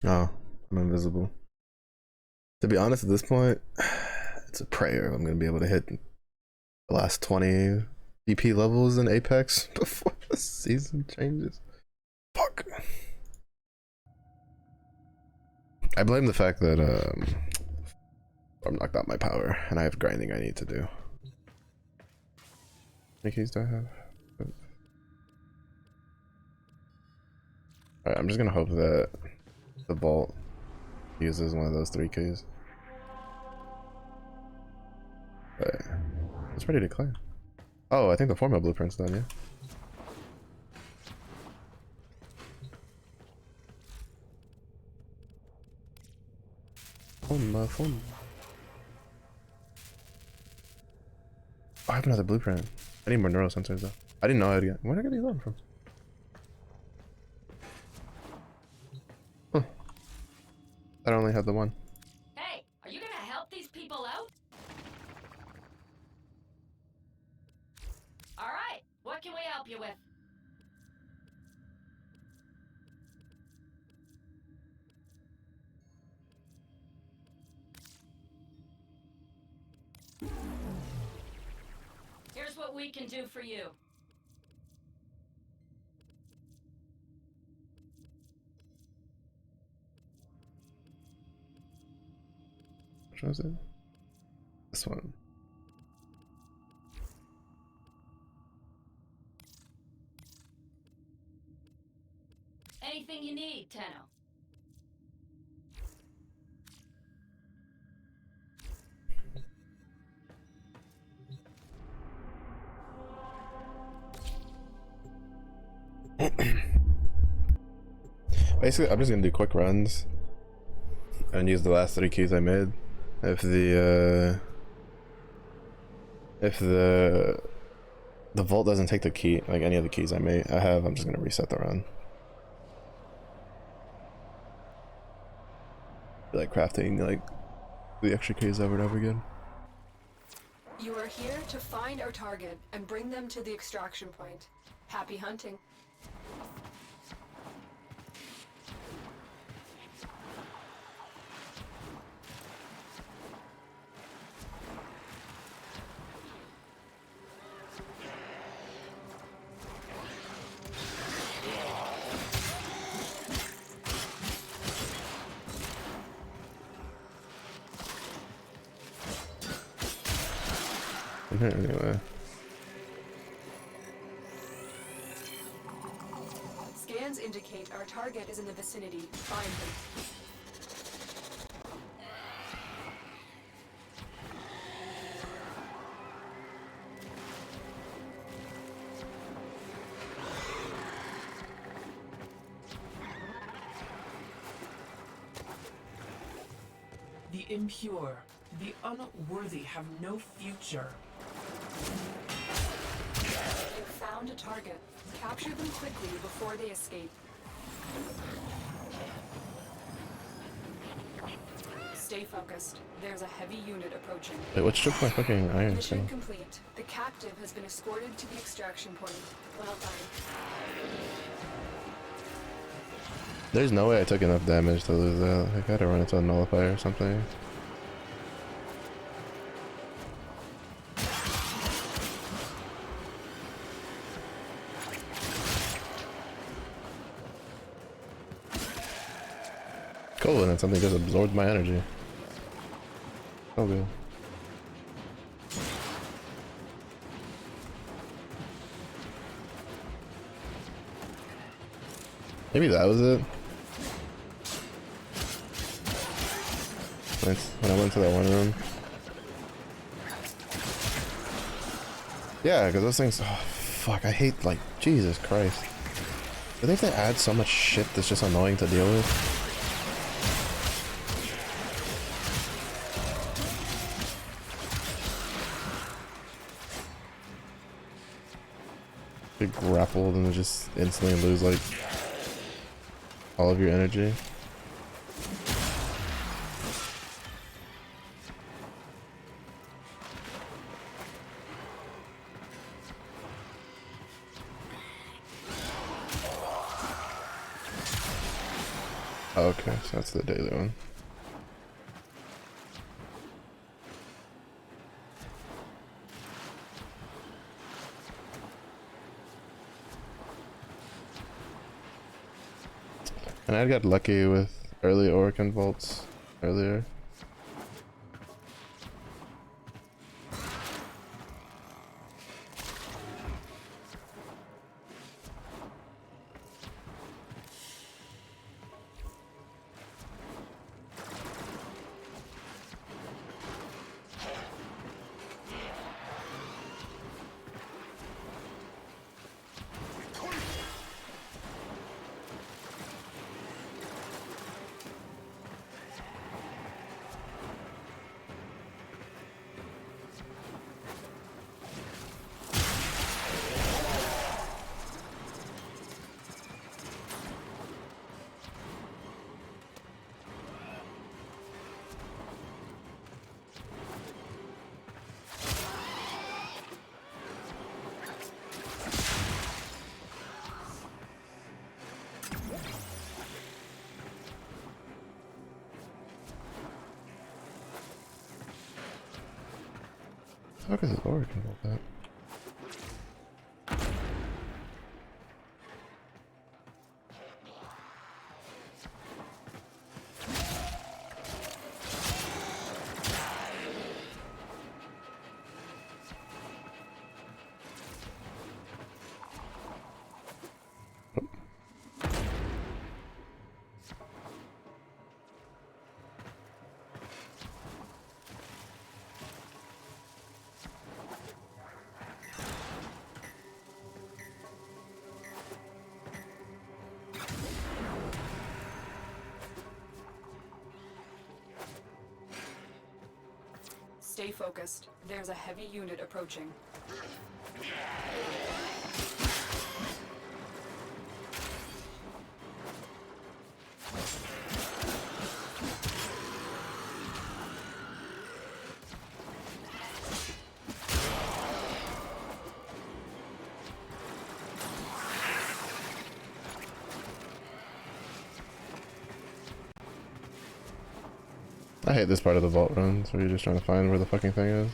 Oh, I'm invisible. To be honest, at this point, it's a prayer I'm gonna be able to hit the last 20 EP levels in Apex before the season changes. Fuck. I blame the fact that I'm knocked out my power and I have grinding I need to do. How many keys do I have? Alright, I'm just gonna hope that the bolt uses one of those 3 keys. But it's ready to claim. Oh, I think the formula blueprint's done, yeah. Phone. Oh, I have another blueprint. I need more neural sensors though. I didn't know how to get. Where did I get these on from? Huh. I only had the one. Hey, are you gonna help these people out? All right, what can we help you with? Here's what we can do for you. Which one was it? This one. Anything you need, Tenno. Basically, I'm just gonna do quick runs and use the last 3 keys I made. If the vault doesn't take the key, like any of the keys I have, I'm just gonna reset the run. Like crafting like the extra keys over and over again. You are here to find our target and bring them to the extraction point. Happy hunting. Anyway. Scans indicate our target is in the vicinity. Find them. The impure, the unworthy have no future. You found a target. Capture them quickly before they escape. Stay focused. There's a heavy unit approaching. Wait, what took my fucking iron Mission thing? complete. The captive has been escorted to the extraction point. Well done. There's no way I took enough damage to lose that. Like, I had to run into a nullifier or something. Cool, and then something just absorbed my energy. Oh good. Maybe that was it. When I went to that one room. Yeah, because those things. Oh, fuck, I hate, like, Jesus Christ. I think they add so much shit that's just annoying to deal with. Get grappled and just instantly lose, like, all of your energy. Oh, okay, so that's the daily one. And I got lucky with early Oricon vaults earlier. How does it Oricon vault that? Stay focused. There's a heavy unit approaching. I hate this part of the vault runs where you're just trying to find where the fucking thing is.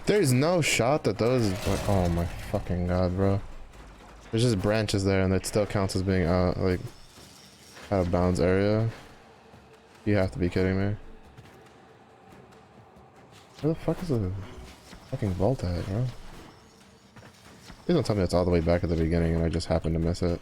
There's no shot that those. Oh my fucking god, bro. There's just branches there, and it still counts as being out of bounds area. You have to be kidding me. Where the fuck is the fucking vault at, bro? Please don't tell me it's all the way back at the beginning, and I just happened to miss it.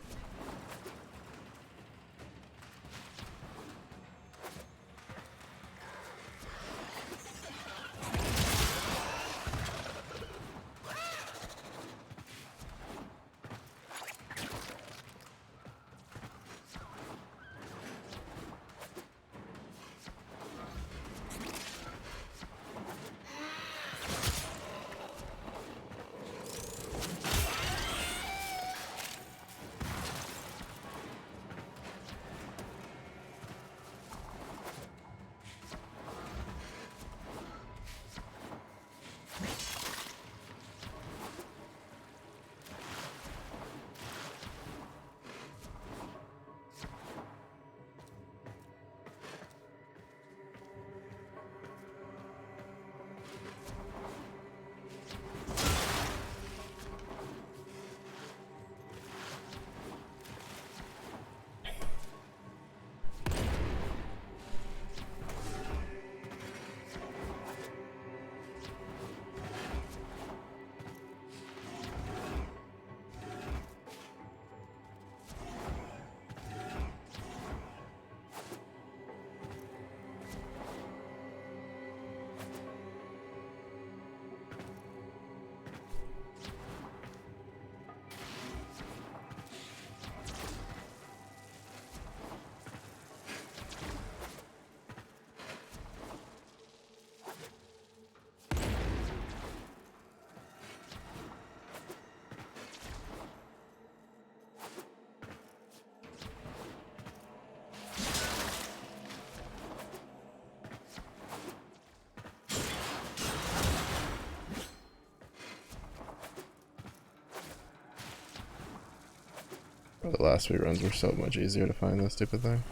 The last few runs were so much easier to find this stupid thing.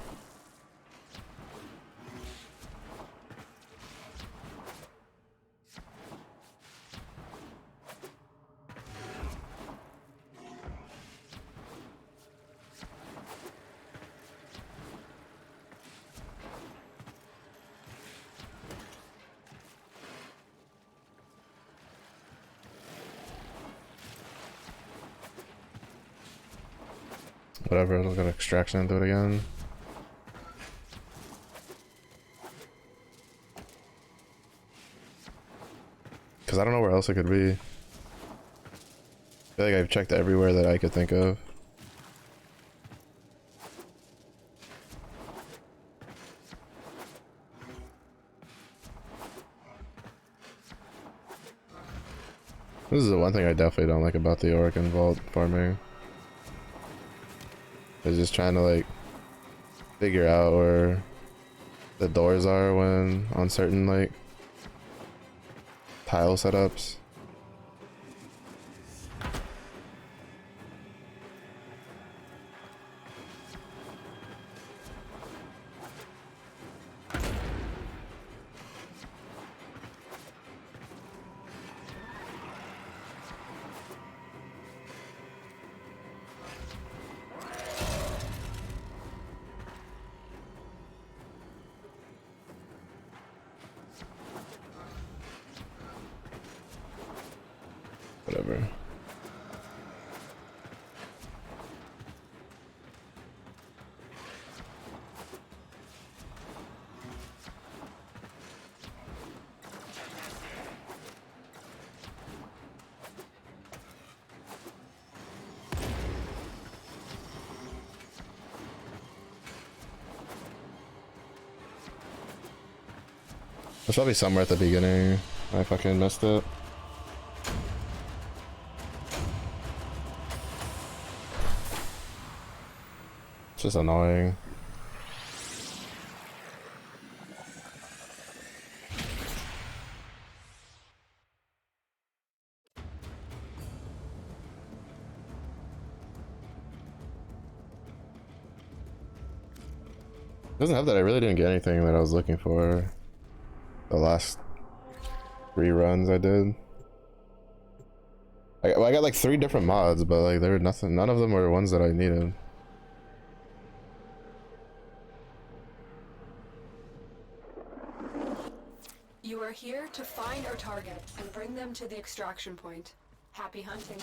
Whatever, I'll get extraction and do it again. Because I don't know where else it could be. I feel like I've checked everywhere that I could think of. This is the one thing I definitely don't like about the Orokin Vault farming. Is just trying to like figure out where the doors are when on certain like tile setups. Whatever. There's probably somewhere at the beginning. I fucking missed it. It's just annoying. Doesn't help that I really didn't get anything that I was looking for the last 3 runs I did. I got like 3 different mods, but like there were nothing, none of them were ones that I needed. You are here to find our target and bring them to the extraction point. Happy hunting.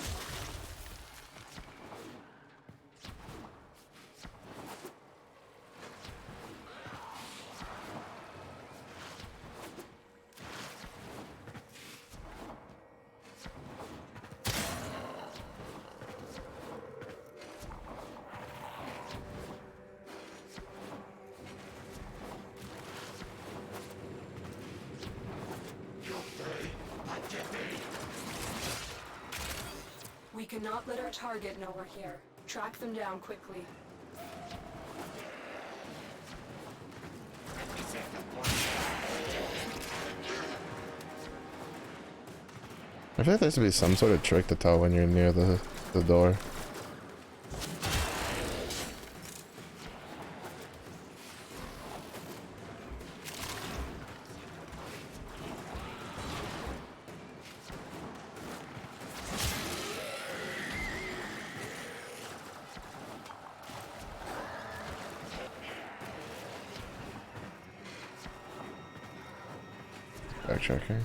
We cannot let our target know we're here. Track them down quickly. I feel like there should be some sort of trick to tell when you're near the door. Backtracking.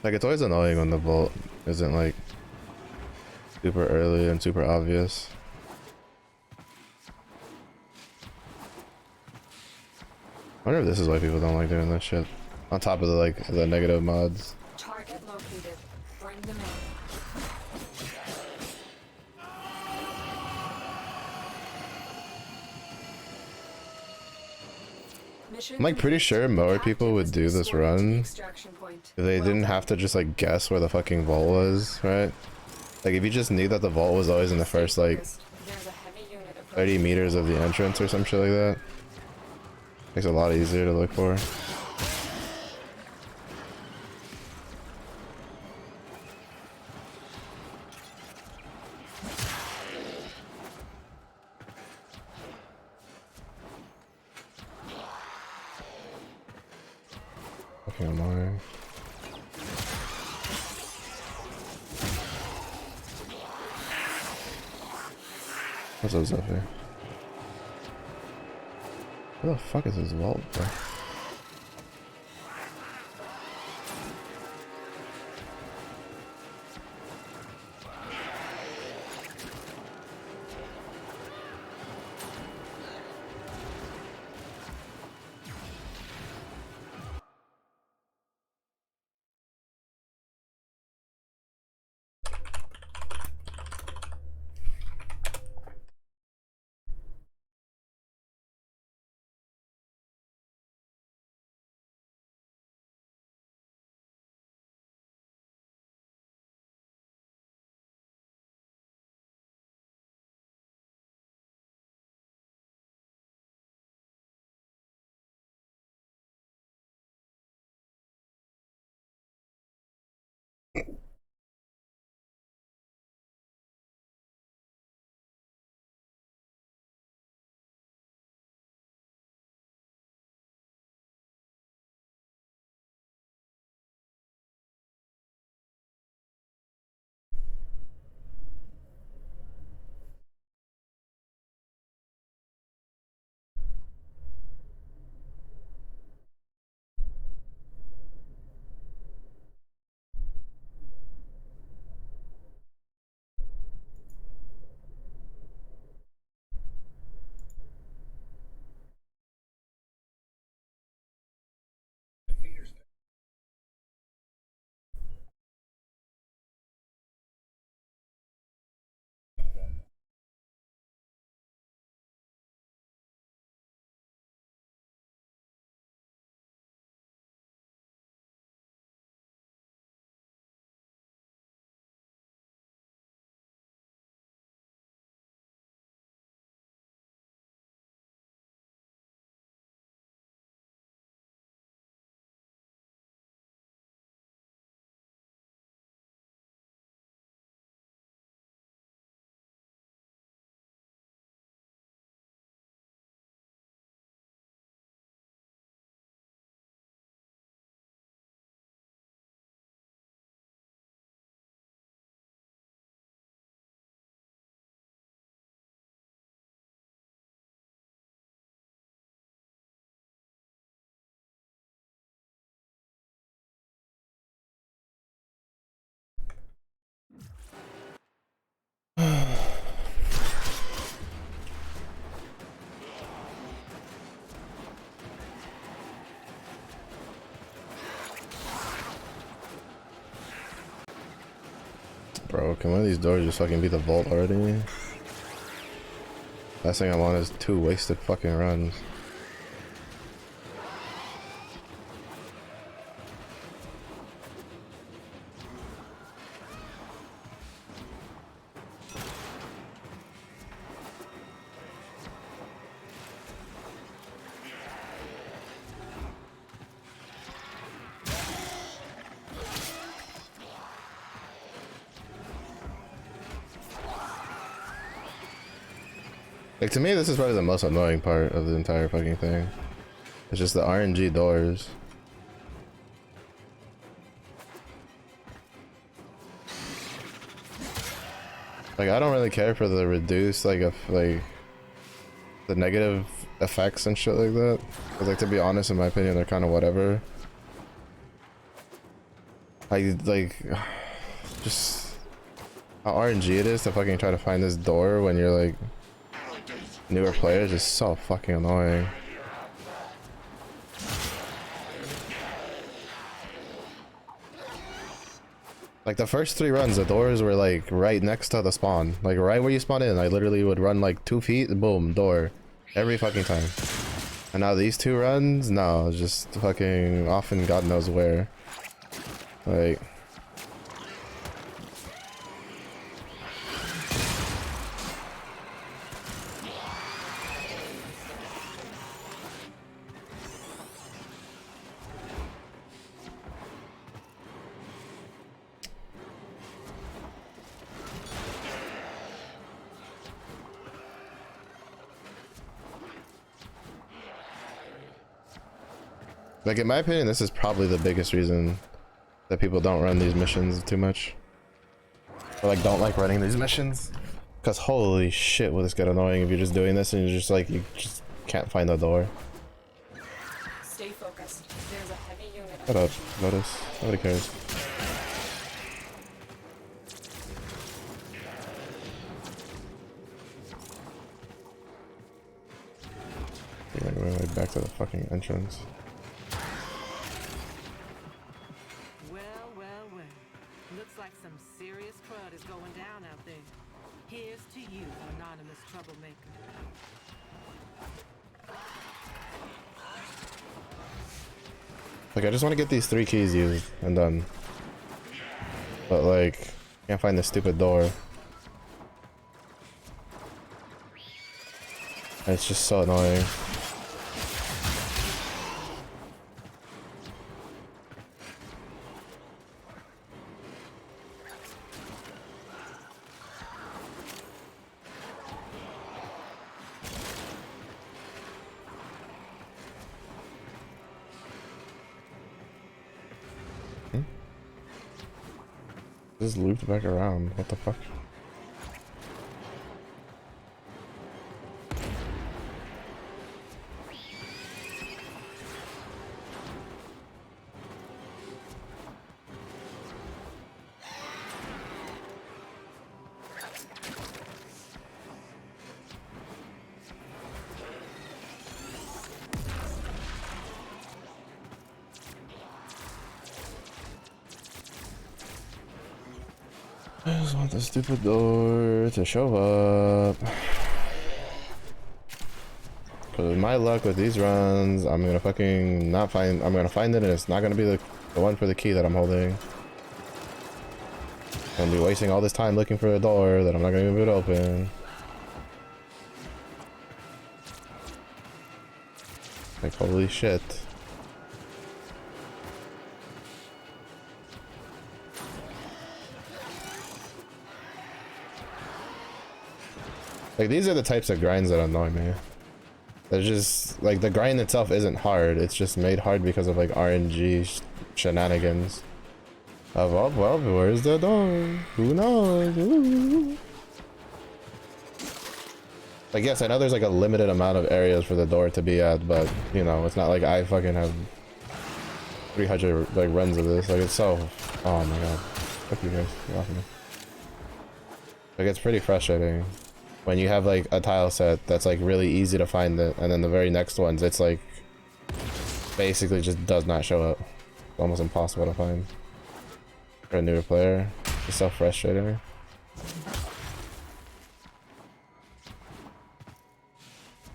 Like, it's always annoying when the vault isn't like super early and super obvious. I wonder if this is why people don't like doing this shit. On top of the like the negative mods. Target located. Bring them in. I'm like pretty sure more people would do this run if they didn't have to just like guess where the fucking vault was, right? Like if you just knew that the vault was always in the first like 30 meters of the entrance or some shit like that. Makes it a lot easier to look for. Fucking annoying. What's up, Zephyr? Where the fuck is his vault, bro? Bro, can one of these doors just fucking be the vault already? Last thing I want is 2 wasted fucking runs. Like, to me, this is probably the most annoying part of the entire fucking thing. It's just the RNG doors. Like, I don't really care for the reduced, like, the negative effects and shit like that. Cause, like, to be honest, in my opinion, they're kind of whatever. Like, just how RNG it is to fucking try to find this door when you're, like, newer players is so fucking annoying. Like the first 3 runs, the doors were like right next to the spawn, like right where you spawn in. I literally would run like 2 feet, boom, door, every fucking time. And now these 2 runs, no, just fucking off in God knows where. Like. Like, in my opinion, this is probably the biggest reason that people don't run these missions too much. Or, like, don't like running these missions. Because holy shit, will this get annoying if you're just doing this and you're just like, you just can't find the door. Stay focused. There's a heavy unit. Shut up, Lotus. Nobody cares. You're gonna go right back to the fucking entrance. Well, well, well. Looks like some serious crud is going down out there. Here's to you, anonymous troublemaker. Like, I just want to get these 3 keys used and done. But, like, can't find the stupid door. It's just so annoying. Just looped back around. What the fuck? I just want the stupid door to show up. Cause with my luck with these runs, I'm gonna fucking not find. I'm gonna find it, and it's not gonna be the one for the key that I'm holding. I'm gonna be wasting all this time looking for a door that I'm not gonna be able to open. Like, holy shit. Like, these are the types of grinds that annoy me. They're just, like, the grind itself isn't hard. It's just made hard because of, like, RNG shenanigans. Of, oh, well, where's the door? Who knows? Ooh. Like, yes, I know there's, like, a limited amount of areas for the door to be at, but, you know, it's not like I fucking have 300, like, runs of this. Like, it's so... Oh, my god. Fuck you guys. Get off of me. Like, it's pretty frustrating. When you have like a tile set that's like really easy to find it, and then the very next ones, it's like basically just does not show up. It's almost impossible to find for a newer player. It's so frustrating.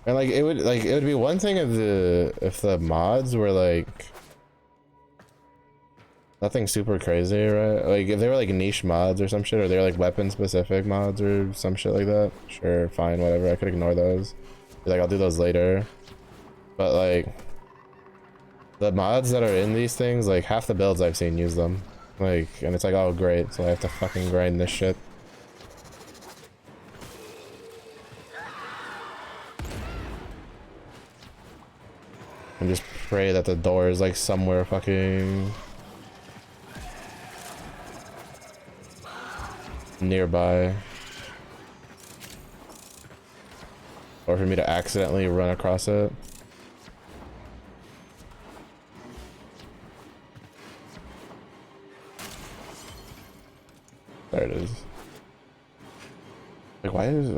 And like it would be one thing if the mods were like nothing super crazy, right? Like, if they were, like, niche mods or some shit, or they're, like, weapon-specific mods or some shit like that, sure, fine, whatever, I could ignore those. Be like, I'll do those later. But, like, the mods that are in these things, like, half the builds I've seen use them. Like, and it's like, oh, great, so I have to fucking grind this shit. And just pray that the door is, like, somewhere fucking... nearby, or for me to accidentally run across it. There it is. Like, why is it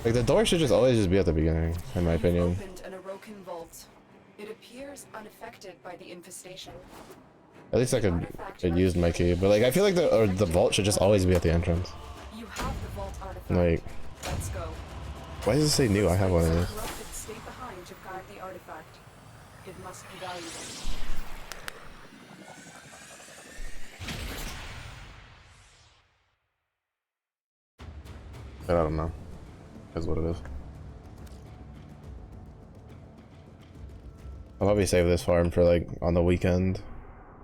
like the door should just always just be at the beginning, in my opinion. Opened an Orokin vault. It appears unaffected by the infestation. At least I could use my key, but like I feel like the vault should just always be at the entrance. You have the vault artifact. Like, Let's go. why does it say new? I have one of these. Corrupted stay behind to guard the artifact. It must be valuable. But I don't know. That's what it is. I'll probably save this farm for like on the weekend.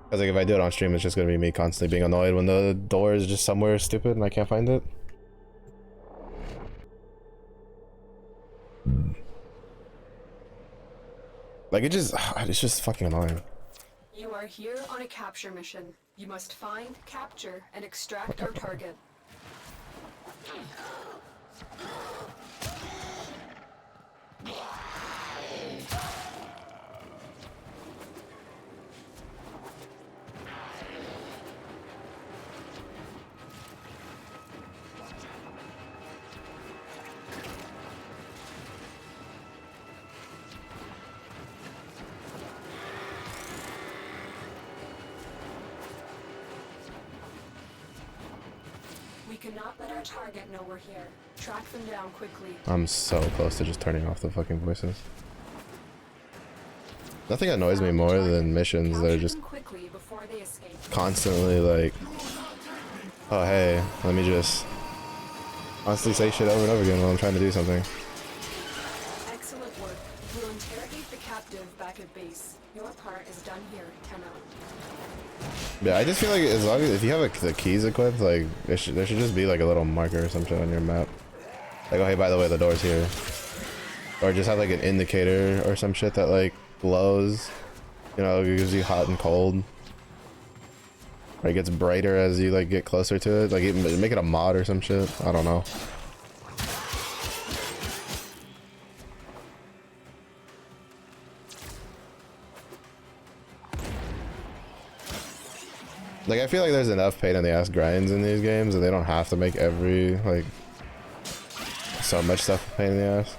Cause like if I do it on stream, it's just gonna be me constantly being annoyed when the door is just somewhere stupid and I can't find it. Like it's just fucking annoying. You are here on a capture mission. You must find, capture, and extract our target. We cannot let our target know we're here. Track them down quickly. I'm so close to just turning off the fucking voices. Nothing annoys me more than missions that are just quickly before they escape. constantly like, oh hey, let me just constantly say shit over and over again while I'm trying to do something. Excellent work. We'll interrogate the captive back at base. Your part is done here, Tenno. Yeah, I just feel like as long as if you have the keys equipped, like there should just be like a little marker or some shit on your map. Like, oh hey, by the way, the door's here. Or just have like an indicator or some shit that like glows. You know, it gives you hot and cold. Or it gets brighter as you like get closer to it. Like make it a mod or some shit. I don't know. Like I feel like there's enough pain in the ass grinds in these games and they don't have to make every like so much stuff a pain in the ass.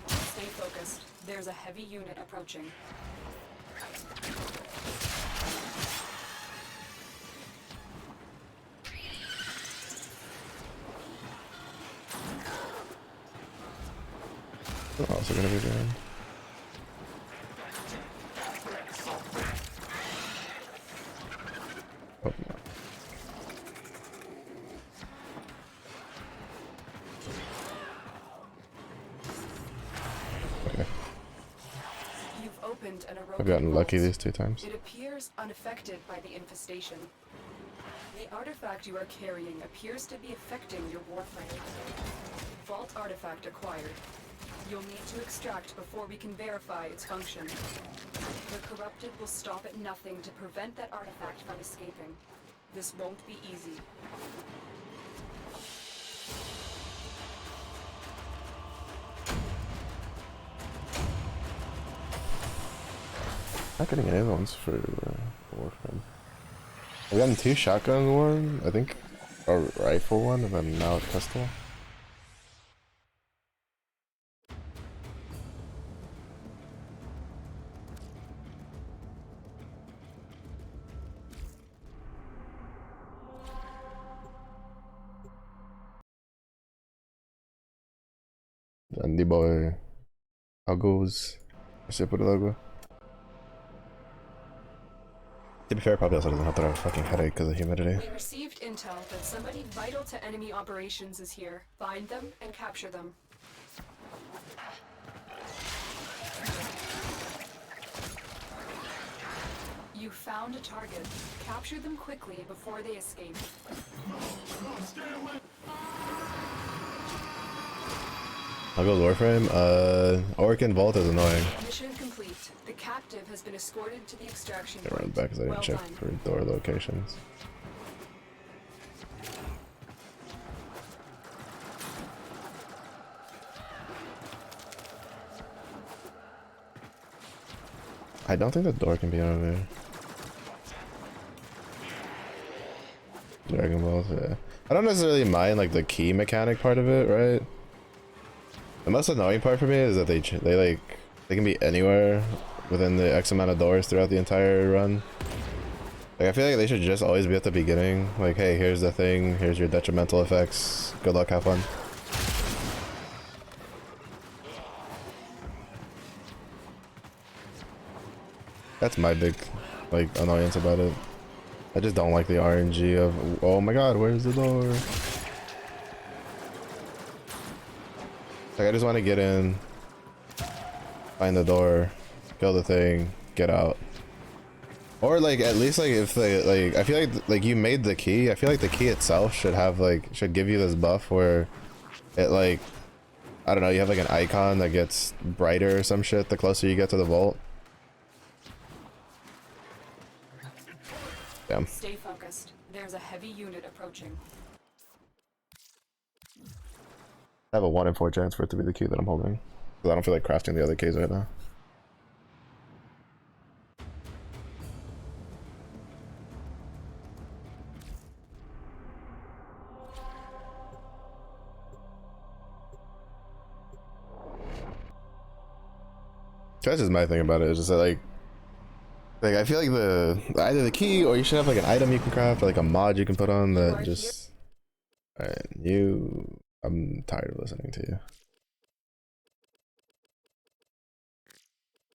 Stay focused. There's a heavy unit approaching. They're also gonna be there. Oh, no. Okay. You've opened an I've gotten lucky vault. these 2 times. It appears unaffected by the infestation. The artifact you are carrying appears to be affecting your warframe. Vault artifact acquired. You'll need to extract before we can verify its function. The corrupted will stop at nothing to prevent that artifact from escaping. This won't be easy. Not getting any other ones for Warframe. I've gotten 2 shotgun one, I think a rifle one, and then now a pistol. Andy boy, how goes? Shit por el agua. To be fair, probably also doesn't have to have a fucking headache because of humidity. We received intel that somebody vital to enemy operations is here. Find them and capture them. You found a target. Capture them quickly before they escape. I'll go Warframe. Orkin Vault is annoying. Mission complete. The captive has been escorted to the extraction I ran point. back because I didn't Well check done. for door locations. I don't think the door can be over there. Dragon Balls, yeah. I don't necessarily mind like the key mechanic part of it, right? The most annoying part for me is that they can be anywhere within the X amount of doors throughout the entire run. Like I feel like they should just always be at the beginning. Like, hey, here's the thing, here's your detrimental effects. Good luck, have fun. That's my big like annoyance about it. I just don't like the RNG of, oh my god, where's the door? Like I just want to get in, find the door, kill the thing, get out. Or like at least like if they like, I feel like you made the key. I feel like the key itself should have like, should give you this buff where it like I don't know, you have like an icon that gets brighter or some shit the closer you get to the vault. Damn. Stay focused. There's a heavy unit approaching. I have a 1 in 4 chance for it to be the key that I'm holding. Because I don't feel like crafting the other keys right now. That's just my thing about it. It's just that, like I feel like the either the key or you should have like an item you can craft or like a mod you can put on that just. Alright, I'm tired of listening to you.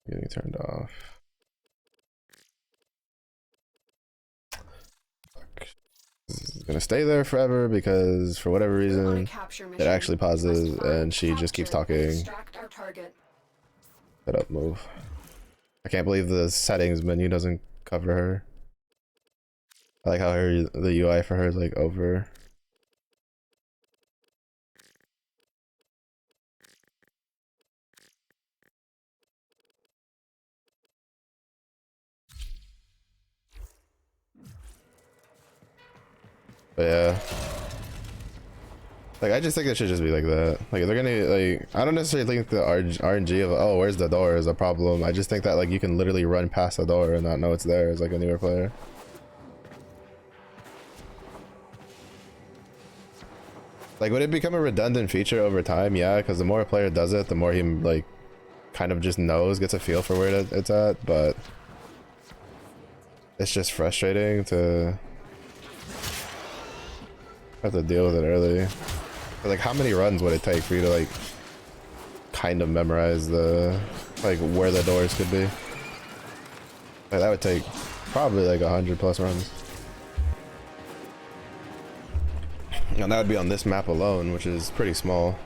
Getting turned off. Fuck. This is gonna stay there forever because for whatever reason it actually pauses and she just keeps talking. Extract our target. Shut up, move. I can't believe the settings menu doesn't cover her. I like how the UI for her is like over. But yeah. Like, I just think it should just be like that. Like, they're gonna, like, I don't necessarily think the RNG of, oh, where's the door is a problem. I just think that, like, you can literally run past the door and not know it's there as, like, a newer player. Like, would it become a redundant feature over time? Yeah, because the more a player does it, the more he, like, kind of just knows, gets a feel for where it's at, but it's just frustrating to have to deal with it early. Like, how many runs would it take for you to, like, kind of memorize the, like, where the doors could be? Like, that would take probably like 100+ runs. And that would be on this map alone, which is pretty small.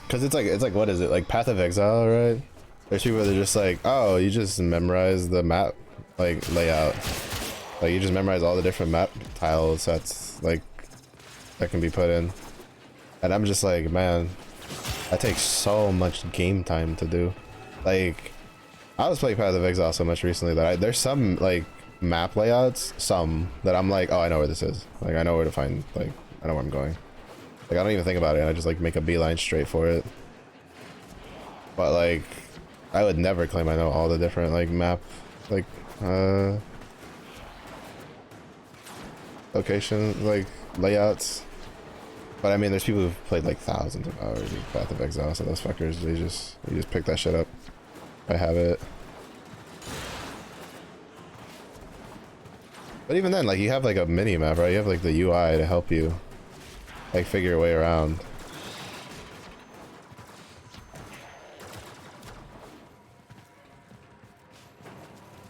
Cause it's like what is it, like Path of Exile, right? There's people that are just like, oh, you just memorize the map like layout, like you just memorize all the different map tile sets like that can be put in, and I'm just like, man, that takes so much game time to do. Like, I was playing Path of Exile so much recently that there's some like map layouts, some that I'm like, oh, I know where this is, like I know where to find, like I know where I'm going. Like, I don't even think about it, I just like make a beeline straight for it. But like, I would never claim I know all the different like map, like location, like layouts. But I mean, there's people who've played like thousands of hours of Path of Exile, so those fuckers, they just pick that shit up by habit. But even then, like, you have like a mini map, right? You have like the UI to help you like figure your way around.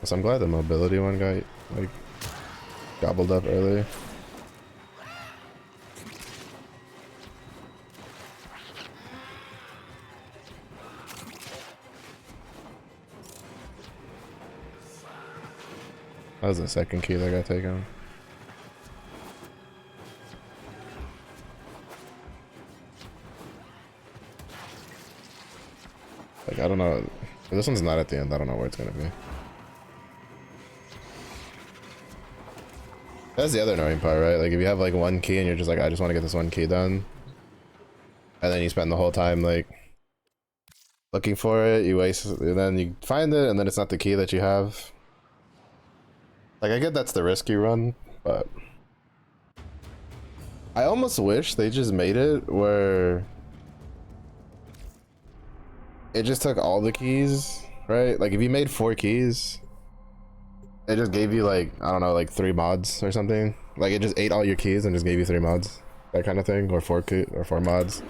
So I'm glad the mobility one got like gobbled up earlier. That was the second key that got taken. Like, I don't know. This one's not at the end. I don't know where it's gonna be. That's the other annoying part, right? Like, if you have like one key and you're just like, I just want to get this one key done, and then you spend the whole time like looking for it, you waste, and then you find it, and then it's not the key that you have. Like, I get that's the risky run, but I almost wish they just made it where it just took all the keys, right? Like, if you made 4 keys, it just gave you like, I don't know, like 3 mods or something. Like, it just ate all your keys and just gave you 3 mods, that kind of thing, or 4 mods.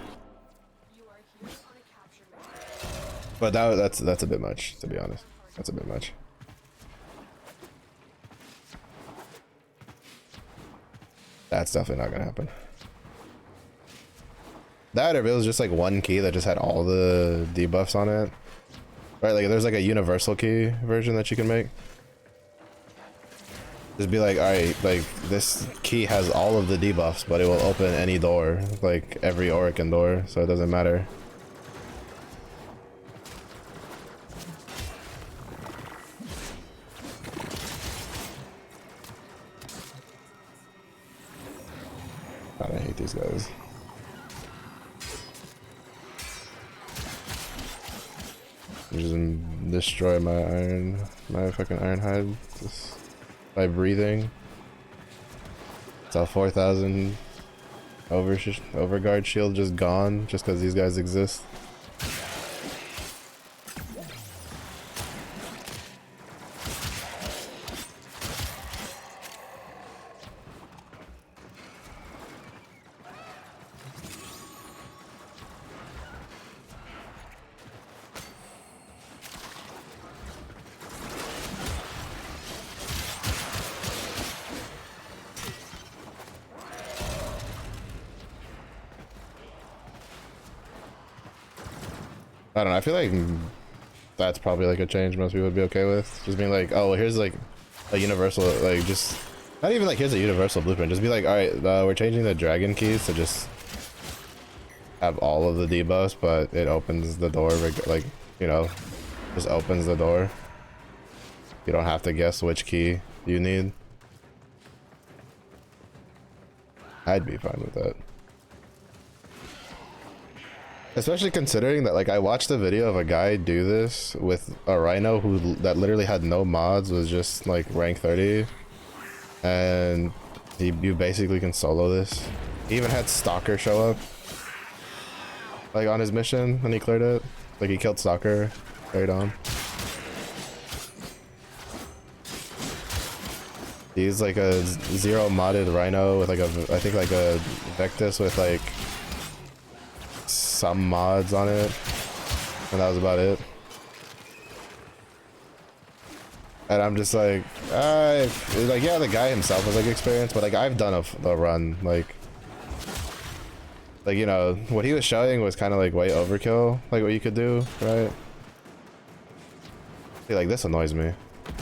But that's a bit much, to be honest. That's a bit much. That's definitely not gonna happen. That, or if it was just like one key that just had all the debuffs on it. Right, like there's like a universal key version that you can make. Just be like, alright, like this key has all of the debuffs, but it will open any door, like every Orokin door, so it doesn't matter. God, I hate these guys. Just destroy my fucking iron hide just by breathing. It's a 4,000 overguard shield just gone just because these guys exist. I don't know, I feel like that's probably like a change most people would be okay with. Just being like, oh, well, here's like a universal, like just, not even like here's a universal blueprint. Just be like, alright, we're changing the dragon keys to just have all of the debuffs, but it opens the door, like, you know, just opens the door. You don't have to guess which key you need. I'd be fine with that. Especially considering that, like, I watched a video of a guy do this with a Rhino that literally had no mods, was just like rank 30, and you basically can solo this. He even had Stalker show up, like on his mission when he cleared it. Like he killed Stalker, carried on. He's like a 0 modded Rhino with like a, I think like a Vectus with like some mods on it, and that was about it. And I'm just like, like yeah, the guy himself was like experienced, but like I've done the run, like you know what he was showing was kind of like way overkill, like what you could do, right? See, like this annoys me.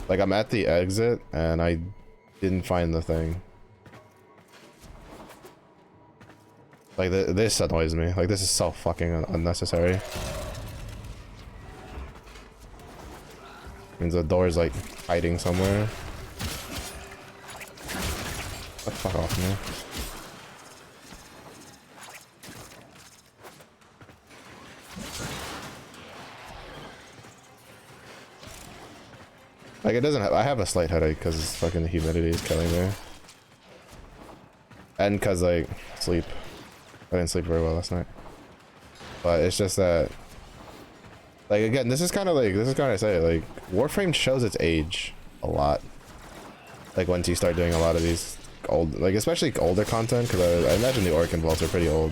Like I'm at the exit and I didn't find the thing. Like this annoys me. Like this is so fucking unnecessary. Means the door's like hiding somewhere. What the fuck off, man. Like it doesn't have, I have a slight headache because fucking the humidity is killing me. And cause like sleep. I didn't sleep very well last night. But it's just that, like again, this is kind of I say, like Warframe shows its age a lot. Like once you start doing a lot of these old, like especially older content, because I imagine the Orokin vaults are pretty old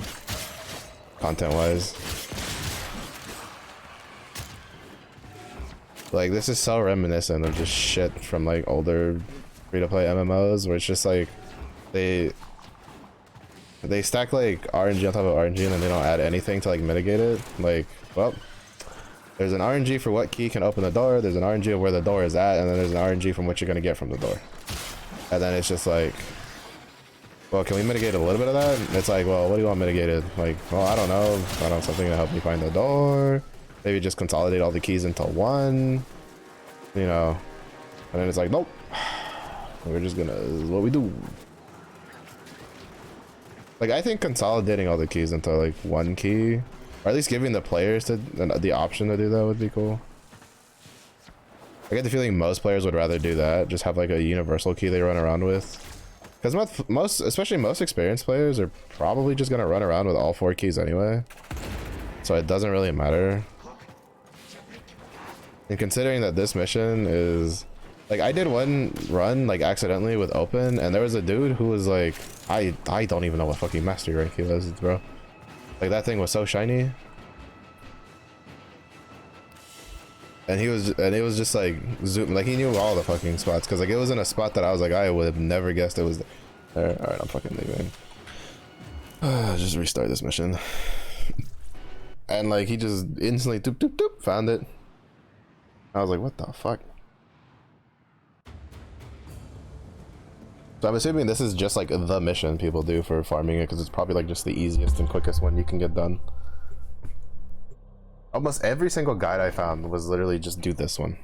content wise. Like this is so reminiscent of just shit from like older free-to-play MMOs where it's just like they stack like RNG on top of RNG and then they don't add anything to like mitigate it. Like, well, there's an RNG for what key can open the door, there's an RNG of where the door is at, and then there's an RNG from what you're gonna get from the door. And then it's just like, well, can we mitigate a little bit of that? And it's like, well, what do you want mitigated? Like, well, I don't know. I don't know, something to help me find the door. Maybe just consolidate all the keys into one, you know. And then it's like, nope. We're just gonna, this is what we do. Like, I think consolidating all the keys into like one key, or at least giving the players the option to do that would be cool. I get the feeling most players would rather do that, just have like a universal key they run around with. Because especially most experienced players are probably just gonna run around with all 4 keys anyway. So it doesn't really matter. And considering that this mission is, like, I did one run like accidentally with open, and there was a dude who was like, I don't even know what fucking mastery rank he was, bro. Like that thing was so shiny, and it was just like zoom, like he knew all the fucking spots, because like it was in a spot that I was like, I would have never guessed it was there. All right, I'm fucking leaving. Just restart this mission. And like he just instantly doop doop doop found it. I was like, what the fuck? So I'm assuming this is just like the mission people do for farming it, because it's probably like just the easiest and quickest one you can get done. Almost every single guide I found was literally just do this one.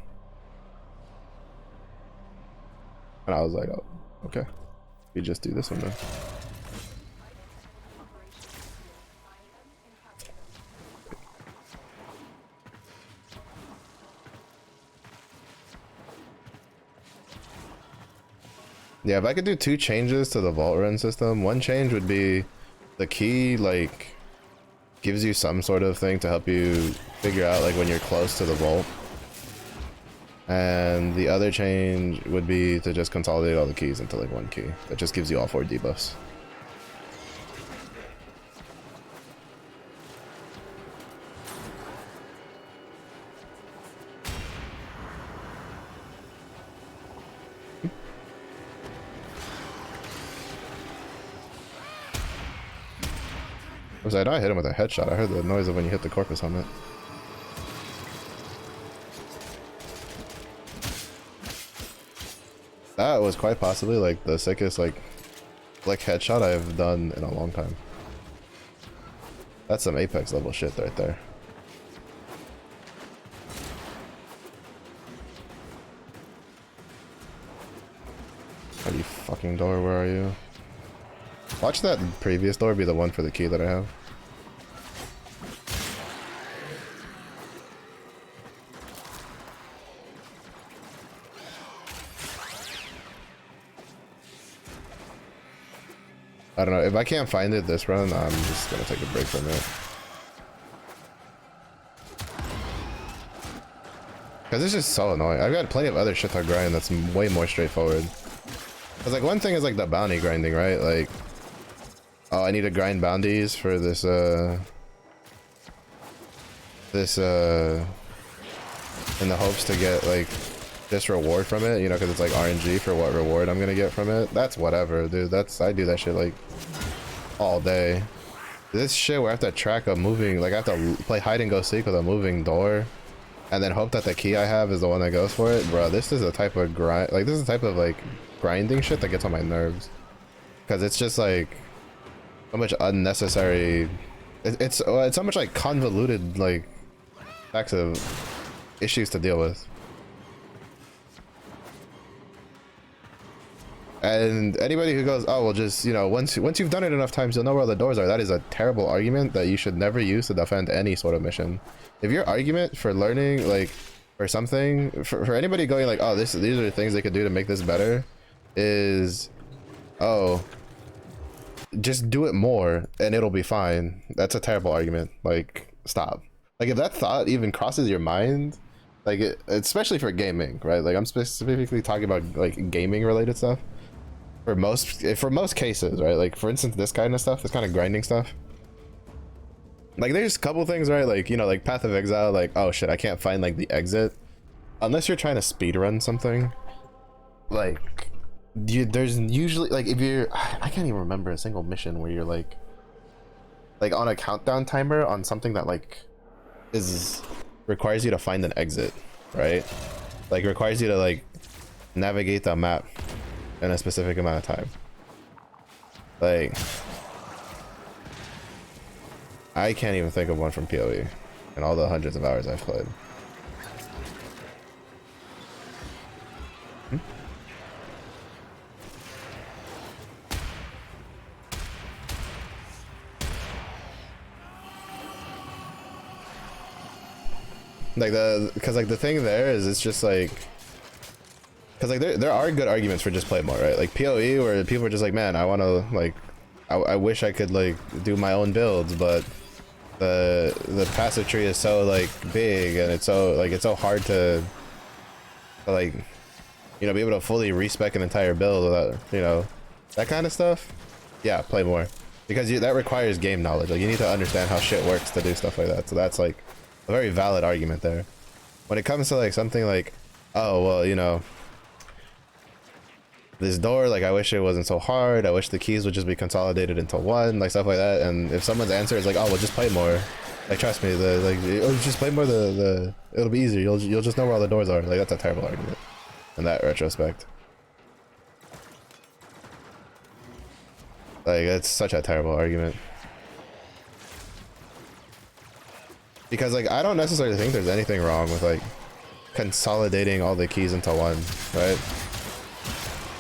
And I was like, oh, okay. We just do this one then. Yeah, if I could do 2 changes to the vault run system, one change would be the key, like, gives you some sort of thing to help you figure out, like, when you're close to the vault. And the other change would be to just consolidate all the keys into, like, one key. That just gives you all 4 debuffs. I know I hit him with a headshot. I heard the noise of when you hit the Corpus helmet. That was quite possibly like the sickest like headshot I've done in a long time. That's some Apex level shit right there. Are you fucking door? Where are you? Watch that previous door be the one for the key that I have. I don't know, if I can't find it this run, I'm just gonna take a break from it. Cause it's just so annoying. I've got plenty of other shit to grind that's way more straightforward. Cause like one thing is like the bounty grinding, right? Like, oh, I need to grind bounties for this in the hopes to get like this reward from it, you know, because it's like RNG for what reward I'm gonna get from it. That's whatever, dude. I do that shit like all day. This shit where I have to track a moving, like I have to play hide and go seek with a moving door and then hope that the key I have is the one that goes for it. Bro, this is a type of grind, like this is a type of like grinding shit that gets on my nerves, because it's just like so much unnecessary. It's so much like convoluted like stacks of issues to deal with. And anybody who goes, oh well, just, you know, once you've done it enough times you'll know where the doors are, that is a terrible argument that you should never use to defend any sort of mission. If your argument for learning, like, or something, for anybody going like, oh, these are the things they could do to make this better, is, oh, just do it more and it'll be fine. That's a terrible argument. Like, stop. Like, if that thought even crosses your mind, like, especially for gaming, right? Like, I'm specifically talking about like gaming related stuff. For most cases, right? Like, for instance, this kind of stuff, this kind of grinding stuff. Like, there's a couple things, right? Like, you know, like Path of Exile, like, oh shit, I can't find like the exit. Unless you're trying to speedrun something. Like, there's usually, like, if you're, I can't even remember a single mission where you're like on a countdown timer on something that like requires you to find an exit, right? Like, requires you to like navigate the map in a specific amount of time. Like, I can't even think of one from PoE in all the hundreds of hours I've played. Like because like the thing there is, it's just like, because like there are good arguments for just play more, right? Like PoE, where people are just like, man, I want to like, I wish I could like do my own builds, but the passive tree is so like big and it's so hard to like, you know, be able to fully respec an entire build without, you know, that kind of stuff. Yeah, play more, because that requires game knowledge. Like, you need to understand how shit works to do stuff like that. So that's like a very valid argument there. When it comes to like something like, oh well, you know, this door, like, I wish it wasn't so hard, I wish the keys would just be consolidated into one, like stuff like that. And if someone's answer is like, oh well, just play more, Like trust me, just play more it'll be easier. You'll just know where all the doors are. Like that's a terrible argument in that retrospect. Like it's such a terrible argument. Because like I don't necessarily think there's anything wrong with like consolidating all the keys into one, right?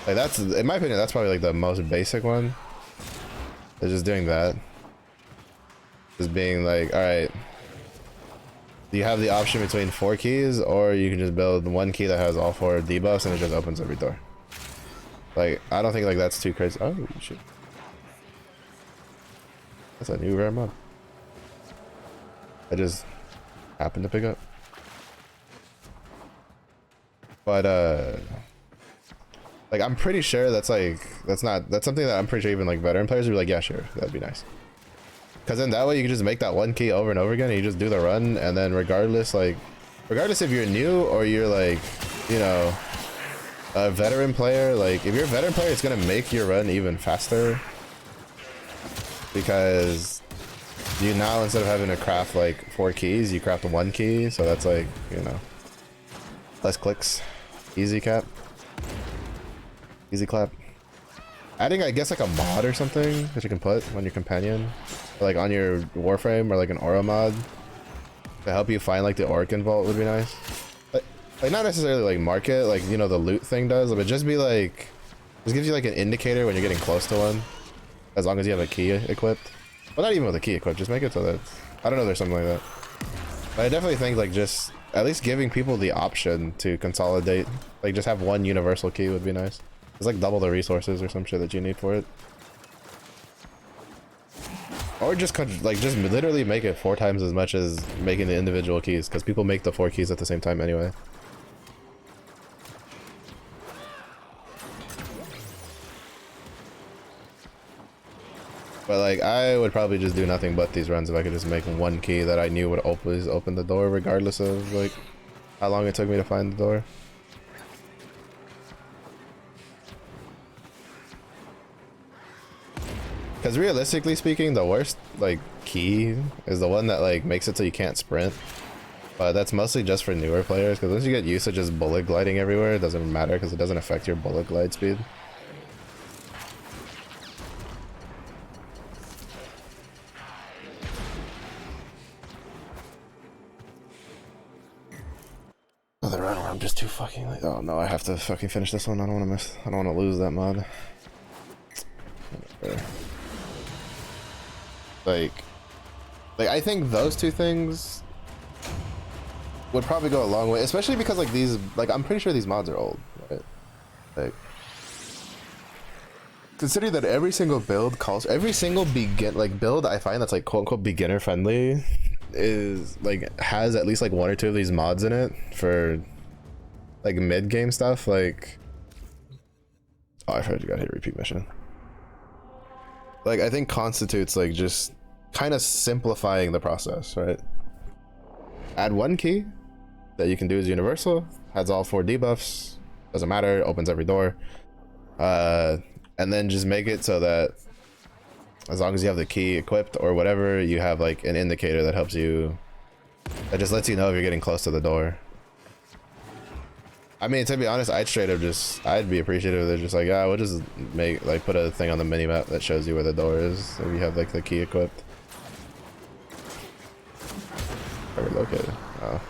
Like that's, in my opinion, that's probably like the most basic one. Is just doing that. Just being like, alright, you have the option between 4 keys, or you can just build one key that has all 4 debuffs and it just opens every door. Like, I don't think like that's too crazy. Oh shit. That's a new rare mod. I just happened to pick up. But like I'm pretty sure that's like that's something that I'm pretty sure even like veteran players would be like, yeah, sure, that'd be nice. Because then that way you can just make that one key over and over again and you just do the run, and then regardless if you're new or you're like, you know, a veteran player, like if you're a veteran player, it's gonna make your run even faster. Because you now, instead of having to craft like 4 keys, you craft 1 key, so that's like, you know, less clicks. Easy cap. Easy clap. Adding, I guess, like a mod or something that you can put on your companion, or like on your Warframe, or like an aura mod to help you find like the Orkin vault would be nice. Like not necessarily like market, like, you know, the loot thing does, but just be like, just gives you like an indicator when you're getting close to one, as long as you have a key equipped. Well, not even with a key equipped, just make it so that I don't know, there's something like that. But I definitely think like just at least giving people the option to consolidate, like just have one universal key would be nice. It's like double the resources or some shit that you need for it. Or just literally make it 4 times as much as making the individual keys, because people make the 4 keys at the same time anyway. But like I would probably just do nothing but these runs if I could just make 1 key that I knew would always open the door, regardless of like how long it took me to find the door. Because realistically speaking, the worst like key is the one that like makes it so you can't sprint. But that's mostly just for newer players, because once you get used to just bullet gliding everywhere, it doesn't matter because it doesn't affect your bullet glide speed. Oh, the run where I'm just too fucking like, oh no, I have to fucking finish this one. I don't want to lose that mod. Like I think those 2 things would probably go a long way, especially because like these, like I'm pretty sure these mods are old, right? Like considering that every single build build I find that's like quote unquote beginner friendly is like has at least like 1 or 2 of these mods in it for like mid game stuff. Like, oh, I forgot you gotta hit repeat mission. Like I think constitutes like just kind of simplifying the process, right? Add 1 key that you can do as universal, has all 4 debuffs, doesn't matter, opens every door, and then just make it so that as long as you have the key equipped or whatever, you have like an indicator that helps you, that just lets you know if you're getting close to the door. I mean, to be honest, I'd be appreciative if they're just like, yeah, we'll just make, like, put a thing on the minimap that shows you where the door is if you have, like, the key equipped. Where we're located. Oh.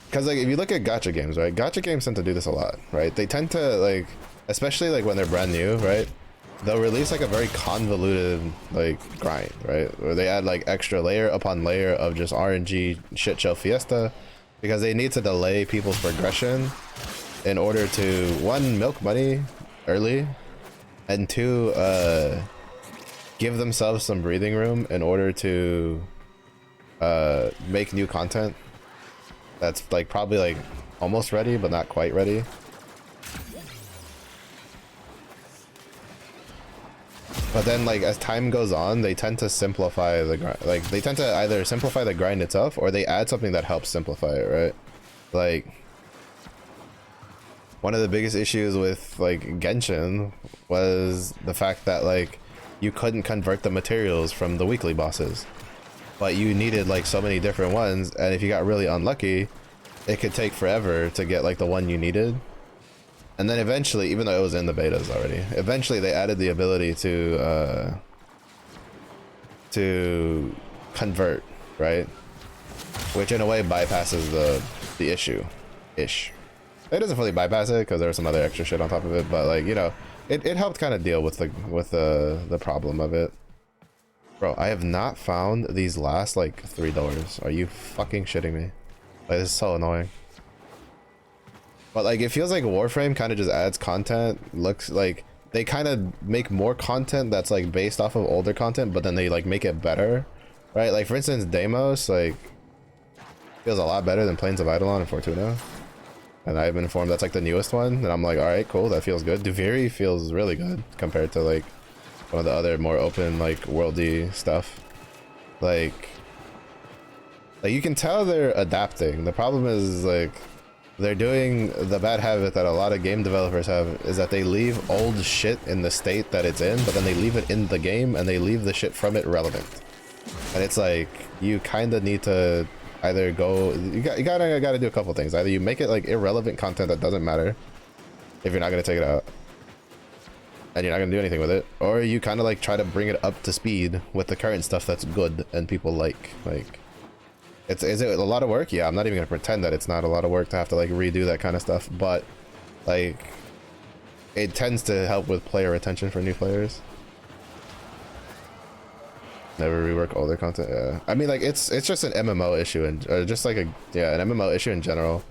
Because, like, if you look at gacha games, right? Gacha games tend to do this a lot, right? They tend to, like, especially like when they're brand new, right? They'll release like a very convoluted like grind, right? Where they add like extra layer upon layer of just RNG shit show fiesta, because they need to delay people's progression in order to 1, milk money early, and 2, give themselves some breathing room in order to make new content that's like probably like almost ready but not quite ready. But then, like, as time goes on, they tend to simplify the grind. Like, they tend to either simplify the grind itself, or they add something that helps simplify it, right? Like, one of the biggest issues with like Genshin was the fact that like you couldn't convert the materials from the weekly bosses, but you needed like so many different ones, and if you got really unlucky, it could take forever to get like the one you needed. And then eventually, even though it was in the betas already, eventually they added the ability to convert, right? Which in a way bypasses the issue ish. It doesn't fully bypass it because there's some other extra shit on top of it, but like, you know, it helped kind of deal with the problem of it. Bro, I have not found these last like 3 doors. Are you fucking shitting me? Like, this is so annoying. But like, it feels like Warframe kind of just adds content. Looks like they kind of make more content that's like based off of older content, but then they like make it better, right? Like for instance, Deimos like feels a lot better than Plains of Eidolon and Fortuna. And I've been informed that's like the newest one, and I'm like, all right, cool, that feels good. Duviri feels really good compared to like one of the other more open like worldy stuff. Like you can tell they're adapting. The problem is like they're doing the bad habit that a lot of game developers have, is that they leave old shit in the state that it's in, but then they leave it in the game and they leave the shit from it relevant. And it's like, you kind of need to either go, you gotta do a couple things. Either you make it like irrelevant content that doesn't matter if you're not gonna take it out and you're not gonna do anything with it, or you kind of like try to bring it up to speed with the current stuff that's good and people like is it a lot of work? Yeah, I'm not even gonna pretend that it's not a lot of work to have to like redo that kind of stuff, but like it tends to help with player retention for new players. Never rework older content. Yeah, I mean like it's just an MMO issue, and just like an MMO issue in general.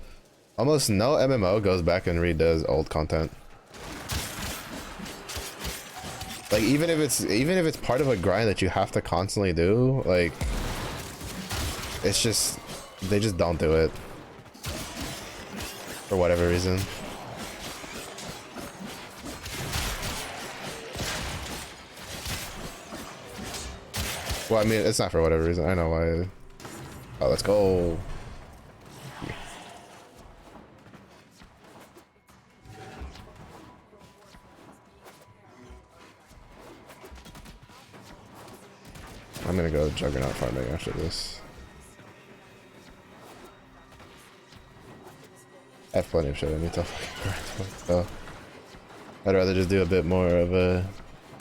Almost no MMO goes back and redoes old content. Like even if it's part of a grind that you have to constantly do, like it's just, they just don't do it for whatever reason. Well, I mean, it's not for whatever reason. I know why. Oh, let's go. I'm gonna go Juggernaut farming after this. I have plenty of shit I need to fucking grind, so I'd rather just do a bit more of a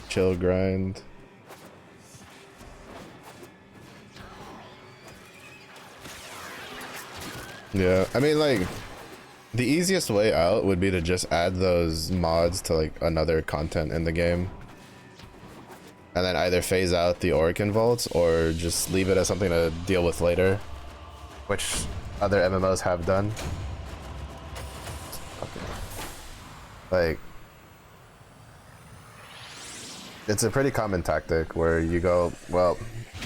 chill grind. Yeah, I mean like the easiest way out would be to just add those mods to like another content in the game, and then either phase out the Orokin vaults or just leave it as something to deal with later, which other MMOs have done. Like, it's a pretty common tactic where you go, well,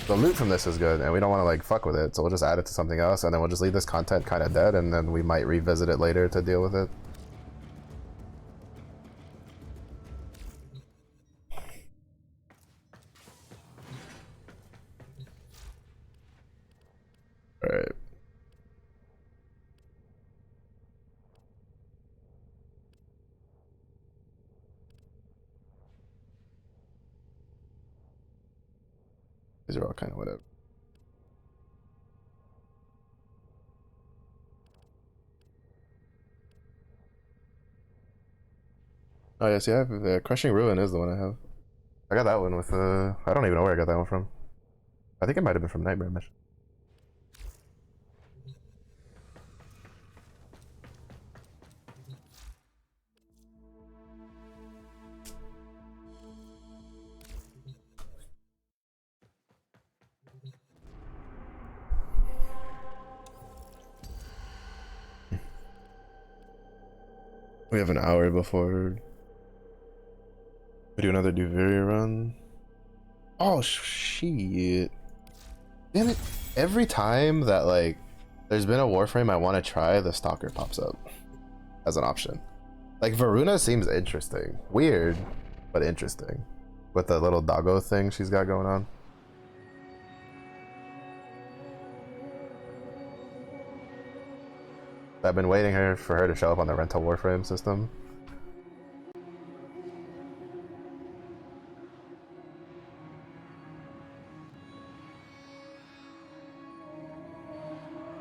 the loot from this is good and we don't want to like fuck with it, so we'll just add it to something else, and then we'll just leave this content kind of dead, and then we might revisit it later to deal with it. All right. These are all kind of whatever. Oh yes, yeah, the Crushing Ruin is the one I have. I got that one with I don't even know where I got that one from. I think it might have been from Nightmare Mission. We have an hour before we do another Duviri run. Oh shit. Damn it. Every time that like there's been a Warframe I want to try, the Stalker pops up as an option. Like Varuna seems interesting. Weird, but interesting. With the little doggo thing she's got going on. I've been waiting for her to show up on the rental Warframe system.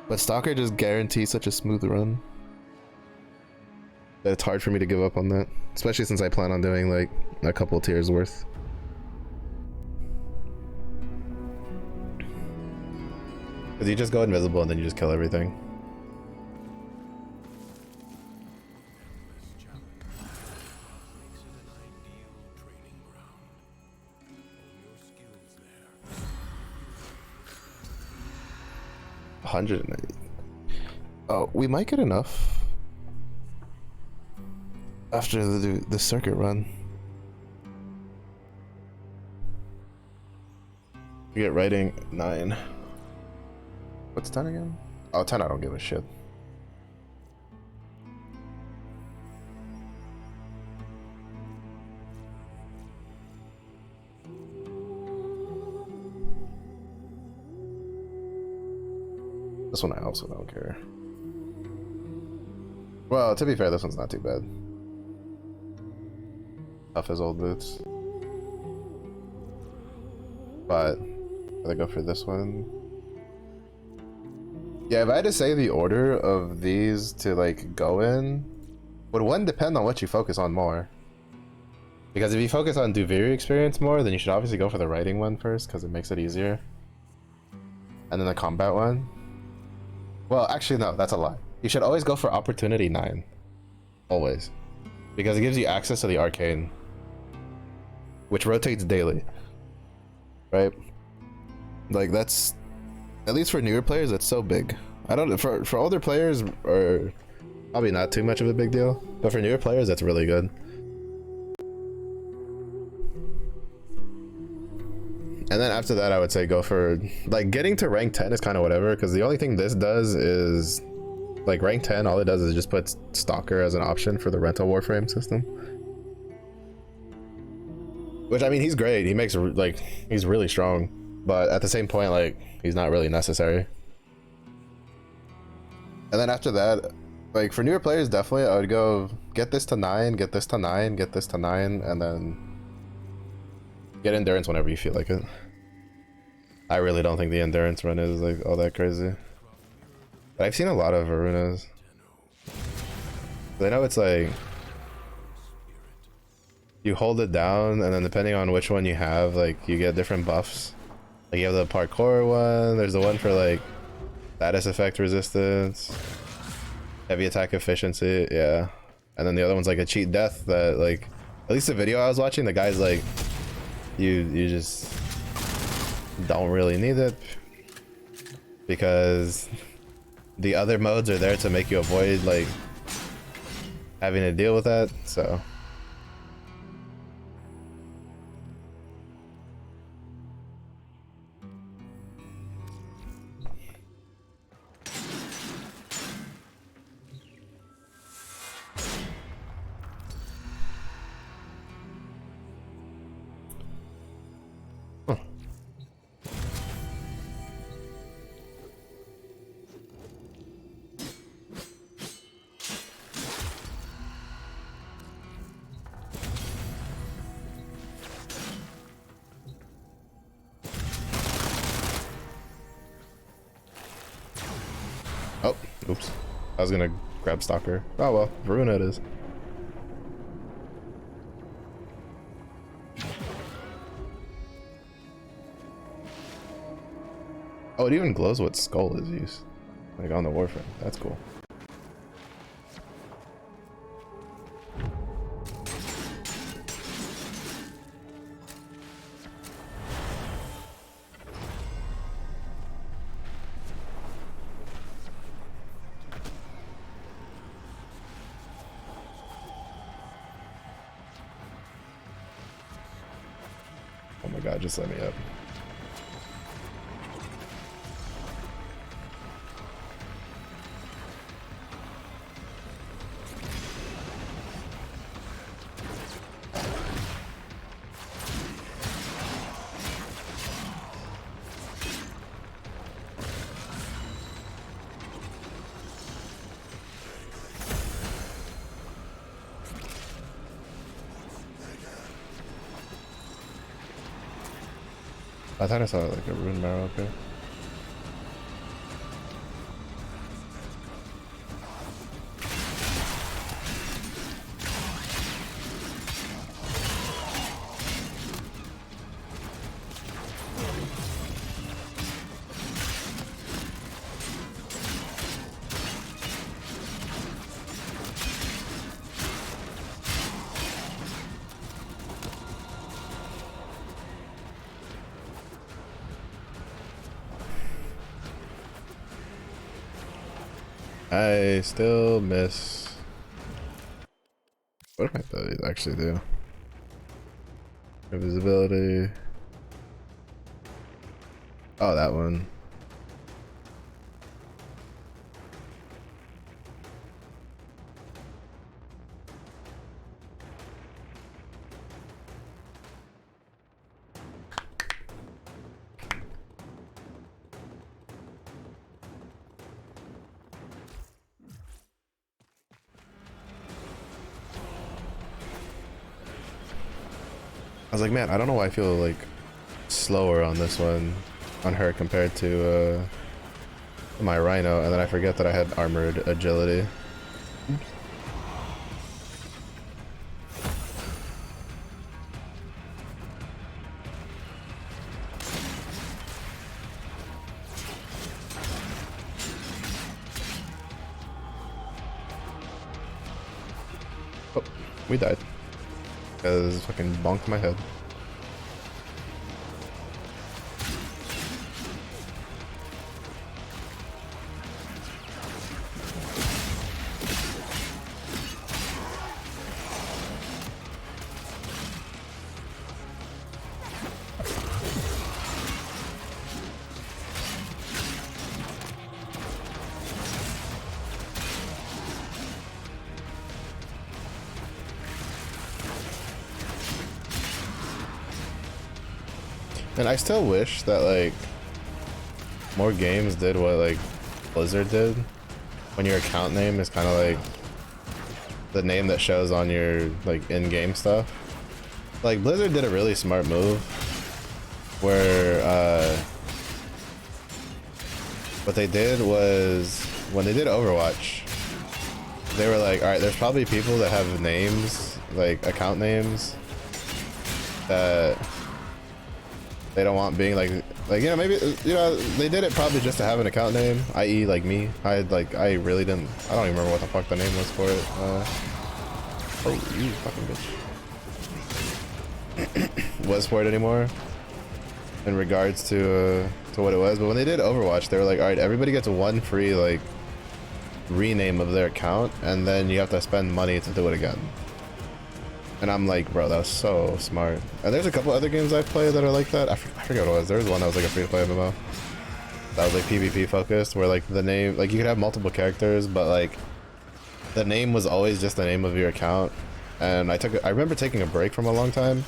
But Stalker just guarantees such a smooth run that it's hard for me to give up on that, especially since I plan on doing like a couple tiers worth. Because you just go invisible and then you just kill everything. $190. Oh, we might get enough after the circuit run. We get writing 9. What's 10 again? Oh, 10 I don't give a shit. This one I also don't care. Well, to be fair, this one's not too bad. Tough as old boots. But I go for this one. Yeah, if I had to say the order of these to like go in, would one depend on what you focus on more? Because if you focus on Duviri experience more, then you should obviously go for the writing one first because it makes it easier. And then the combat one. Well, actually, no, that's a lie. You should always go for Opportunity 9. Always. Because it gives you access to the Arcane, which rotates daily. Right? Like, that's... At least for newer players, that's so big. I don't... For older players, or probably not too much of a big deal. But for newer players, that's really good. And then after that, I would say go for, like, getting to rank 10 is kind of whatever, because the only thing this does is, like, rank 10, all it does is just put Stalker as an option for the rental Warframe system. Which, I mean, he's great. He makes, like, he's really strong. But at the same point, like, he's not really necessary. And then after that, like, for newer players, definitely, I would go get this to 9, get this to 9, get this to 9, and then get endurance whenever you feel like it. I really don't think the endurance run is like all that crazy. But I've seen a lot of Varunas. I know it's like you hold it down and then depending on which one you have, like you get different buffs. Like you have the parkour one, there's the one for like status effect resistance, heavy attack efficiency, yeah. And then the other one's like a cheat death that like, at least the video I was watching, the guy's like, you just don't really need it because the other modes are there to make you avoid like having to deal with that, so oh, oops. I was gonna grab Stalker. Oh well, Varuna it is. Oh, it even glows what skull is used. Like on the Warframe. That's cool. Oh my god, just let me up. I thought I saw like a rune marrow up here. I still miss. What do my abilities actually do? Invisibility. Oh, that one. I was like, man, I don't know why I feel like slower on this one, on her compared to my Rhino, and then I forget that I had armored agility. Oh, we died. Because fucking bonked my head. And I still wish that like more games did what like Blizzard did, when your account name is kind of like the name that shows on your like in-game stuff. Like Blizzard did a really smart move where what they did was when they did Overwatch, they were like, all right, there's probably people that have names, like account names that they don't want being like you know, maybe, you know, they did it probably just to have an account name, i.e. like me. I really didn't, I don't even remember what the fuck the name was for it. Oh, you fucking bitch. Was for it anymore in regards to what it was. But when they did Overwatch, they were like, all right, everybody gets one free like rename of their account, and then you have to spend money to do it again. And I'm like, bro, that was so smart. And there's a couple other games I've played that are like that. I forget what it was. There was one that was like a free-to-play MMO that was like PvP focused, where like the name, like you could have multiple characters, but like the name was always just the name of your account. And I remember taking a break from a long time,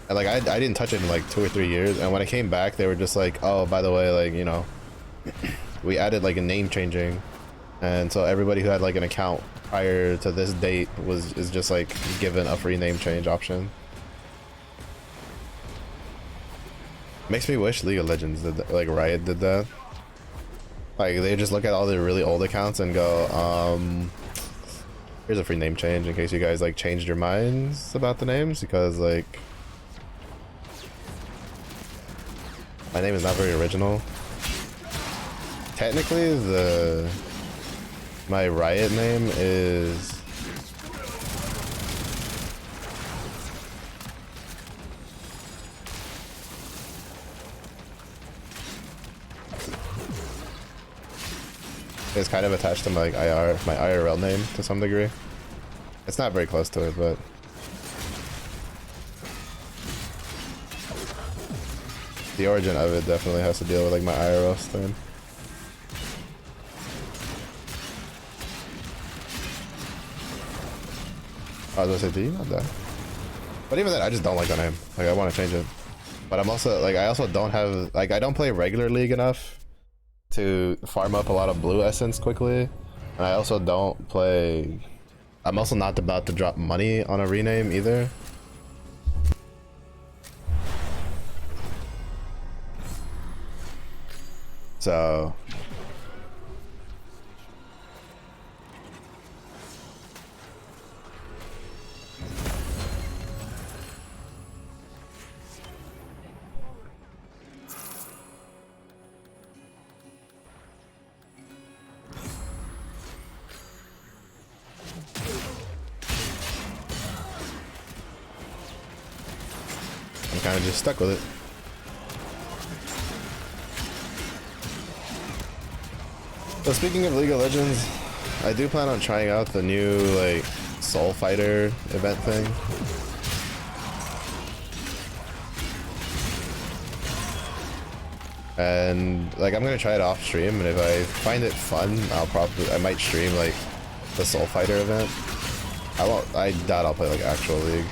and like I didn't touch it in like 2 or 3 years. And when I came back, they were just like, oh, by the way, like, you know, we added like a name changing, and so everybody who had like an account prior to this date is just like given a free name change option. Makes me wish League of Legends did that, like Riot did that. Like they just look at all the really old accounts and go, here's a free name change in case you guys like changed your minds about the names, because like my name is not very original. Technically my Riot name is kind of attached to my my IRL name to some degree. It's not very close to it, but the origin of it definitely has to deal with like my IRL thing. I was gonna say, do you not that? But even then, I just don't like the name. Like, I want to change it. But I'm also, like, I also don't have, like, I don't play regular League enough to farm up a lot of blue essence quickly. And I also don't play, I'm also not about to drop money on a rename either. So I'm kind of just stuck with it. So speaking of League of Legends, I do plan on trying out the new like Soul Fighter event thing. And like I'm gonna try it off stream, and if I find it fun, I might stream like the Soul Fighter event. I doubt I'll play like actual League,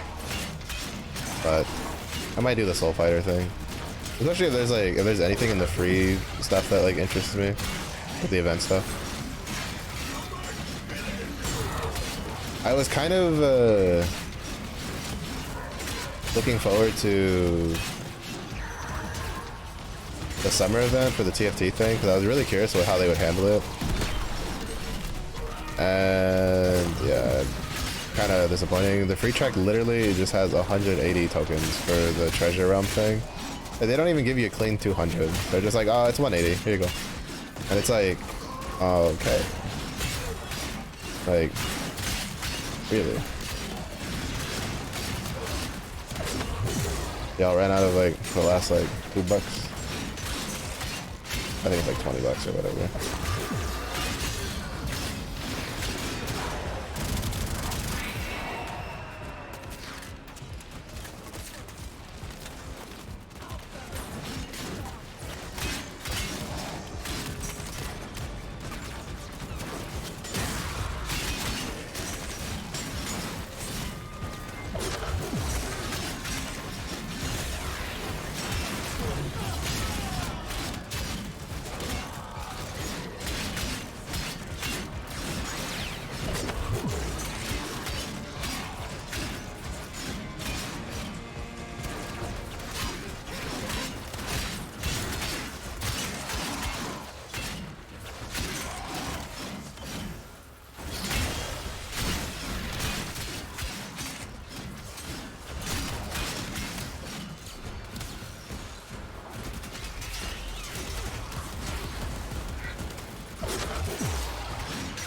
but I might do the Soul Fighter thing. Especially if there's anything in the free stuff that like interests me, with the event stuff. I was kind of looking forward to the summer event for the TFT thing, because I was really curious about how they would handle it. And yeah, kind of disappointing. The free track literally just has 180 tokens for the treasure realm thing. And they don't even give you a clean 200. They're just like, oh, it's 180. Here you go. And it's like, oh, okay. Like, really? Y'all ran out of like the last like $2. I think it's like $20 or whatever.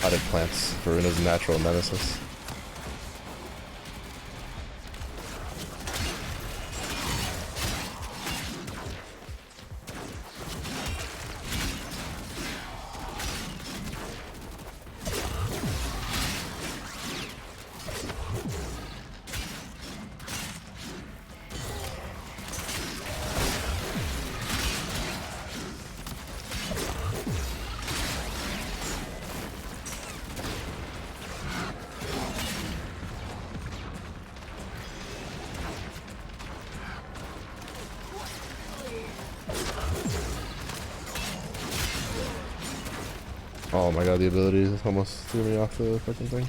Potted plants, Varuna's natural nemesis. Oh my god, the abilities almost threw me off the fucking thing.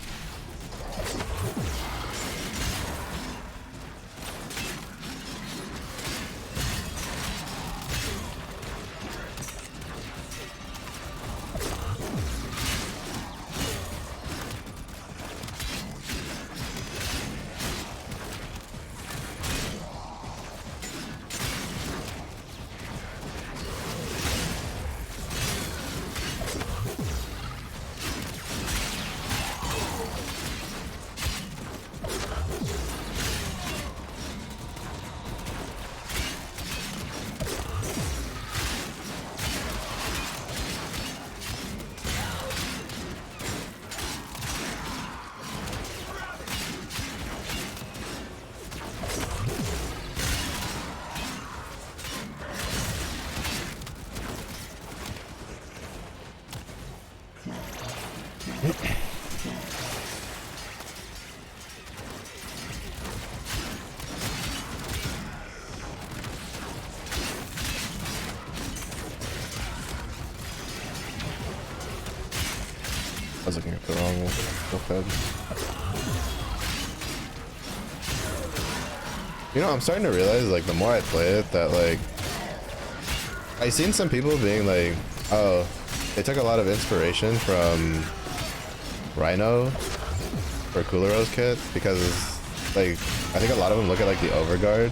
I was looking at the wrong head. You know, I'm starting to realize, like, the more I play it, that, like, I've seen some people being, like, Oh, they took a lot of inspiration from Rhino for Coolero's kit because, like, I think a lot of them look at like the Overguard.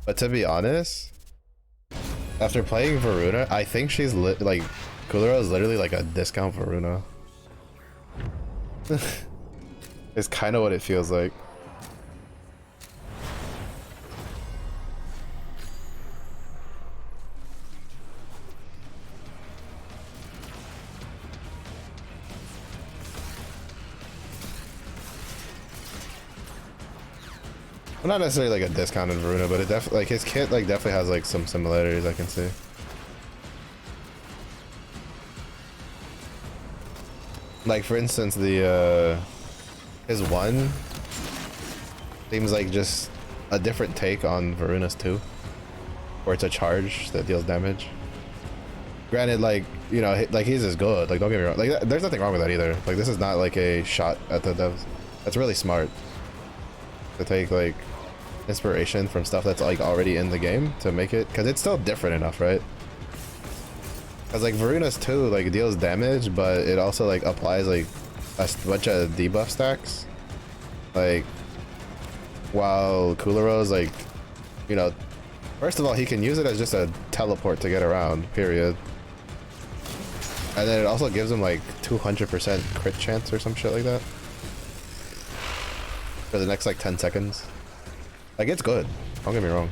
But to be honest, after playing Varuna, I think she's like Coolero is literally like a discount Varuna. It's kind of what it feels like. Well, not necessarily like a discounted Varuna, but it definitely like his kit like definitely has like some similarities I can see. Like for instance, the his one seems like just a different take on Varuna's 2, where it's a charge that deals damage. Granted, like, you know, like he's as good. Like, don't get me wrong. Like, there's nothing wrong with that either. Like, this is not like a shot at the devs. That's really smart to take like inspiration from stuff that's like already in the game to make it, because it's still different enough, right? Because like Varuna's 2 like deals damage, but it also like applies like a bunch of debuff stacks. Like, while Coolero's like, you know, first of all, he can use it as just a teleport to get around, period. And then it also gives him like 200% crit chance or some shit like that for the next like 10 seconds. Like, it's good, don't get me wrong,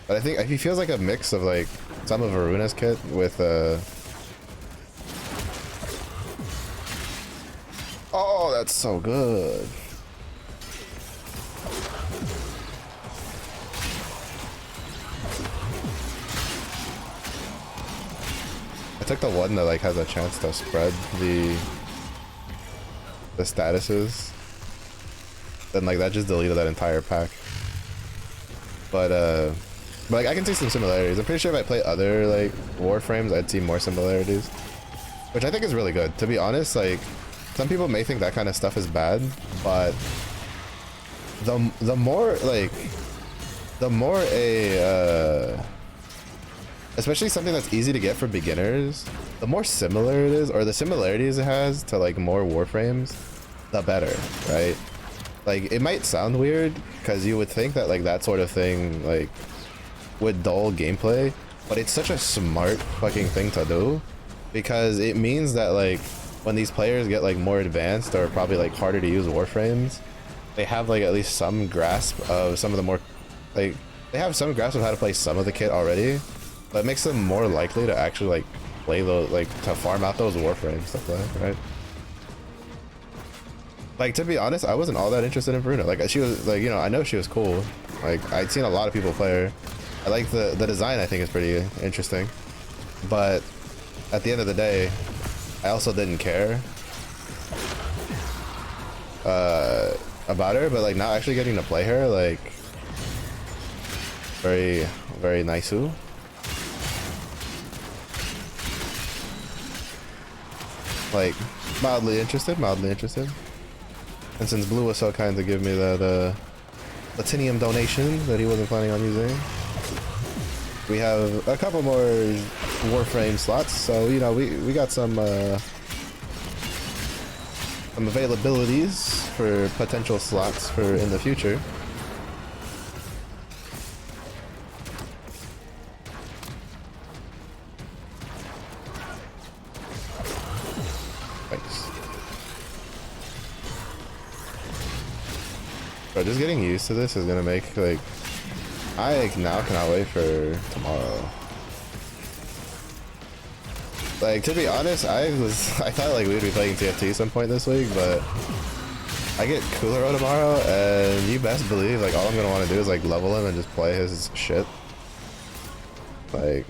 but I think he feels like a mix of like some of Varuna's kit with oh, that's so good. I took the one that like has a chance to spread the statuses, then like that just deleted that entire pack. But like I can see some similarities. I'm pretty sure if I play other like Warframes, I'd see more similarities, which I think is really good. To be honest, like some people may think that kind of stuff is bad, but the more a especially something that's easy to get for beginners, the more similar it is, or the similarities it has to like more Warframes, the better, right? Like, it might sound weird because you would think that like that sort of thing like would dull gameplay, but it's such a smart fucking thing to do, because it means that like when these players get like more advanced or probably like harder to use Warframes, they have like at least some grasp of some of the more like they have some grasp of how to play some of the kit already, but it makes them more likely to actually like play those, like to farm out those Warframes stuff like that, right? Like, to be honest, I wasn't all that interested in Varuna. Like, she was like, you know, I know she was cool. Like, I'd seen a lot of people play her. I like the design, I think is pretty interesting, but at the end of the day, I also didn't care about her. But like now actually getting to play her, like, very, very nice-oo. Like, mildly interested. And since Blue was so kind to give me that Latinium donation that he wasn't planning on using, we have a couple more Warframe slots, so you know we got some availabilities for potential slots for in the future. Thanks. Bro, just getting used to this is gonna make like I now cannot wait for tomorrow. Like, to be honest, I thought like we'd be playing TFT some point this week, but I get Coolero tomorrow, and you best believe like all I'm gonna want to do is like level him and just play his shit. Like,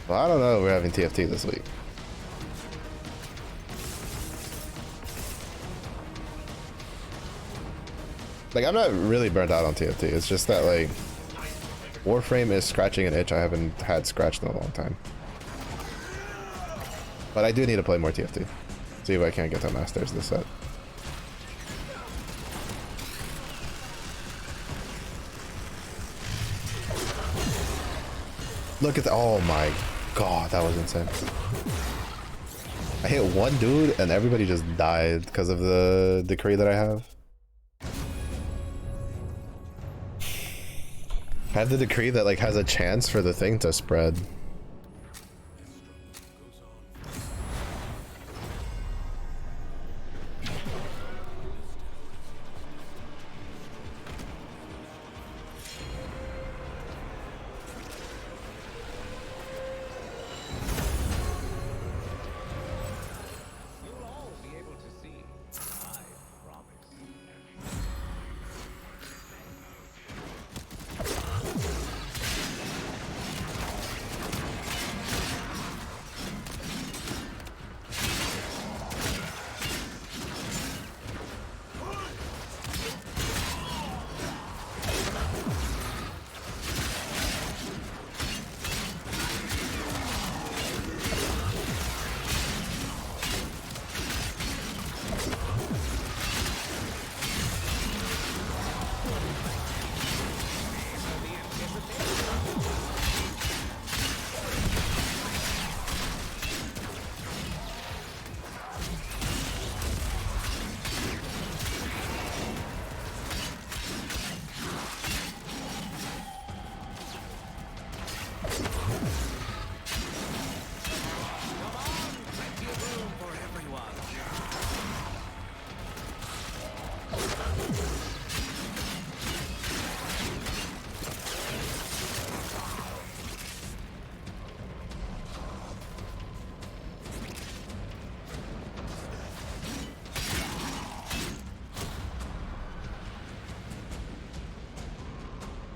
well, I don't know. We're having TFT this week. Like, I'm not really burnt out on TFT. It's just that like Warframe is scratching an itch I haven't had scratched in a long time. But I do need to play more TFT. See if I can't get to Masters this set. Look at the, oh my God, that was insane. I hit one dude and everybody just died because of the decree that I have. I have the decree that like has a chance for the thing to spread.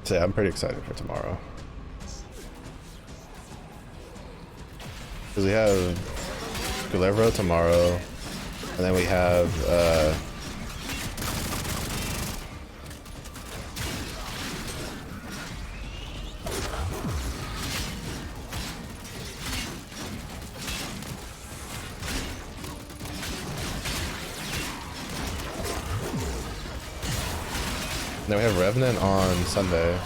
So yeah, I'm pretty excited for tomorrow. Because we have Galevro tomorrow, and then we have then we have Revenant on Sunday.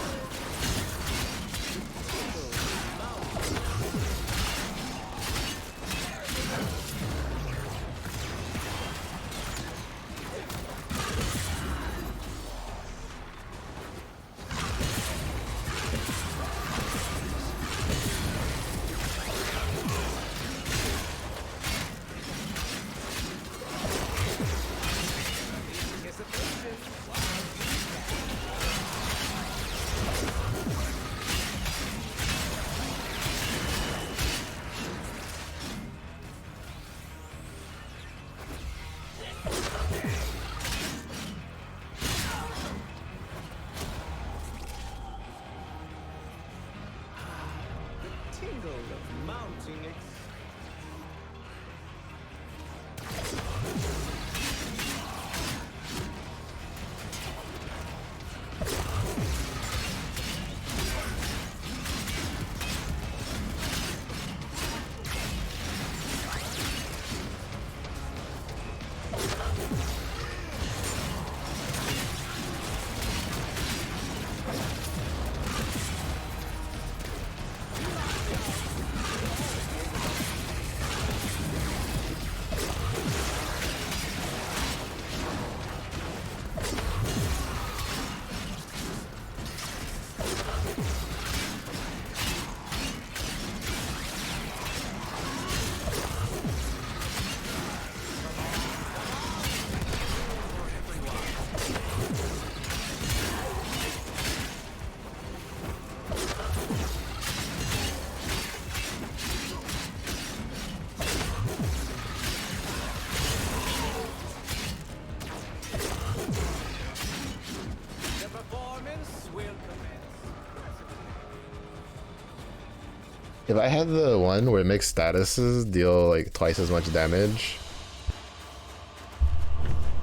If I had the one where it makes statuses deal like twice as much damage,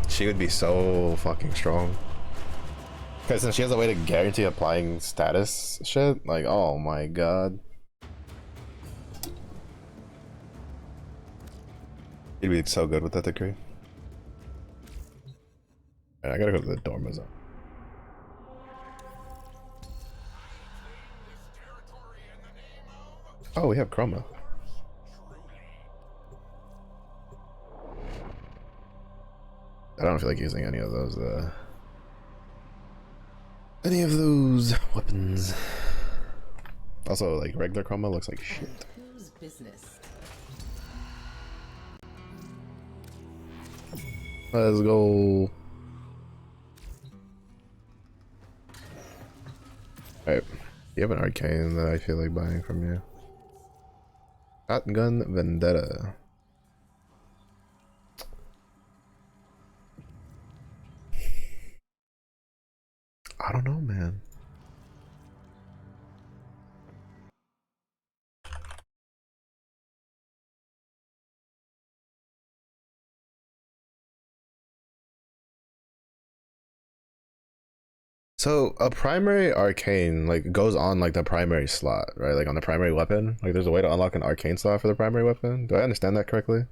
she would be so fucking strong. Because since she has a way to guarantee applying status shit, like, oh my god. He'd be so good with that decree. Alright, I gotta go to the Dormazon. Oh, we have Chroma. I don't feel like using any of those weapons. Also, like regular Chroma looks like shit. Whose business? Let's go. Alright. You have an arcane that I feel like buying from you. Shotgun Vendetta. I don't know, man. So a primary arcane like goes on like the primary slot, right? Like on the primary weapon. Like there's a way to unlock an arcane slot for the primary weapon. Do I understand that correctly?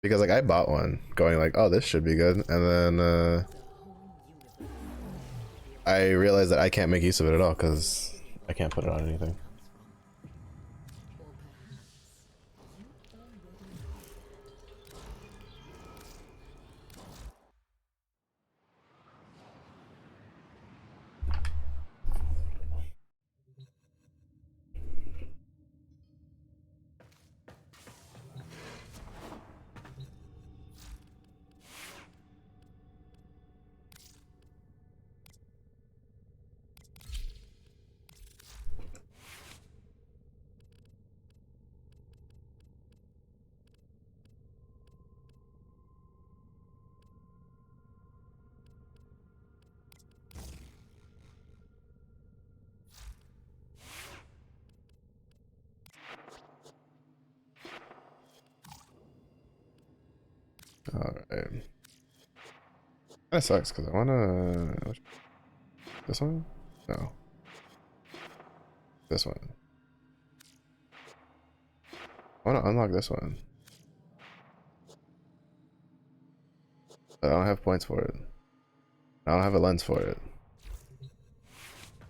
Because like I bought one going like, oh, this should be good, and then I realized that I can't make use of it at all because I can't put it on anything. Alright. That sucks because I wanna. This one? No. This one. I wanna unlock this one. But I don't have points for it. I don't have a lens for it.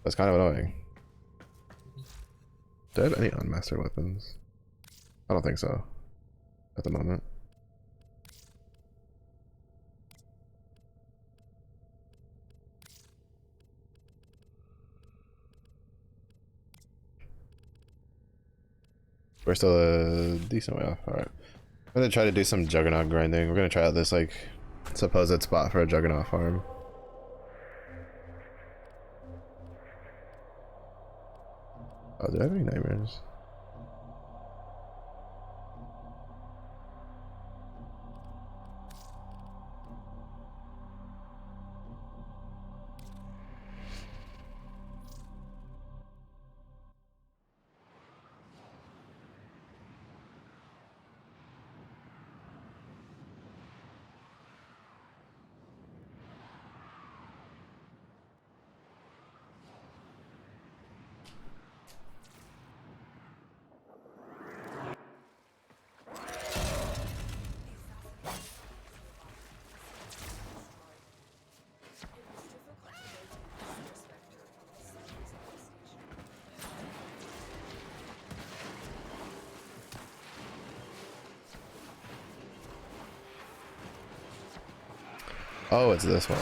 That's kind of annoying. Do I have any unmastered weapons? I don't think so. At the moment. We're still a decent way off. Alright. I'm gonna try to do some Juggernaut grinding. We're gonna try out this like supposed spot for a Juggernaut farm. Oh, do I have any nightmares? Oh, it's this one.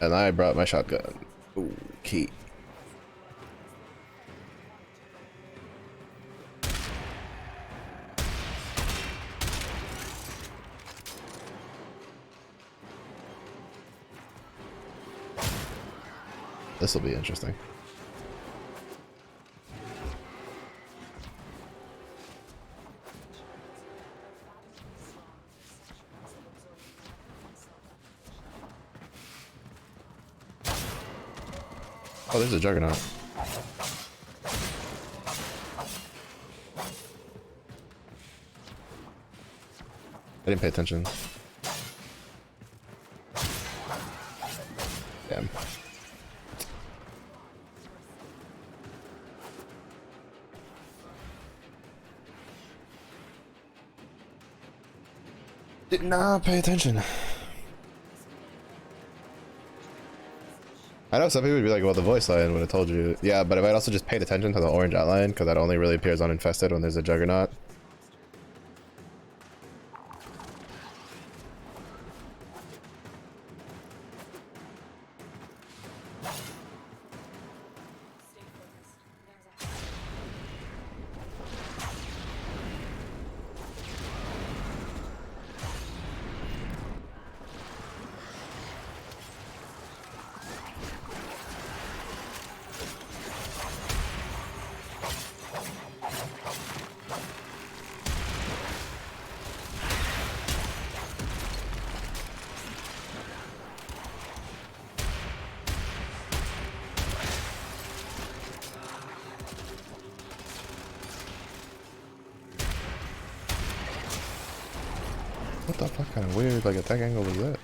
And I brought my shotgun. Ooh, key. This will be interesting. Oh, there's a Juggernaut. I didn't pay attention. Damn. Did not pay attention. I know some people would be like, well, the voice line would have told you. Yeah, but if I'd also just paid attention to the orange outline, because that only really appears on Infested when there's a Juggernaut. What the fuck kind of weird like attack angle was that?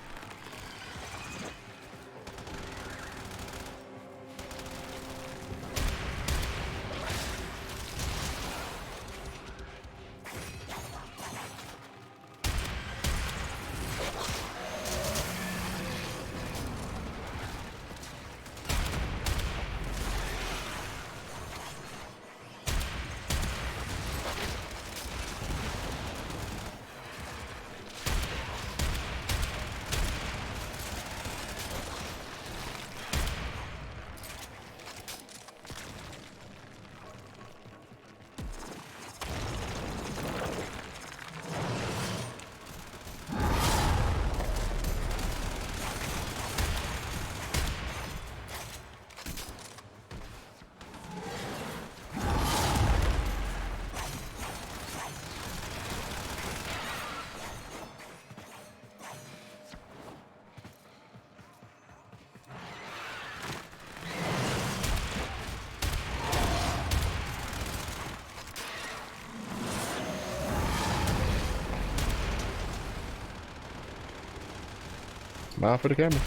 Smile for the camera.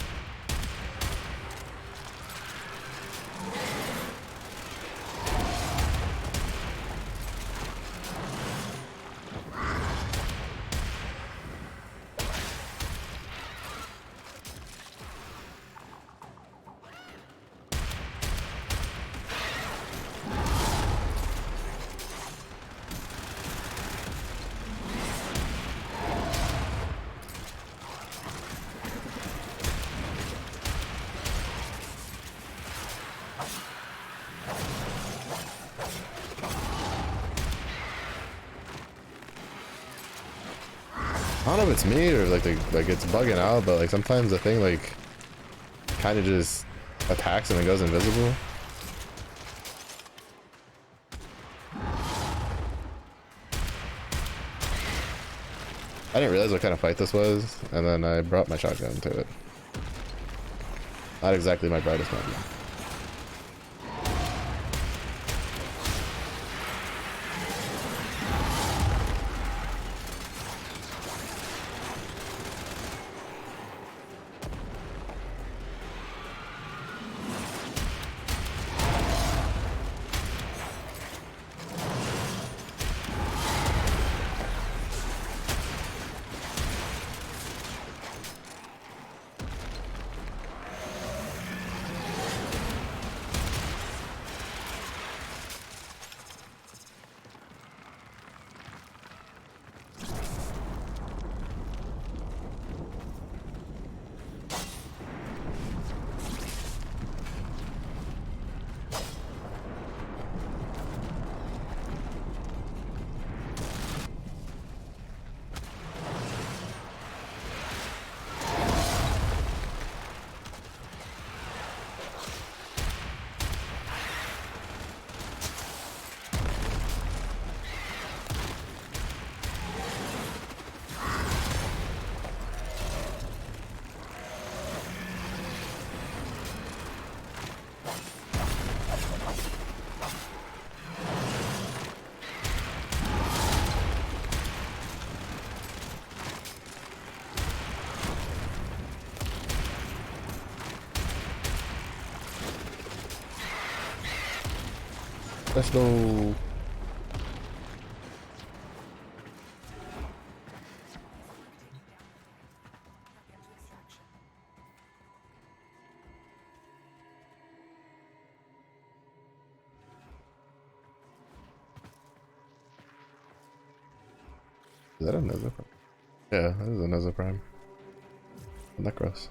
I don't know if it's me or like it's bugging out, but like sometimes the thing like kind of just attacks and then goes invisible. I didn't realize what kind of fight this was, and then I brought my shotgun to it. Not exactly my brightest moment. Let's go. Is that a Nezza Prime? Yeah, that is a Nezza Prime. Necros.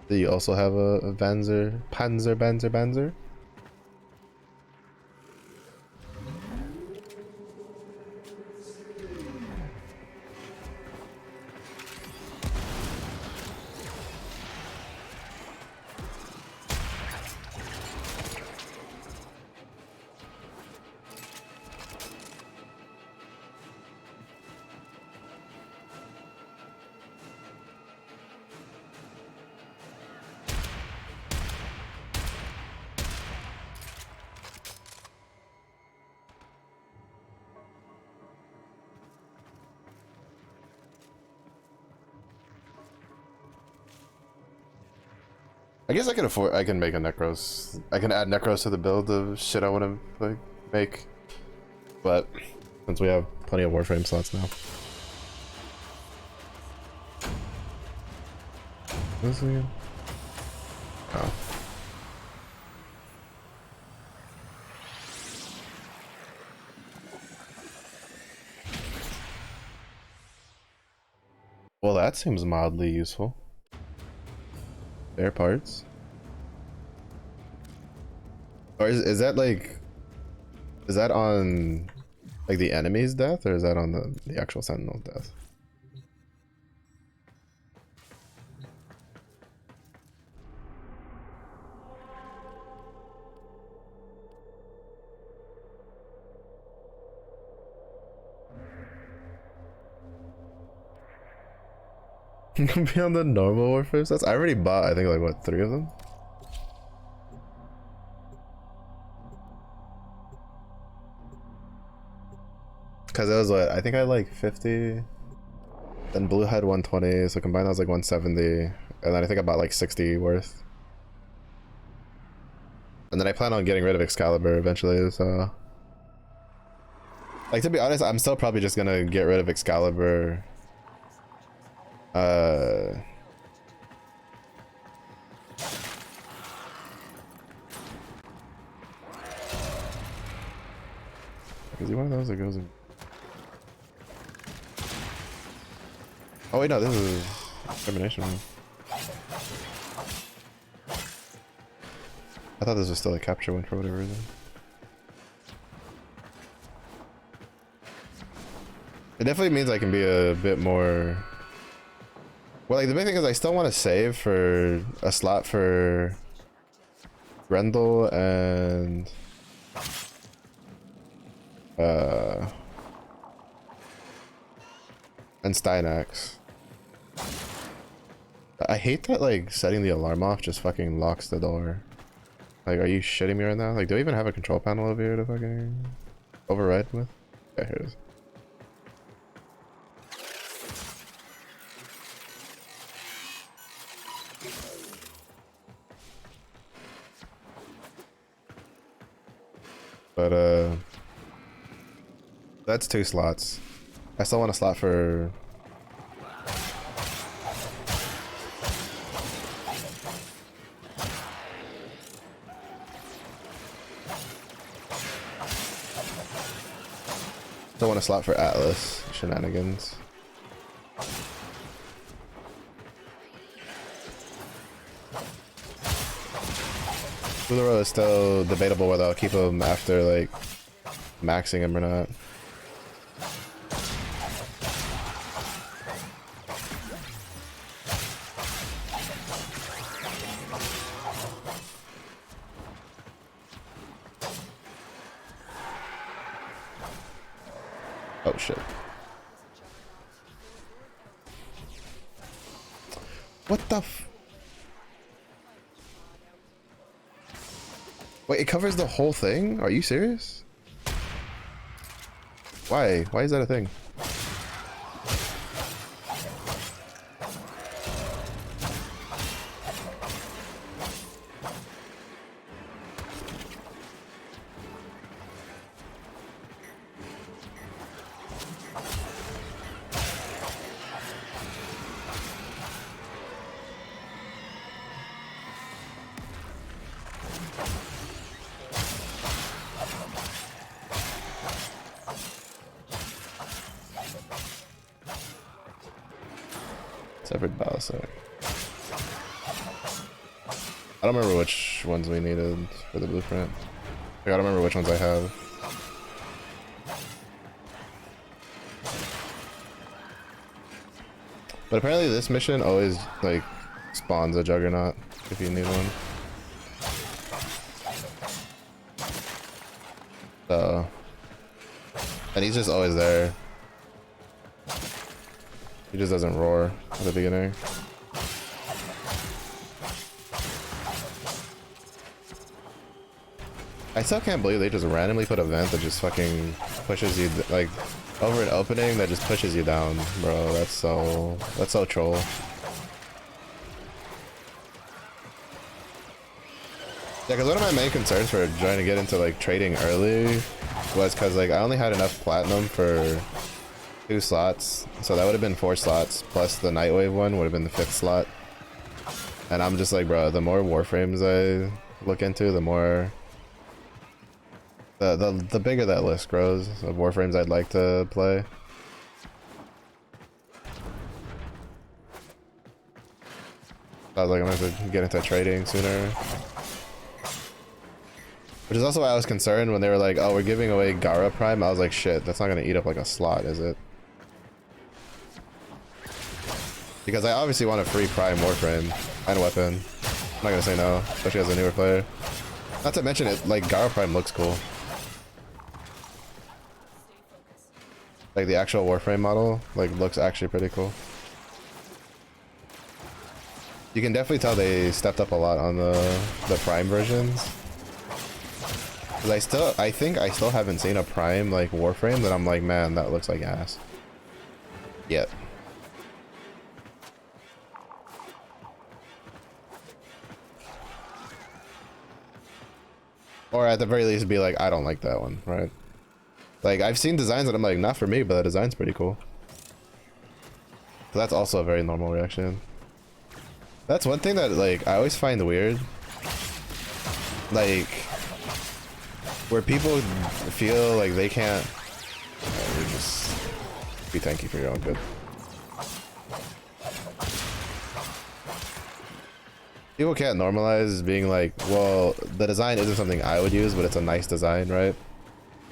Do you also have a Panzer? I guess I can make a Necros. I can add Necros to the build of shit I want to like make. But since we have plenty of Warframe slots now. What's this again? Oh. Well, that seems mildly useful. Spare parts. Or is that like, is that on like the enemy's death, or is that on the actual Sentinel's death? Beyond the normal Warframe sets? I already bought, I think, like, what, 3 of them? Because it was, what, I think I had, like, 50. Then Blue had 120, so combined that was, like, 170. And then I think I bought, like, 60 worth. And then I plan on getting rid of Excalibur eventually, so... Like, to be honest, I'm still probably just gonna get rid of Excalibur. Is he one of those that goes in? Oh wait, no, this is Termination. I thought this was still a capture one for whatever reason. It definitely means I can be a bit more... Well, like, the big thing is I still want to save for a slot for Grendel and Stynax. I hate that, like, setting the alarm off just fucking locks the door. Like, are you shitting me right now? Like, do I even have a control panel over here to fucking override with? Yeah, here it is. But, that's 2 slots. I still want a slot for... Still want a slot for Atlas shenanigans. Uluro is still debatable whether I'll keep him after, like, maxing him or not. Oh shit. What the f- Wait, it covers the whole thing? Are you serious? Why? Why is that a thing? Severed Balasar. I don't remember which ones we needed for the blueprint. Like, I don't remember which ones I have. But apparently this mission always like spawns a Juggernaut if you need one. So, and he's just always there. He just doesn't roar at the beginning. I still can't believe they just randomly put a vent that just fucking pushes you, like, over an opening that just pushes you down, bro. That's so troll. Yeah, because one of my main concerns for trying to get into like trading early was because like I only had enough platinum for 2 slots, so that would have been 4 slots plus the Nightwave one would have been the 5th slot. And I'm just like, bro, the more Warframes I look into, the more the bigger that list grows of Warframes I'd like to play. I was like, I'm gonna have to get into trading sooner. Which is also why I was concerned when they were like, oh, we're giving away Gara Prime. I was like, shit, that's not gonna eat up like a slot, is it? Because I obviously want a free Prime Warframe and weapon. I'm not gonna say no, especially as a newer player. Not to mention it, like, Gara Prime looks cool. Like, the actual Warframe model, like, looks actually pretty cool. You can definitely tell they stepped up a lot on the Prime versions. Cause I think I still haven't seen a Prime like Warframe that I'm like, man, that looks like ass. Yet. Or at the very least be like, I don't like that one, right? Like, I've seen designs that I'm like, not for me, but the design's pretty cool. So that's also a very normal reaction. That's one thing that like I always find weird. Like, where people feel like they can't, we just be thank you for your own good. People can't normalize being like, well, the design isn't something I would use, but it's a nice design, right?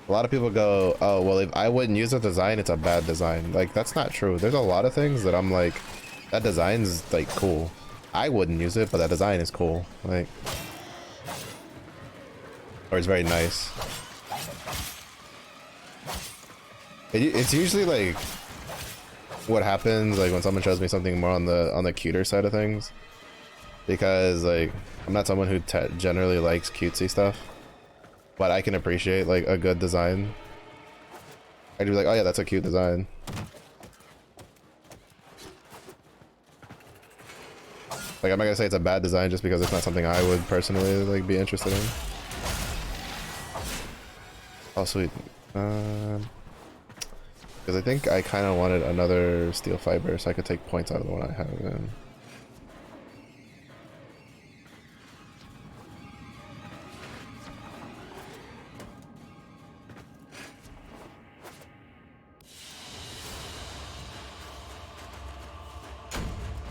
A lot of people go, oh, well, if I wouldn't use a design, it's a bad design. Like, that's not true. There's a lot of things that I'm like, that design's like cool. I wouldn't use it, but that design is cool. Like, or it's very nice. It's usually like what happens like when someone shows me something more on the cuter side of things, because like I'm not someone who generally likes cutesy stuff, but I can appreciate like a good design. I'd be like, oh yeah, that's a cute design. Like, I'm not gonna say it's a bad design just because it's not something I would personally like be interested in. Oh sweet. Because I think I kind of wanted another steel fiber so I could take points out of the one I have. And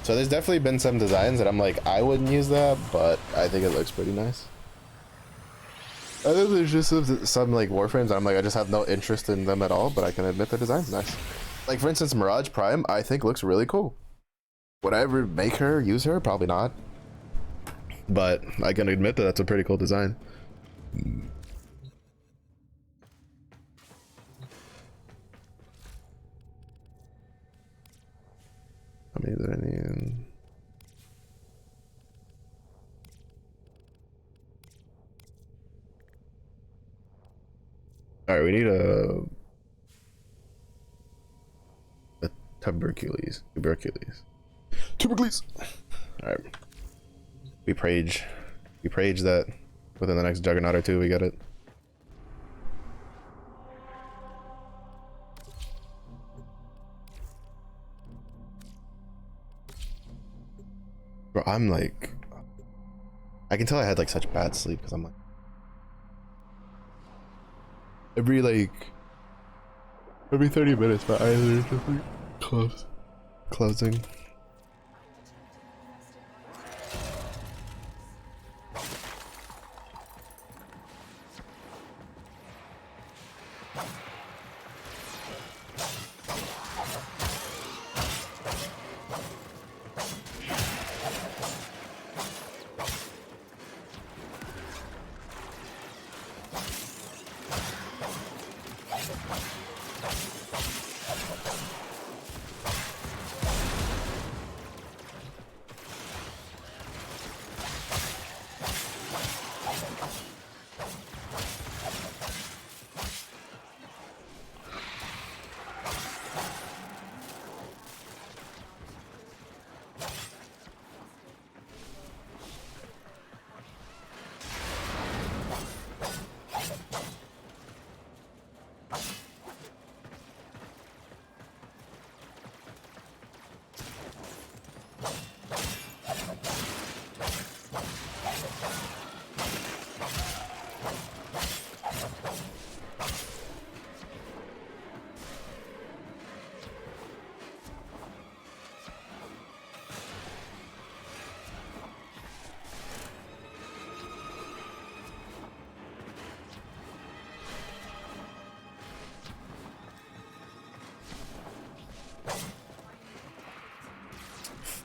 so there's definitely been some designs that I'm like, I wouldn't use that, but I think it looks pretty nice. I think there's just some like Warframes that I'm like, I just have no interest in them at all, but I can admit the design's nice. Like, for instance, Mirage Prime, I think looks really cool. Would I ever make her, use her? Probably not. But I can admit that that's a pretty cool design. How many did I need? All right, we need a tubercules. All right, we prage that within the next Juggernaut or two we get it. Bro, I'm like, I can tell I had like such bad sleep because I'm like, every 30 minutes my eyes are just like closing.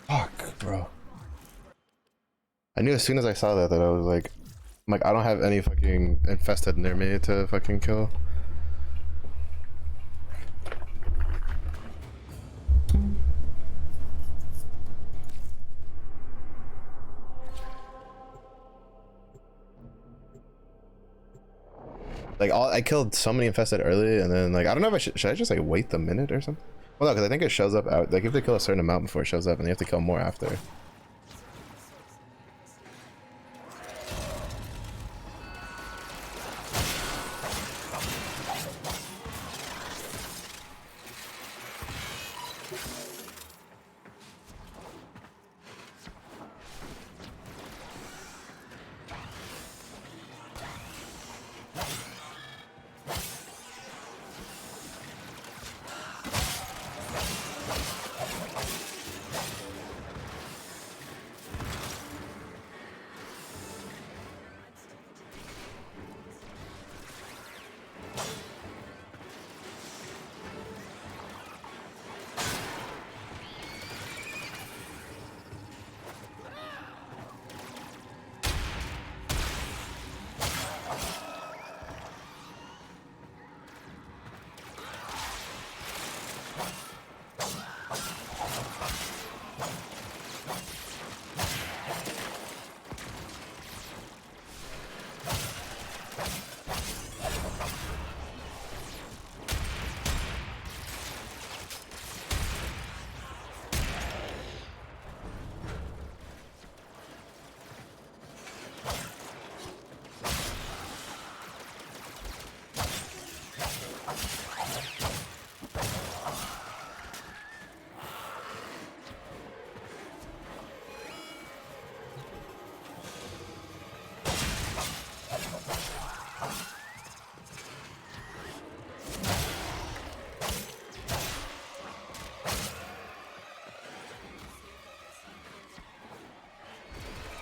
Fuck, bro. I knew as soon as I saw that I was like, I don't have any fucking infested near me to fucking kill. Like I killed so many infested early, and then like I don't know if I should I just like wait the minute or something? Well, no, because I think it shows up out. Like you have to kill a certain amount before it shows up, and you have to kill more after.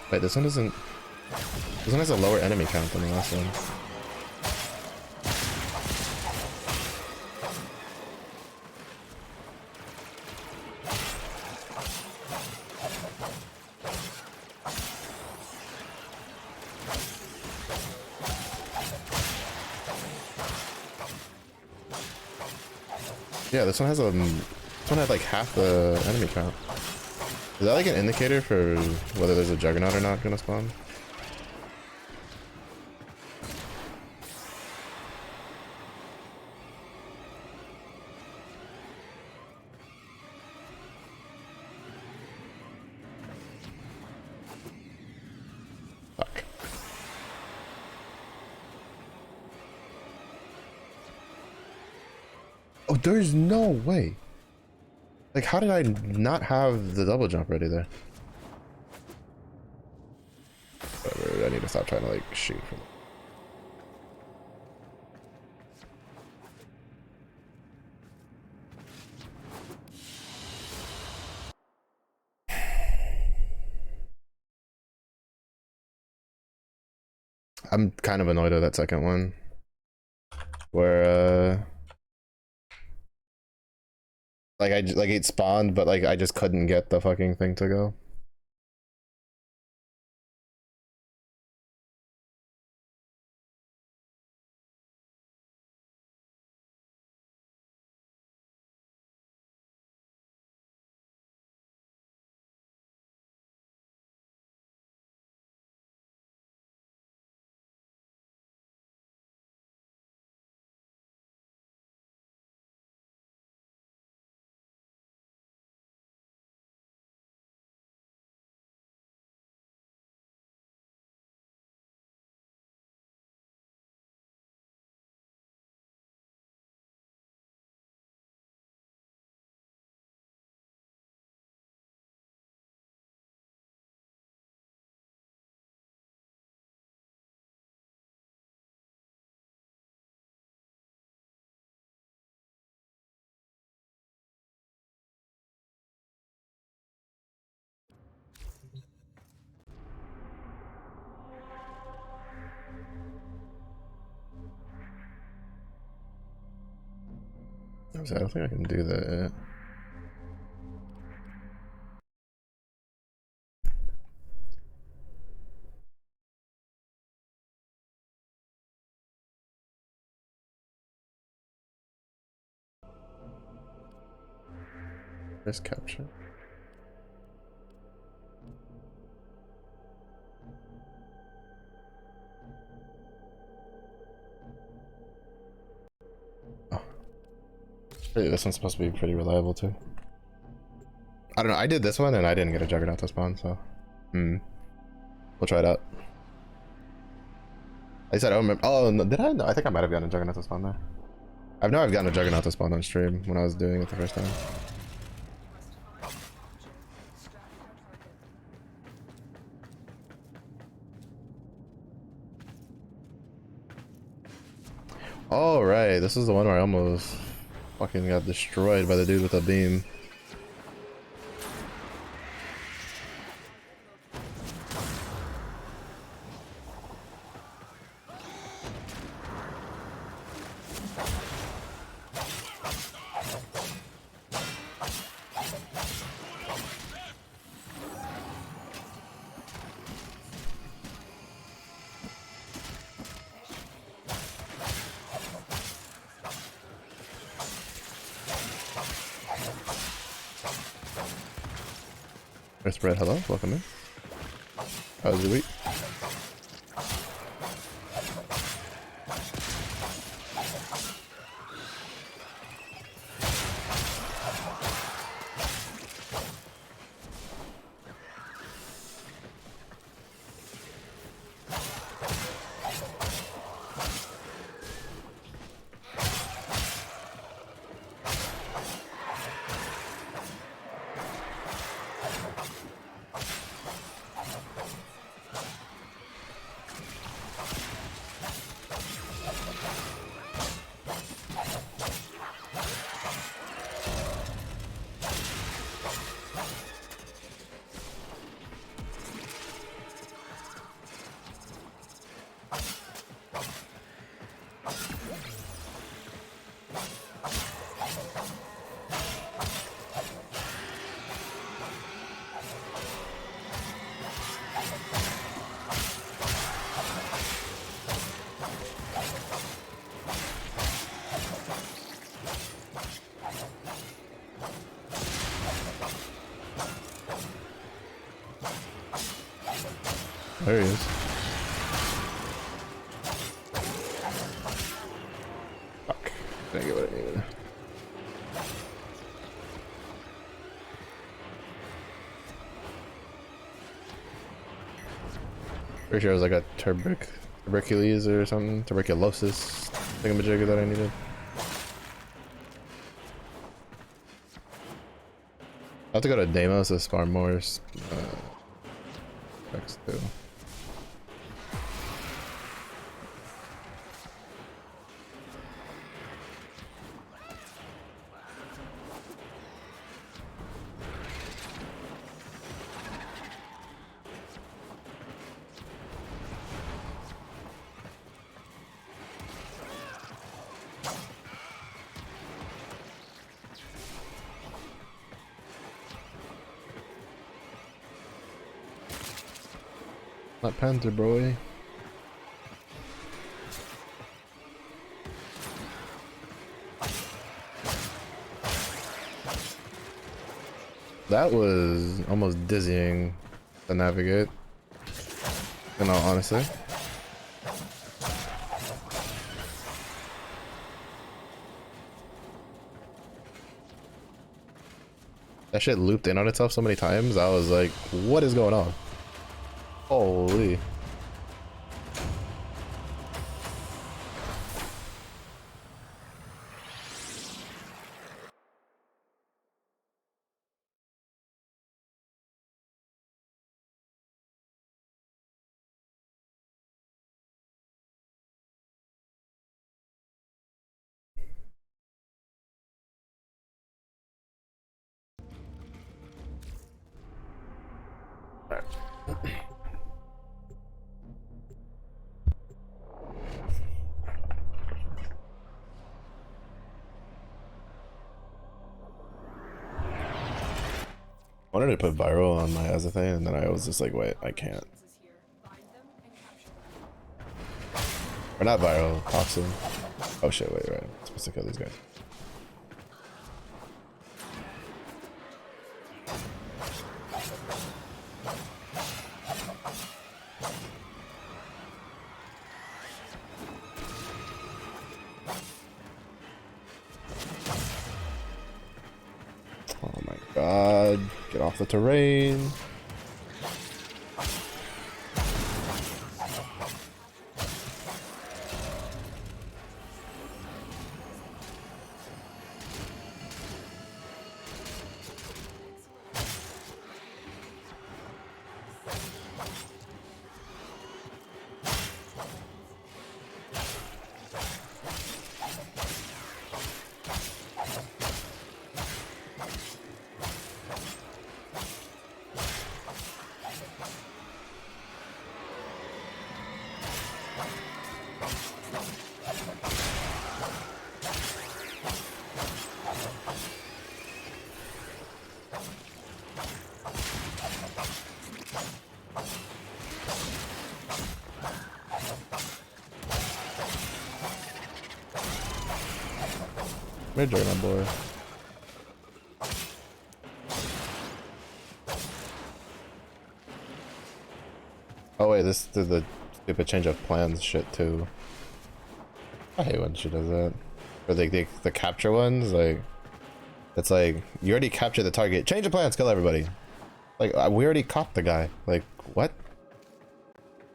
Wait, this one doesn't. This one has a lower enemy count than the last one. Yeah, this one has this one had like half the enemy count. Is that like an indicator for whether there's a Juggernaut or not gonna spawn? Fuck. Oh, there's no way. Like, how did I not have the double jump ready there? Whatever, I need to stop trying to, like, shoot from... I'm kind of annoyed at that second one. where like like it spawned, but like I just couldn't get the fucking thing to go. I don't think I can do that yet. First capture. Oh. Really, this one's supposed to be pretty reliable too. I don't know, I did this one and I didn't get a Juggernaut to spawn, so we'll try it out. I said I don't remember. Oh, no, did I? No, I think I might have gotten a Juggernaut to spawn there. I know I've gotten a Juggernaut to spawn on stream when I was doing it the first time. Oh, right. This is the one where I almost fucking got destroyed by the dude with the beam. Mr. Brett, hello, welcome in. How was your week? There he is. Fuck. Didn't get what I needed. Pretty sure it was like a tuberculosis or something. Tuberculosis thingamajigger that I needed. I'll have to go to Deimos to farm more specs too. Black Panther, boy. That was almost dizzying to navigate, in all honesty. That shit looped in on itself so many times, I was like, what is going on? Holy. I wanted to put viral on my other thing, and then I was just like, wait, I can't. Is here. Find them and capture them. Or not viral, toxin. Oh shit, wait, right. I'm supposed to kill these guys. Oh my god. Get off the terrain. Where'd you go, my boy? Oh wait, this is the stupid change of plans shit too. I hate when she does that. Or the capture ones, like, it's like, you already captured the target, change of plans, kill everybody. Like, we already caught the guy. Like, what?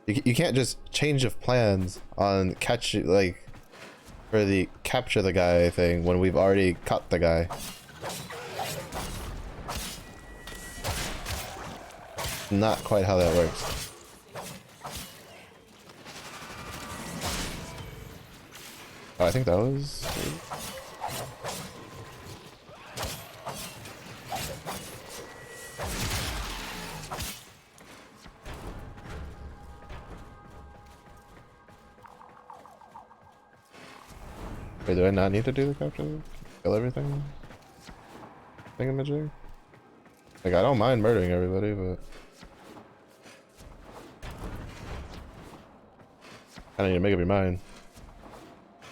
You can't just change of plans on catch, like, for the capture the guy thing when we've already caught the guy. Not quite how that works. Oh, I think that was... Wait, do I not need to do the capture? Kill everything? Thingamajig? Like, I don't mind murdering everybody, but... I need to make up your mind.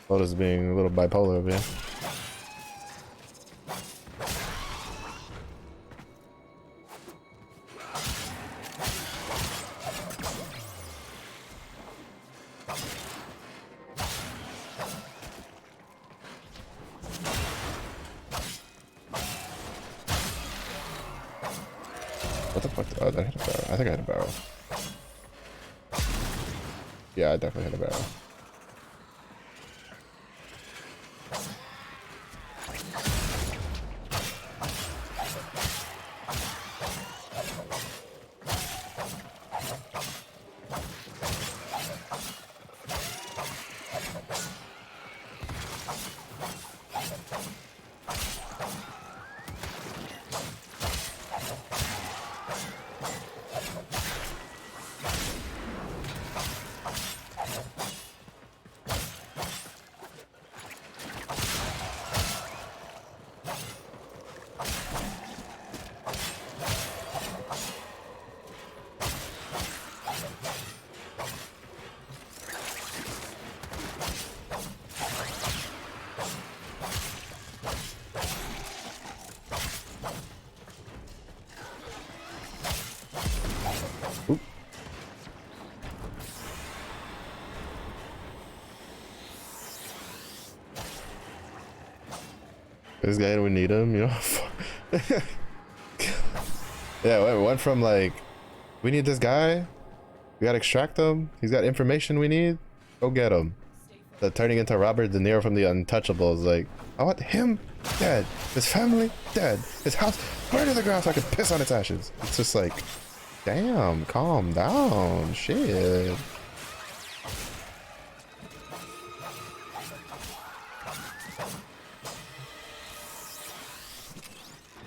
Lotus being a little bipolar over here. What the fuck? Oh, did I hit a barrel? I think I hit a barrel. Yeah, I definitely hit a barrel. This guy, we need him, you know? Yeah, it went from like, we need this guy, we gotta extract him, he's got information we need, go get him. The turning into Robert De Niro from The Untouchables, like, I want him dead, his family dead, his house burned to the ground so I can piss on its ashes. It's just like, damn, calm down, shit.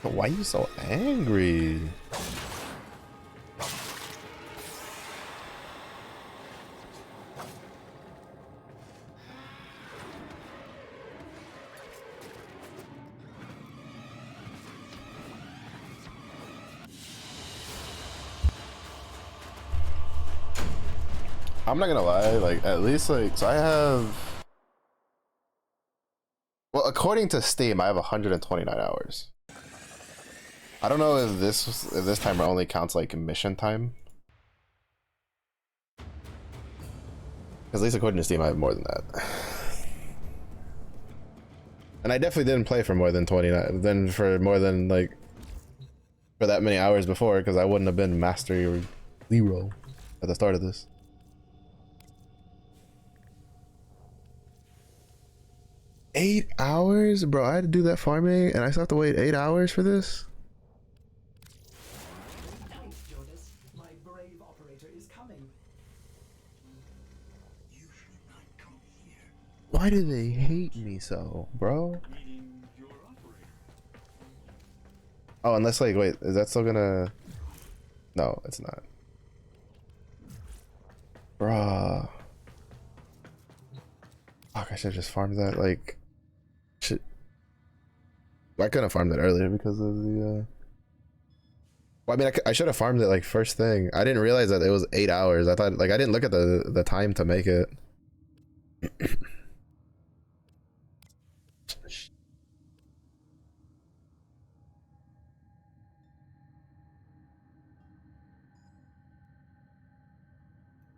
But why are you so angry? I'm not gonna lie, like, at least, like, so I have, well, according to Steam, I have 129 hours. I don't know if this timer only counts like mission time. At least according to Steam, I have more than that. And I definitely didn't play for more than 29, for more than like, for that many hours before, because I wouldn't have been Master or Zero at the start of this. Eight hours? Bro, I had to do that farming and I still have to wait 8 hours for this? Thanks, Jonas. My brave operator is coming. You should not come here. Why do they hate me so, bro? Oh, unless like, wait, is that still gonna... No, it's not. Bruh. Fuck, I should've just farmed that, like... Shit. I couldn't have farmed that earlier because of the, Well, I mean, I should have farmed it, like, first thing. I didn't realize that it was 8 hours. I thought, like, I didn't look at the time to make it.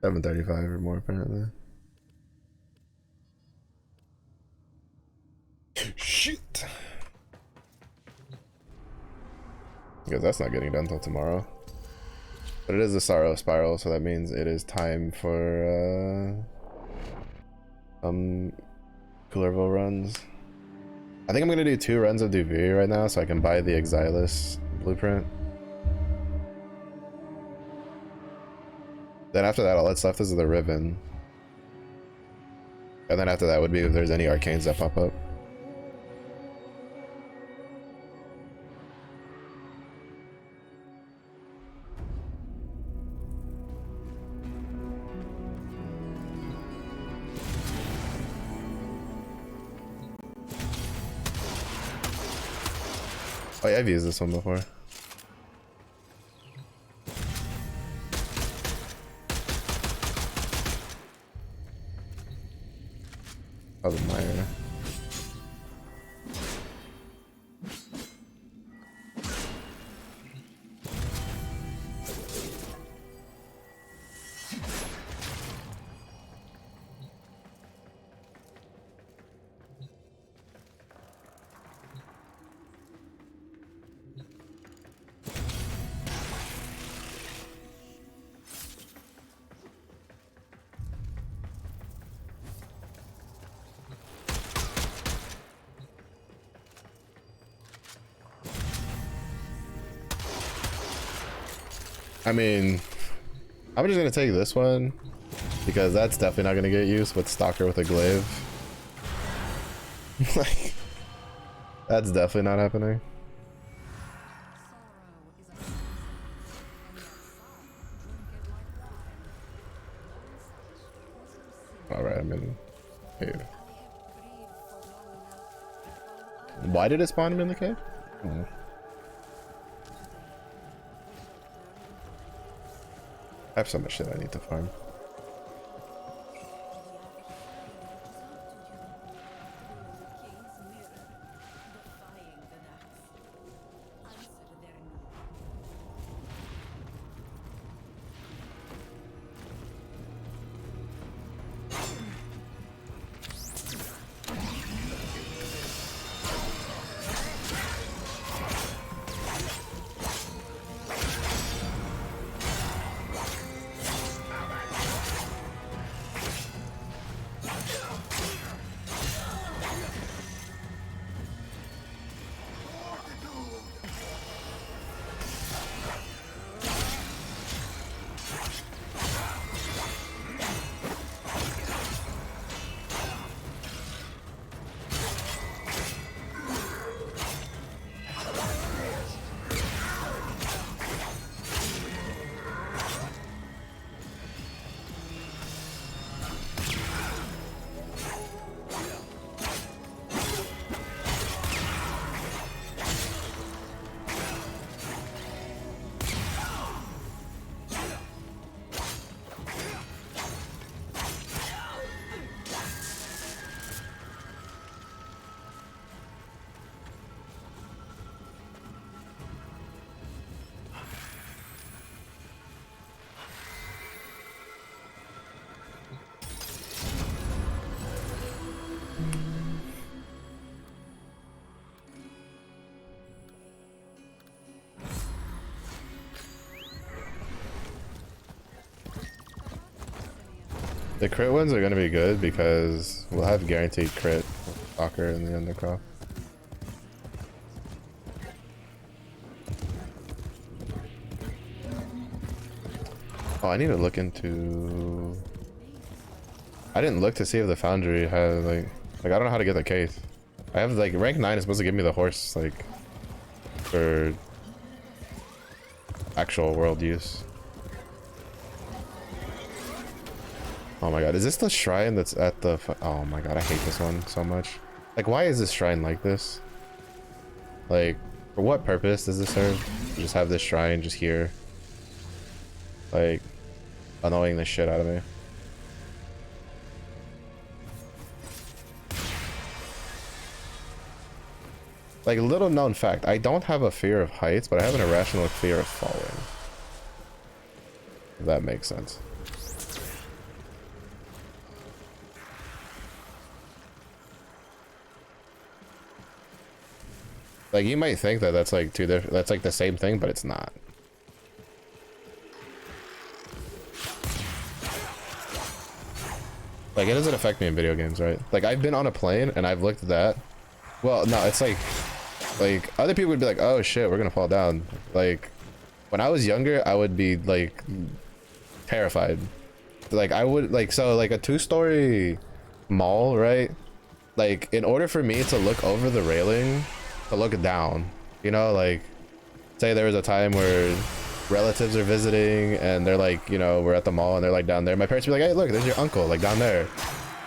7:35 or more, apparently. Shoot! Because that's not getting done until tomorrow. But it is the Sorrow Spiral, so that means it is time for Kullervo runs. I think I'm gonna do 2 runs of Duvir right now so I can buy the Exilis blueprint. Then after that, all that's left is the Riven. And then after that would be if there's any arcanes that pop up. Oh yeah, I've used this one before. Oh, the mire. I mean, I'm just gonna take this one because that's definitely not gonna get used with Stalker with a glaive. Like, that's definitely not happening. Alright, I'm in cave. Why did it spawn him in the cave? I have so much shit I need to farm. The crit ones are gonna be good because we'll have guaranteed crit with Stalker in the Undercroft. Oh, I need to look into... I didn't look to see if the Foundry had like I don't know how to get the case. I have like rank 9 is supposed to give me the horse like for actual world use. Oh my god, is this the shrine that's at the... Oh my god, I hate this one so much. Like, why is this shrine like this? Like, for what purpose does this serve? Just have this shrine just here. Like, annoying the shit out of me. Like, little known fact, I don't have a fear of heights, but I have an irrational fear of falling. If that makes sense. Like, you might think that that's like that's like the same thing, but it's not. Like, it doesn't affect me in video games, right? Like, I've been on a plane and I've looked at that. Well, no, it's like other people would be like, oh shit, we're gonna fall down. Like, when I was younger, I would be like terrified. Like, I would like, so like a 2-story mall, right? Like, in order for me to look over the railing, to look down, you know, like, say there was a time where relatives are visiting and they're like, you know, we're at the mall and they're like down there. My parents would be like, hey, look, there's your uncle, like down there.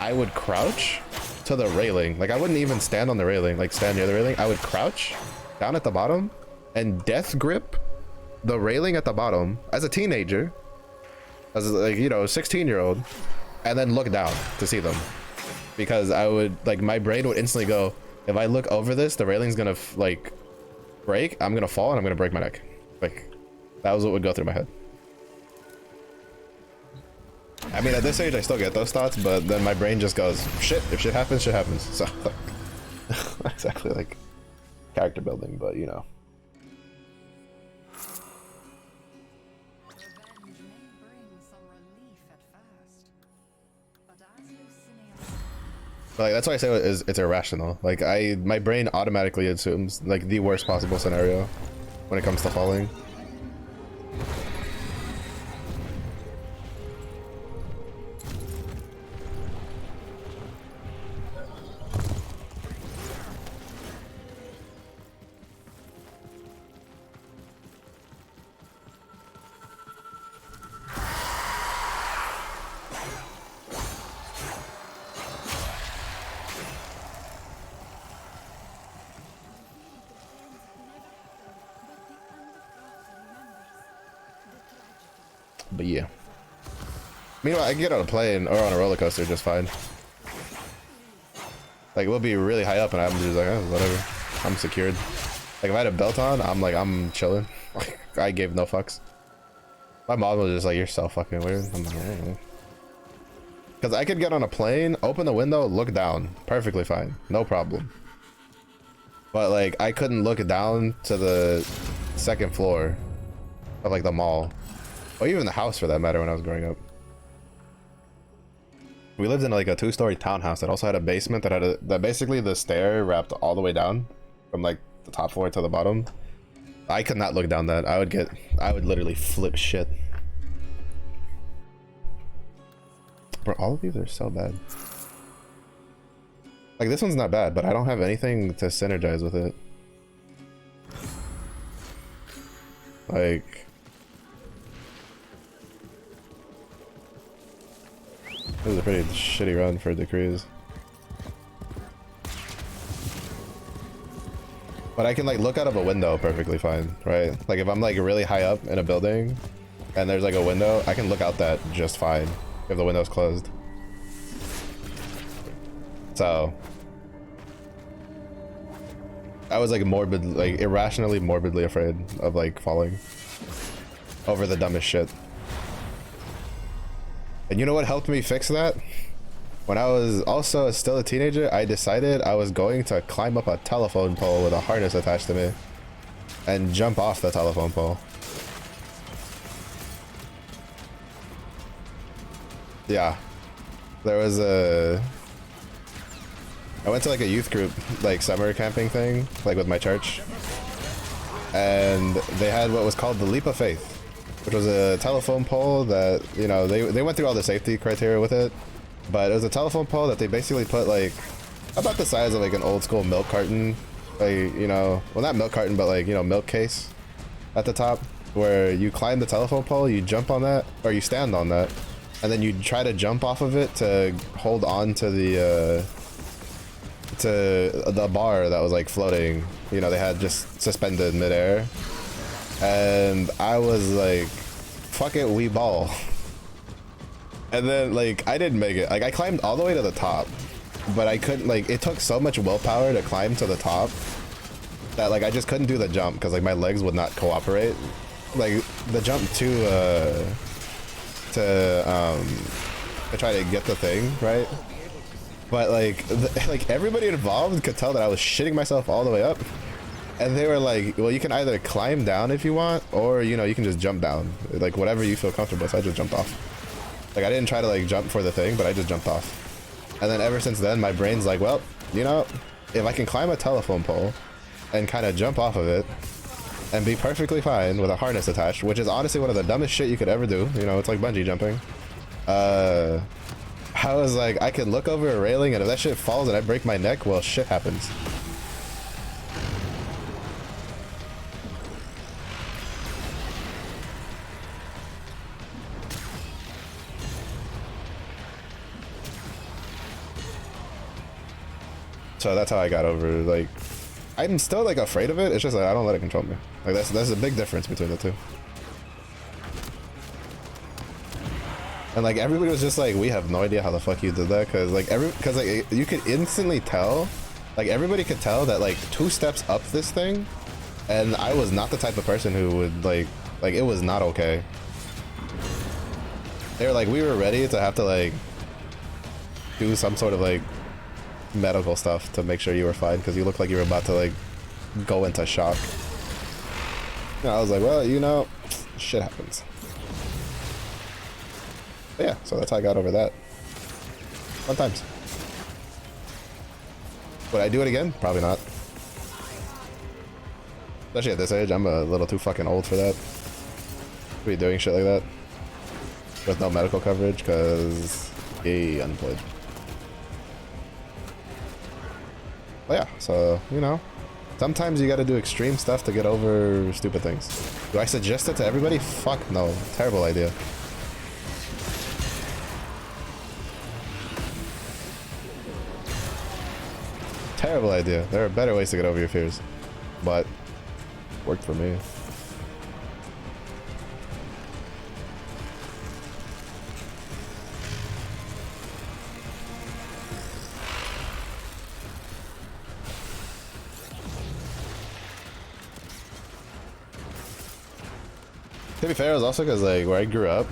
I would crouch to the railing. Like, I wouldn't even stand on the railing, like stand near the railing. I would crouch down at the bottom and death grip the railing at the bottom as a teenager, as like, you know, 16-year-old, and then look down to see them. Because I would, like, my brain would instantly go, if I look over this, the railing's gonna like break, I'm gonna fall and I'm gonna break my neck. Like, that was what would go through my head. I mean, at this age I still get those thoughts, but then my brain just goes, shit, if shit happens, shit happens. So not exactly like character building, but you know. Revenge may bring some relief at first, but as Lucinia But like, that's why I say it's irrational. Like, my brain automatically assumes like the worst possible scenario when it comes to falling. But yeah. Meanwhile, I can get on a plane or on a roller coaster just fine. Like, we'll be really high up and I'm just like, oh, whatever. I'm secured. Like, if I had a belt on, I'm like, I'm chilling. Like, I gave no fucks. My mom was just like, you're so fucking weird. I'm like, yeah. Because I could get on a plane, open the window, look down. Perfectly fine. No problem. But, like, I couldn't look down to the second floor of, like, the mall. Or even the house, for that matter, when I was growing up. We lived in like a 2-story townhouse that also had a basement that had that basically the stair wrapped all the way down from like the top floor to the bottom. I could not look down that. I would literally flip shit. Bro, all of these are so bad. Like, this one's not bad, but I don't have anything to synergize with it. Like, this is a pretty shitty run for Decrees. But I can like look out of a window perfectly fine, right? Like, if I'm like really high up in a building and there's like a window, I can look out that just fine if the window's closed. So I was like irrationally morbidly afraid of like falling over the dumbest shit. And you know what helped me fix that? When I was also still a teenager, I decided I was going to climb up a telephone pole with a harness attached to me and jump off the telephone pole. Yeah. there was a. I went to like a youth group, like summer camping thing, like with my church, and they had what was called the Leap of Faith, which was a telephone pole that, you know, they went through all the safety criteria with it, but it was a telephone pole that they basically put like about the size of like an old school milk carton, like, you know, well, not milk carton, but like, you know, milk case at the top, where you climb the telephone pole, you jump on that, or you stand on that, and then you try to jump off of it to hold on to the bar that was like floating, you know, they had just suspended midair. And I was like, fuck it, we ball. And then like I didn't make it. Like I climbed all the way to the top, but I couldn't, like, it took so much willpower to climb to the top that like I just couldn't do the jump because like my legs would not cooperate. Like the jump to try to get the thing right. But like, like everybody involved could tell that I was shitting myself all the way up, and they were like, "Well, you can either climb down if you want, or you know, you can just jump down, like whatever you feel comfortable." So I just jumped off. Like I didn't try to like jump for the thing, but I just jumped off. And then ever since then, my brain's like, well, you know, if I can climb a telephone pole and kind of jump off of it and be perfectly fine with a harness attached, which is honestly one of the dumbest shit you could ever do. You know, it's like bungee jumping. I was like, I can look over a railing, and if that shit falls and I break my neck, well, shit happens. So that's how I got over, like, I'm still like afraid of it, it's just like I don't let it control me. Like that's a big difference between the two. And like everybody was just like, we have no idea how the fuck you did that, because like you could instantly tell, like everybody could tell that like 2 steps up this thing, and I was not the type of person who would like it was not okay. They were like, we were ready to have to like do some sort of like medical stuff to make sure you were fine, because you looked like you were about to like go into shock. And I was like, well, you know, shit happens. But yeah, so that's how I got over that. Fun times. Would I do it again? Probably not. Especially at this age, I'm a little too fucking old for that. To be doing shit like that with no medical coverage, because yay, unemployed. But yeah, so, you know, sometimes you gotta do extreme stuff to get over stupid things. Do I suggest it to everybody? Fuck no. Terrible idea. Terrible idea. There are better ways to get over your fears, but worked for me. To be fair, it was also because like where I grew up,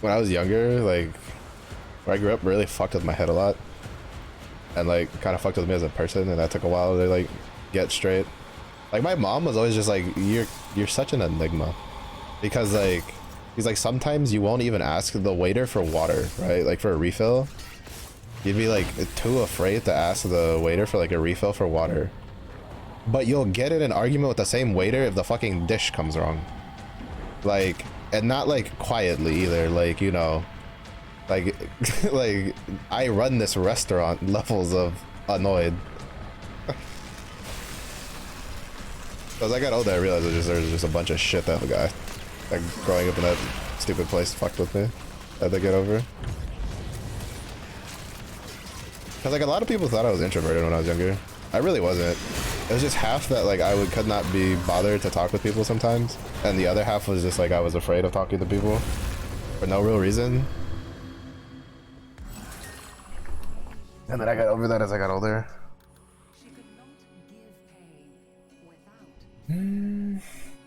when I was younger, like where I grew up really fucked with my head a lot, and like kind of fucked with me as a person, and that took a while to like get straight. Like my mom was always just like, you're such an enigma, because like he's like, sometimes you won't even ask the waiter for water, right? Like for a refill, you'd be like too afraid to ask the waiter for like a refill for water. But you'll get in an argument with the same waiter if the fucking dish comes wrong. Like, and not like quietly either, like, you know, like, like I run this restaurant levels of annoyed. As I got older, I realized there's just a bunch of shit that guy, like growing up in that stupid place fucked with me. I had to get over. Cause like a lot of people thought I was introverted when I was younger. I really wasn't. It was just half that like I could not be bothered to talk with people sometimes, and the other half was just like I was afraid of talking to people for no real reason. And then I got over that as I got older.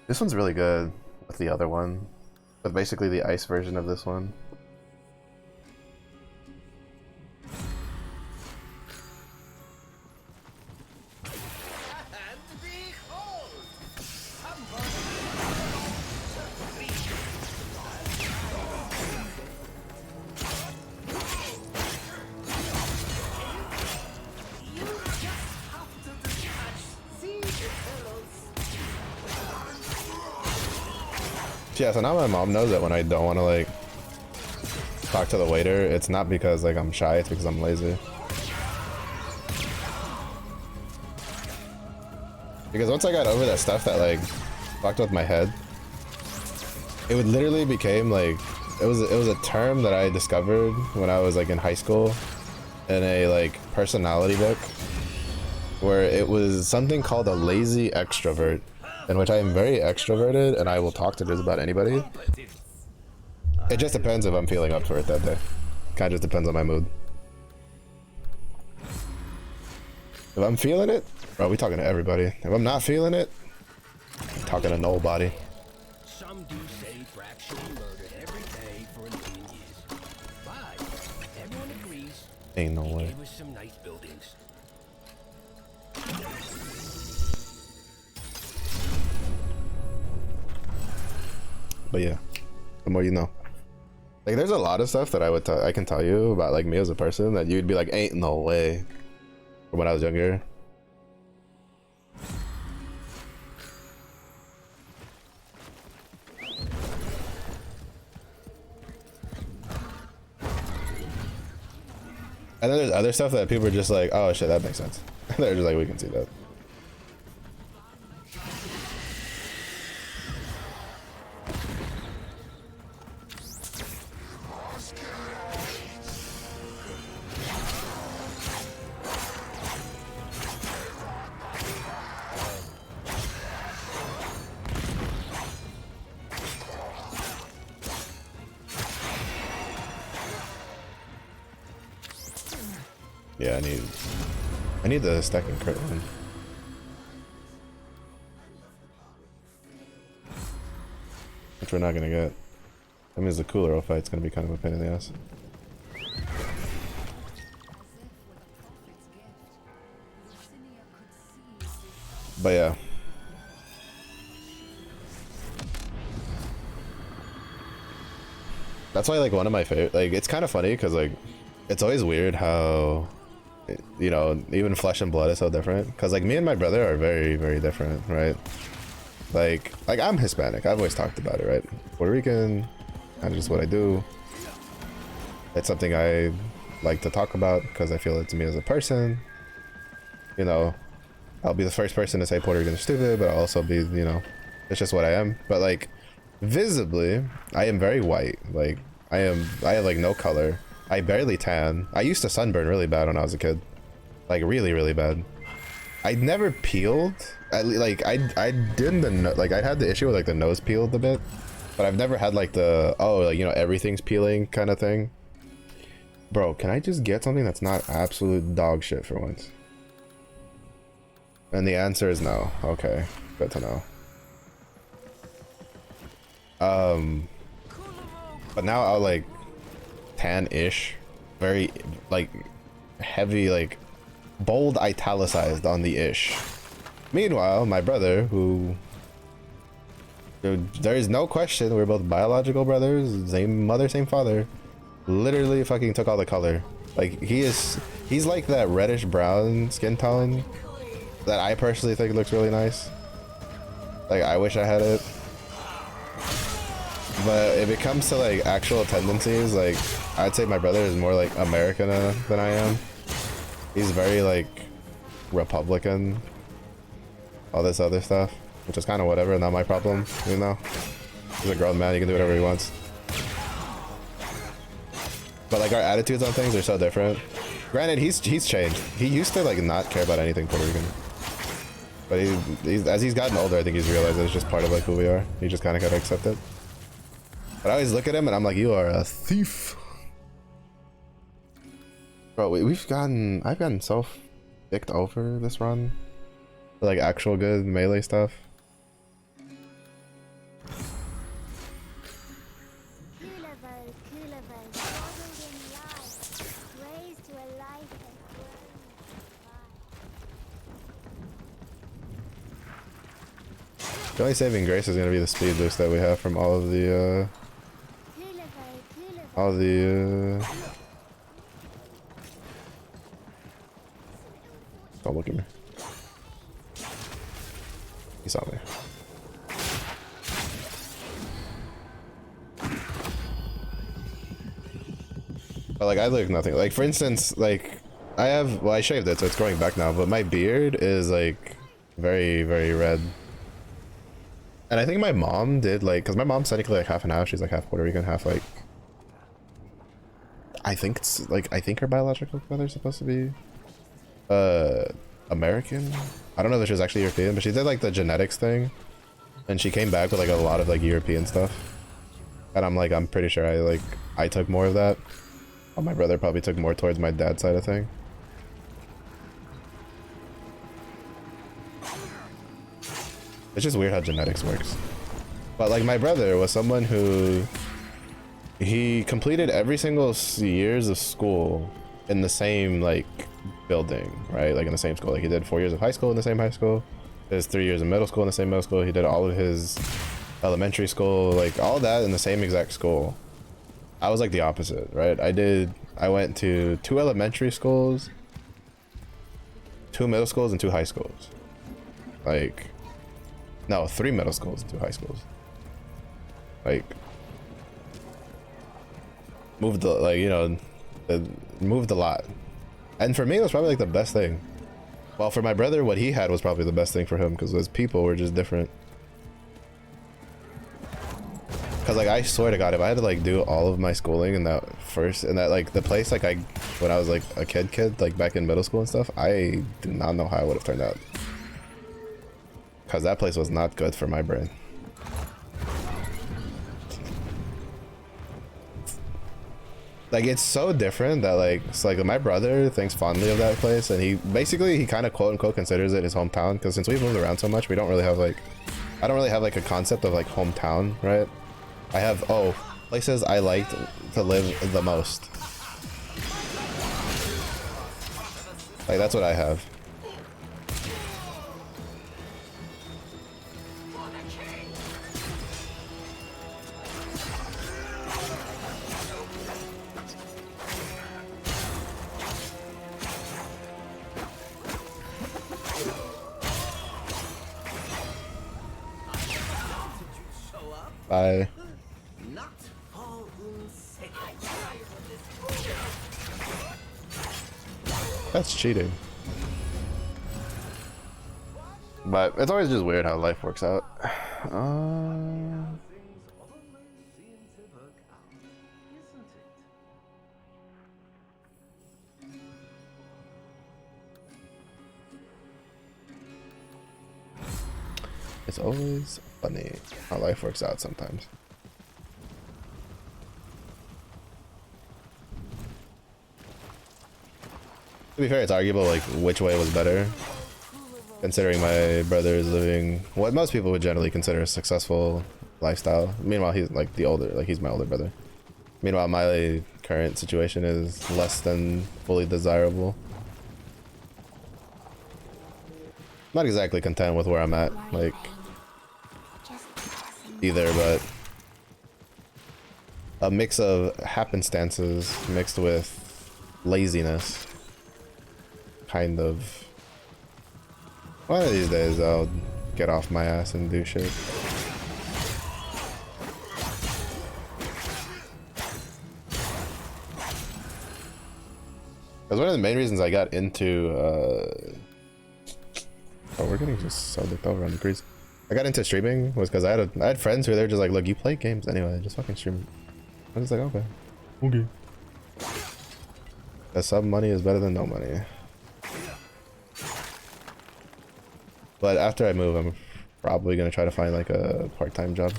This one's really good with the other one, with basically the ice version of this one. Yeah, so now my mom knows that when I don't want to like talk to the waiter, it's not because like I'm shy, it's because I'm lazy. Because once I got over that stuff that like fucked with my head, it would literally became like it was a term that I discovered when I was like in high school in a like personality book, where it was something called a lazy extrovert, in which I am very extroverted and I will talk to just about anybody. It just depends if I'm feeling up for it that day. Kind of just depends on my mood. If I'm feeling it, bro, we talking to everybody. If I'm not feeling it, I'm talking to nobody. Some do say Brax should be murdered every day for a million years. But everyone agrees Ain't no he way. gave us some nice buildings. But yeah, the more you know. Like, there's a lot of stuff that I can tell you about like me as a person that you'd be like, ain't no way. From when I was younger. And then there's other stuff that people are just like, oh shit, that makes sense. They're just like, we can see that. Yeah, I need the stack and crit one. Which we're not gonna get. That means the cooler fight's gonna be kind of a pain in the ass. But yeah. That's why like one of my favorite, like it's kind of funny because like it's always weird how, you know, even Flesh and Blood is so different, because like me and my brother are very, very different, right? Like I'm Hispanic, I've always talked about it, right? Puerto Rican, kind of just what I do. It's something I like to talk about because I feel it's me as a person. You know, I'll be the first person to say Puerto Rican is stupid, but I'll also be, you know, it's just what I am. But like visibly, I am very white. Like I have like no color. I barely tan. I used to sunburn really bad when I was a kid. Like really, really bad. I never peeled. I didn't like I had the issue with like the nose peeled a bit, but I've never had like the, oh, like, you know, everything's peeling kind of thing. Bro, can I just get something that's not absolute dog shit for once? And the answer is no. Okay, good to know. But now I'll like tan-ish, very like heavy, like bold italicized on the ish. Meanwhile, my brother, who there is no question we're both biological brothers, same mother, same father, literally fucking took all the color. Like he's like that reddish brown skin tone that I personally think looks really nice. Like I wish I had it. But if it comes to like actual tendencies, like I'd say my brother is more like American than I am. He's very like Republican, all this other stuff, which is kind of whatever, not my problem, you know. He's a grown man, he can do whatever he wants. But like our attitudes on things are so different. Granted, he's changed. He used to like not care about anything Puerto Rican, but he's as he's gotten older, I think he's realized that it's just part of like who we are. He just kind of gotta accept it. But I always look at him and I'm like, you are a thief. Bro, I've gotten so dicked over this run. For like actual good melee stuff. The only saving grace is gonna be the speed boost that we have from all of the don't look at me. He saw me. But like I look nothing. Like for instance, like I have, well, I shaved it, so it's growing back now. But my beard is like very, very red. And I think my mom did like, cause my mom's technically like half and half. She's like half Puerto Rican, half like. I think it's like, I think her biological mother's supposed to be American. I don't know if she was actually European, but she did like the genetics thing, and she came back with like a lot of like European stuff. And I'm like, I'm pretty sure I took more of that. Well, my brother probably took more towards my dad's side of thing. It's just weird how genetics works. But like my brother was someone who he completed every single years of school in the same like building, right? Like in the same school. Like he did 4 years of high school in the same high school. His 3 years of middle school in the same middle school. He did all of his elementary school, like all that in the same exact school. I was like the opposite, right? I went to 2 elementary schools, 2 middle schools, and 2 high schools. Like, no, 3 middle schools and 2 high schools. Like, moved like, you know, moved a lot. And for me, it was probably like the best thing. Well, for my brother, what he had was probably the best thing for him because his people were just different. Cause like I swear to God, if I had to like do all of my schooling in that like the place like when I was like a kid like back in middle school and stuff, I do not know how I would have turned out. Cause that place was not good for my brain. Like it's so different that like it's like my brother thinks fondly of that place, and he kind of quote unquote considers it his hometown. Because since we've moved around so much, we don't really have like, I don't really have like a concept of like hometown, right? I have, places I liked to live the most. Like, that's what I have. Bye. That's cheating. But it's always just weird how life works out. It's always funny how life works out sometimes. To be fair, it's arguable like which way was better, considering my brother is living what most people would generally consider a successful lifestyle. Meanwhile, he's like he's my older brother. Meanwhile, my current situation is less than fully desirable. Not exactly content with where I'm at, like either, but a mix of happenstances mixed with laziness. Kind of. One of these days I'll get off my ass and do shit. That's one of the main reasons I got into oh, we're getting just so looked over on the crease. I got into streaming was because I had friends who were there just like, look, you play games anyway, just fucking stream. I was like, okay. Okay. Because some money is better than no money. But after I move, I'm probably gonna try to find like a part-time job.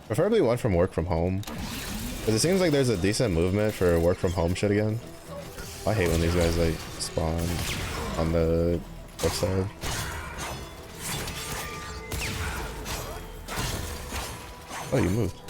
Preferably one from work from home. Because it seems like there's a decent movement for work from home shit again. I hate when these guys like spawn on the left side. Oh, you moved.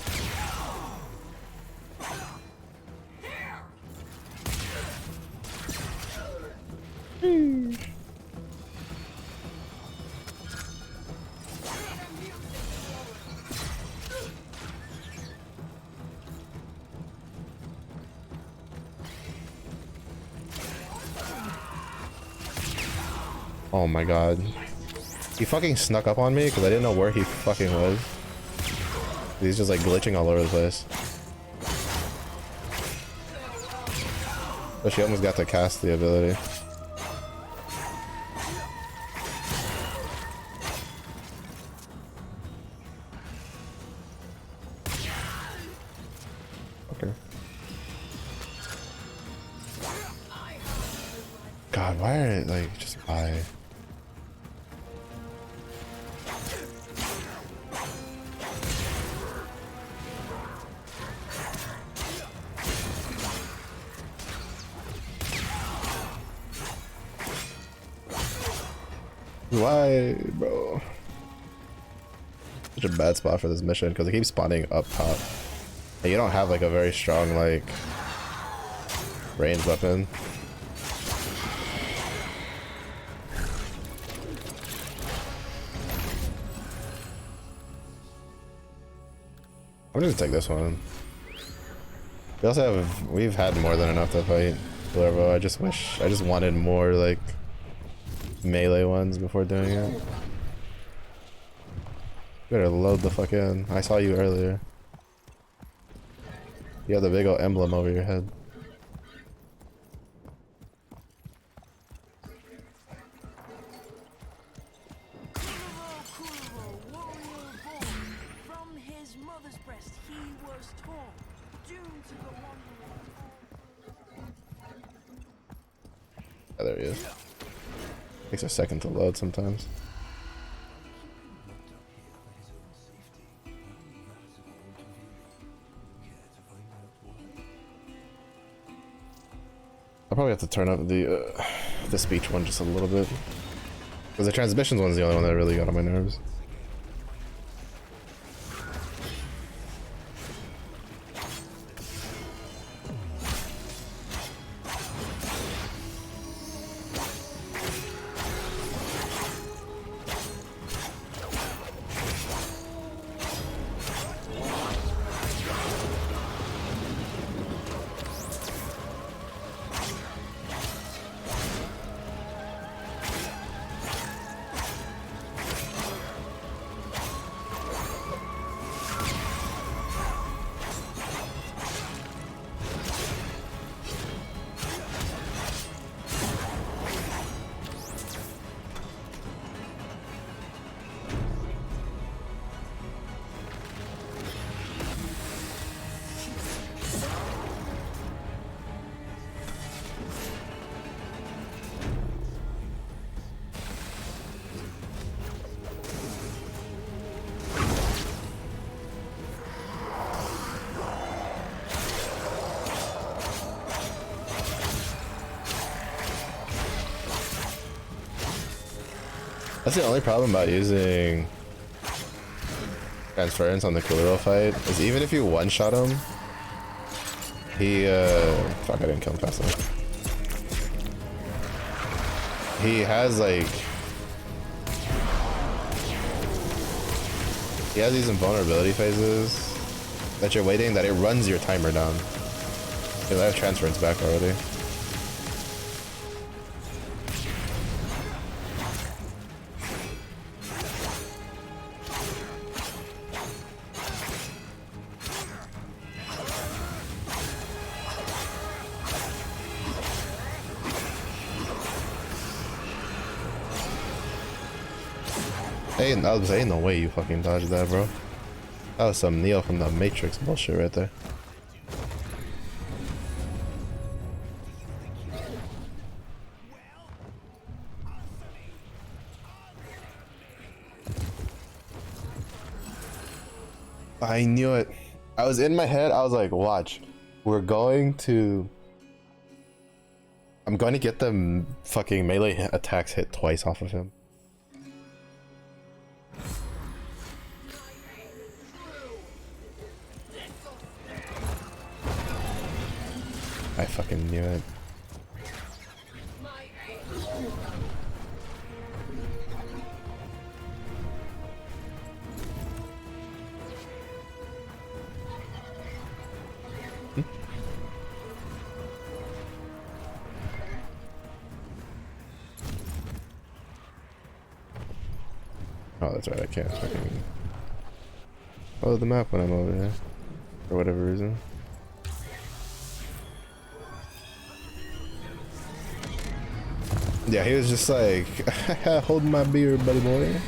Oh my god. He fucking snuck up on me because I didn't know where he fucking was. He's just like glitching all over the place. But she almost got to cast the ability. Okay. God, why are it like just why? Why, bro? Such a bad spot for this mission because it keeps spawning up top. And you don't have like a very strong like ranged weapon. I'm just gonna take this one. We also have, we've had more than enough to fight Kullervo. I just wanted more like melee ones before doing it. Better load the fuck in. I saw you earlier. You have the big old emblem over your head. From his mother's breast he was torn, doomed to go Oh, there he is. Takes a second to load sometimes. I'll probably have to turn up the speech one just a little bit. Because the transmissions one's the only one that really got on my nerves. That's the only problem about using transference on the Kullervo fight, is even if you one-shot him, he, fuck, I didn't kill him fast enough. He has, like, he has these invulnerability phases that you're waiting that it runs your timer down. Because I have transference back already. Ain't no way you fucking dodged that, bro. That was some Neo from the Matrix bullshit right there. I knew it. I was in my head, I was like, watch. I'm going to get the fucking melee attacks hit twice off of him. I fucking knew it. Oh, that's right, I can't fucking follow the map when I'm over there. For whatever reason. Yeah, he was just like holding my beer, buddy boy.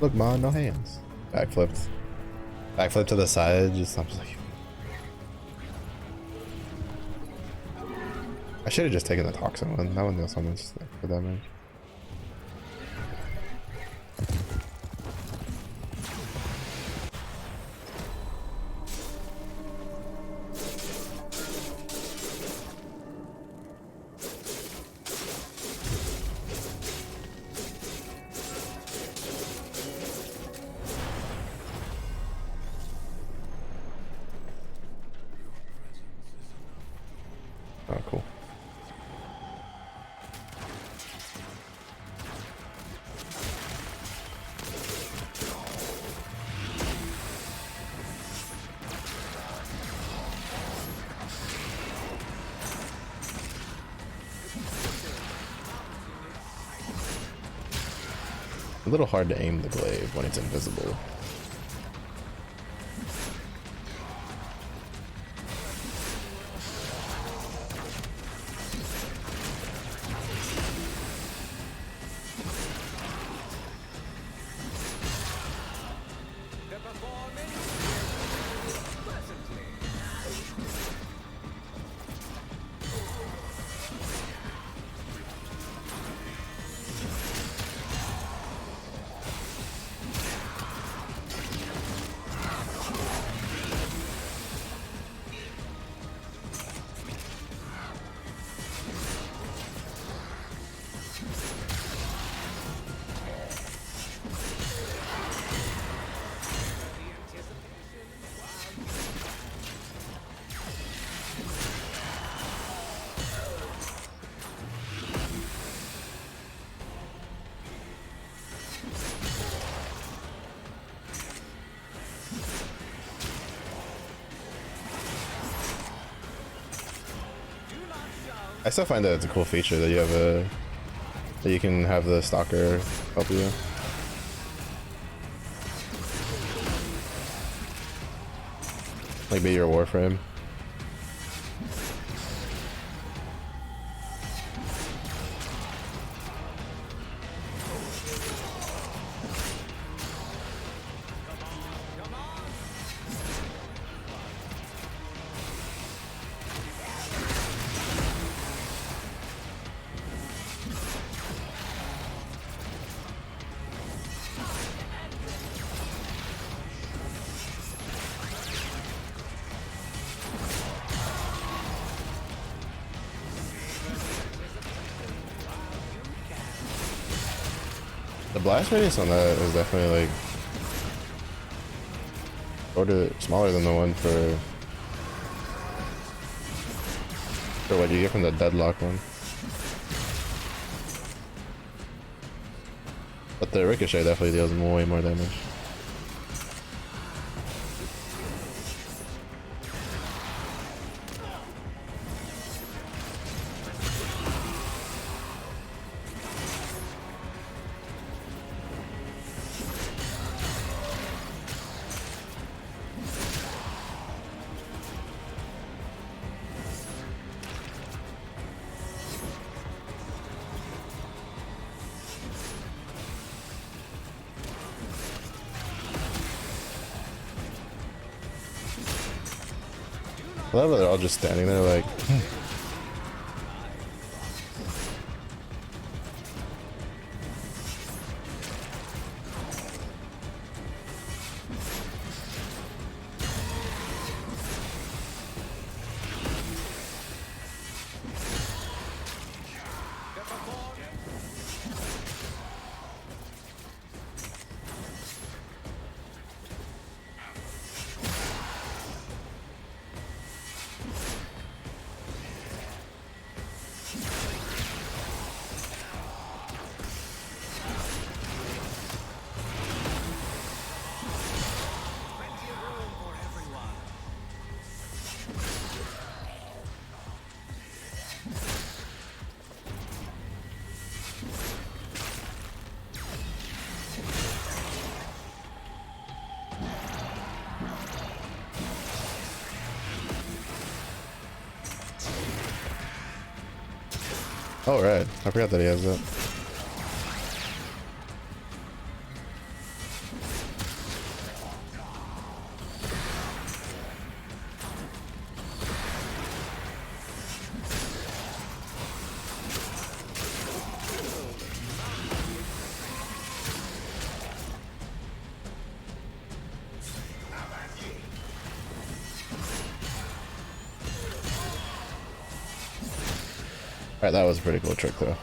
Look, ma, no hands. Backflipped. Backflip to the side. I'm just like, I should have just taken the toxin one. That one does so much for damage. Oh, cool. A little hard to aim the glaive when it's invisible. I still find that it's a cool feature that you have that you can have the stalker help you. Like be your warframe. The blast radius on that is definitely like shorter, smaller than the one for what you get from the deadlock one. But the ricochet definitely deals way more damage. I love that they're all just standing there like, Oh, right. I forgot that he has that. Alright, that was a pretty cool trick though.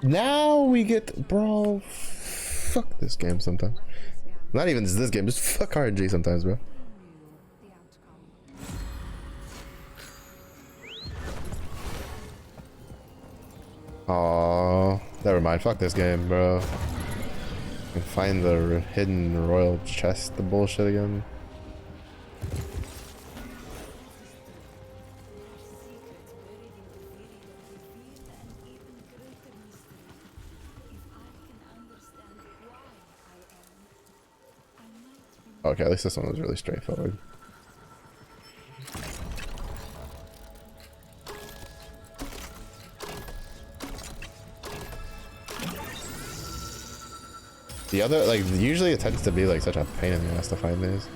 Now we get, bro, fuck this game sometimes. Not even this game, just fuck RNG sometimes, bro. Aww, never mind, fuck this game, bro. I can find the hidden royal chest, the bullshit again. Okay, at least this one was really straightforward. The other, like, usually it tends to be like such a pain in the ass to find these.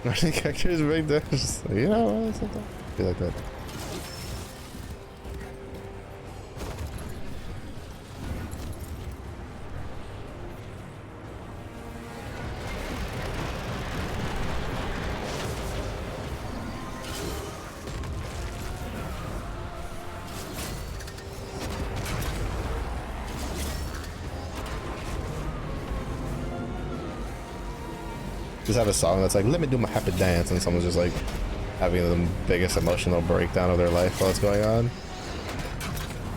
I think characters make that just like, you know, sometimes be like that. Just have a song that's like, let me do my happy dance, and someone's just like having the biggest emotional breakdown of their life while it's going on.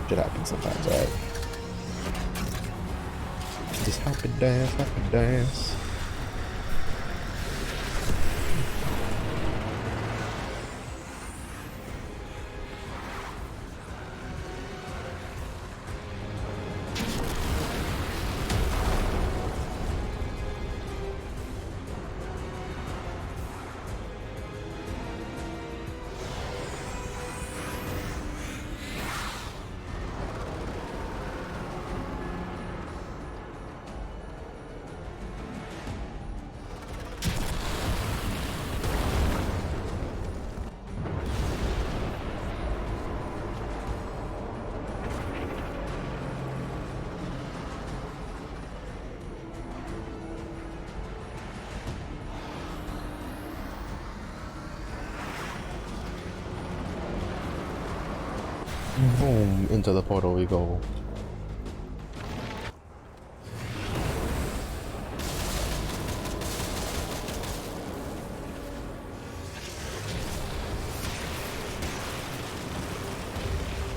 Shit happens sometimes, right? Just happy dance, happy dance. Boom, into the portal we go.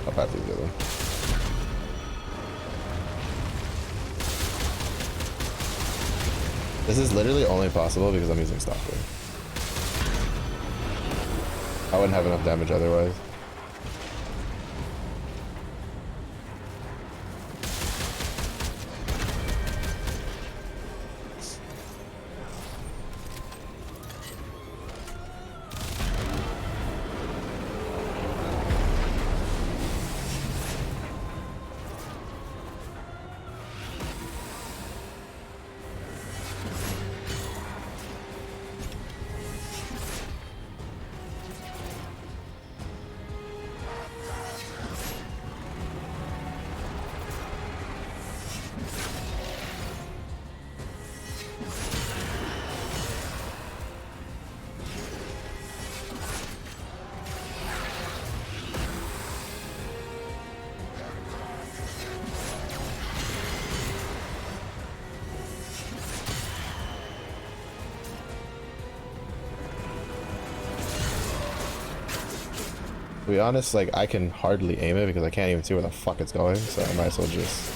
I'll pass these other. This is literally only possible because I'm using Stalker. I wouldn't have enough damage otherwise. To be honest, like I can hardly aim it because I can't even see where the fuck it's going, so I might as well just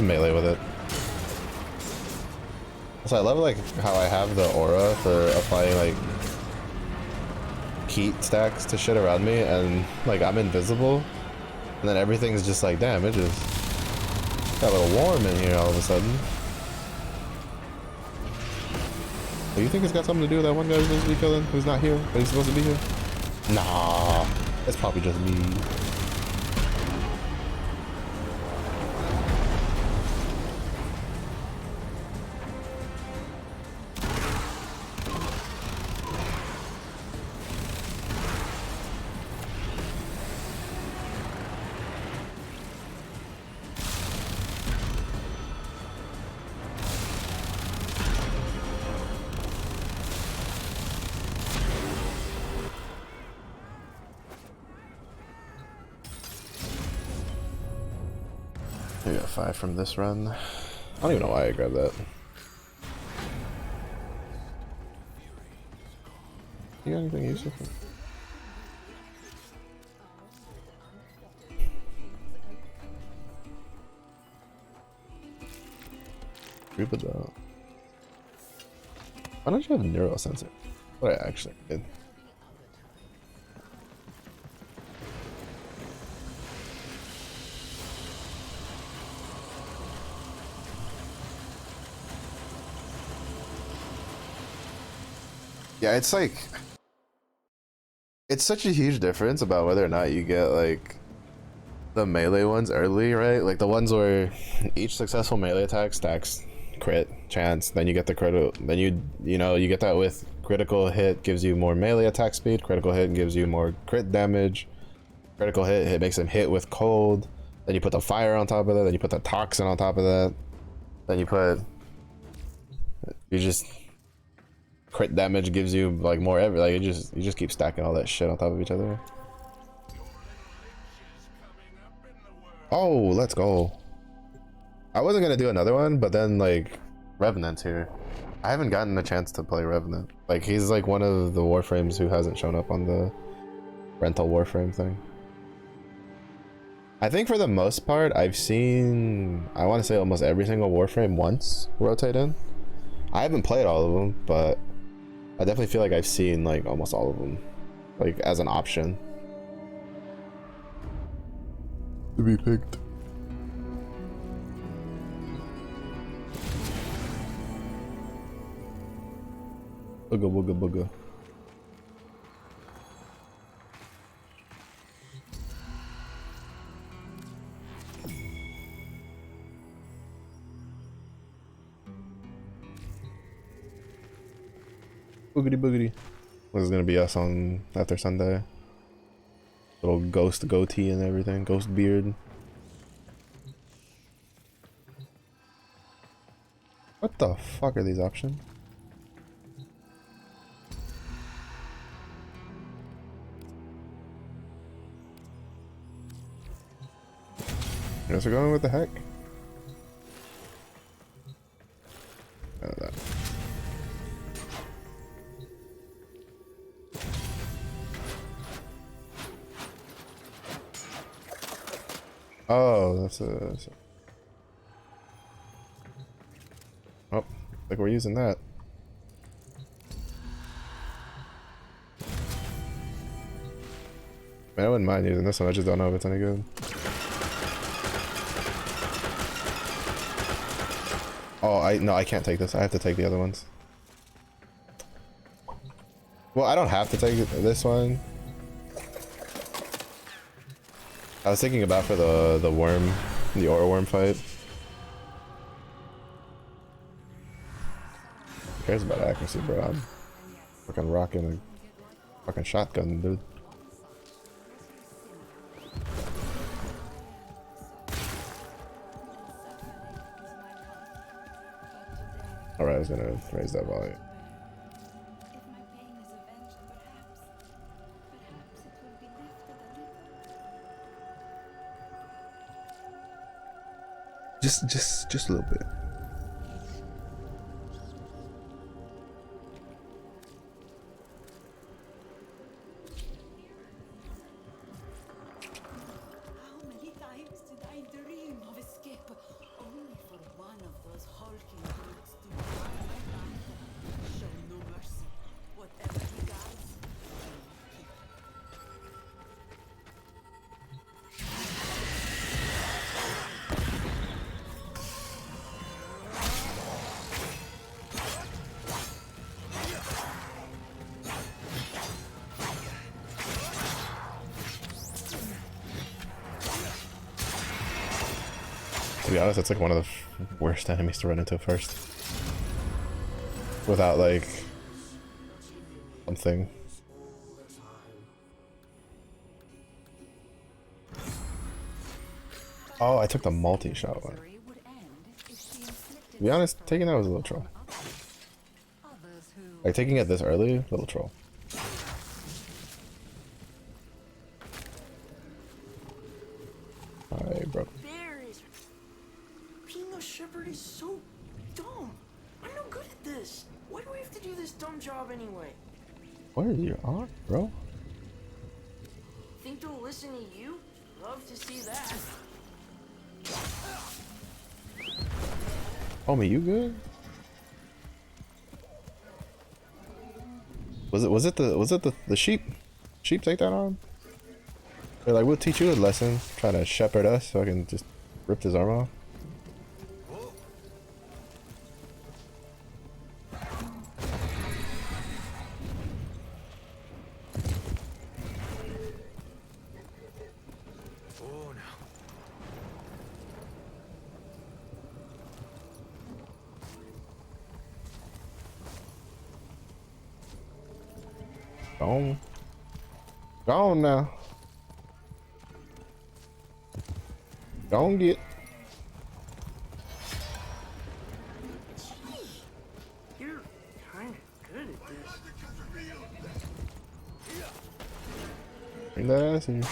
melee with it. So I love like how I have the aura for applying like heat stacks to shit around me, and like I'm invisible, and then everything's just like, damn, it just got a little warm in here all of a sudden. Do you think it's got something to do with that one guy who's supposed to be killing, who's not here, but he's supposed to be here? Nah, it's probably just me. We got 5 from this run. I don't even know why I grabbed that. You got anything useful? Group it out. Why don't you have a neural sensor? What I actually did. Yeah, it's like, it's such a huge difference about whether or not you get like the melee ones early, right? Like the ones where each successful melee attack stacks crit chance, then you get the critical, then you know you get that with critical hit gives you more melee attack speed, critical hit gives you more crit damage, critical hit makes him hit with cold, then you put the fire on top of that, then you put the toxin on top of that, then you just crit damage gives you like more like you just keep stacking all that shit on top of each other. Oh, let's go. I wasn't gonna do another one, but then like Revenant's here. I haven't gotten a chance to play Revenant. Like he's like one of the Warframes who hasn't shown up on the rental Warframe thing. I think for the most part I've seen, I want to say almost every single Warframe once rotate in. I haven't played all of them, but I definitely feel like I've seen like almost all of them, like as an option to be picked. Booga booga booga. Boogity boogity. This is gonna be us on after Sunday. Little ghost goatee and everything, ghost beard. What the fuck are these options? Guess we're going with the heck. That. Oh, that's a. Oh, like we're using that. Man, I wouldn't mind using this one. I just don't know if it's any good. Oh, I can't take this. I have to take the other ones. Well, I don't have to take this one. I was thinking about for the worm, the aura worm fight. Who cares about accuracy, bro? I'm fucking rocking a fucking shotgun, dude. Alright, I was gonna raise that volume. Just a little bit. be honest, it's like one of the worst enemies to run into first. Without like something. Oh, I took the multi-shot one. To be honest, taking that was a little troll. Like taking it this early, a little troll. Alright, bro. Barret! Being a shepherd is so dumb. I'm no good at this. Why do we have to do this dumb job anyway? What is your aunt, bro? Think they'll listen to you? Love to see that. Homie, you good? Was it the sheep? Sheep take that on? They're like, we'll teach you a lesson. Trying to shepherd us so I can just rip his arm off. Gone. Gone now. Don't get. You're kinda good at this. Bring that ass in.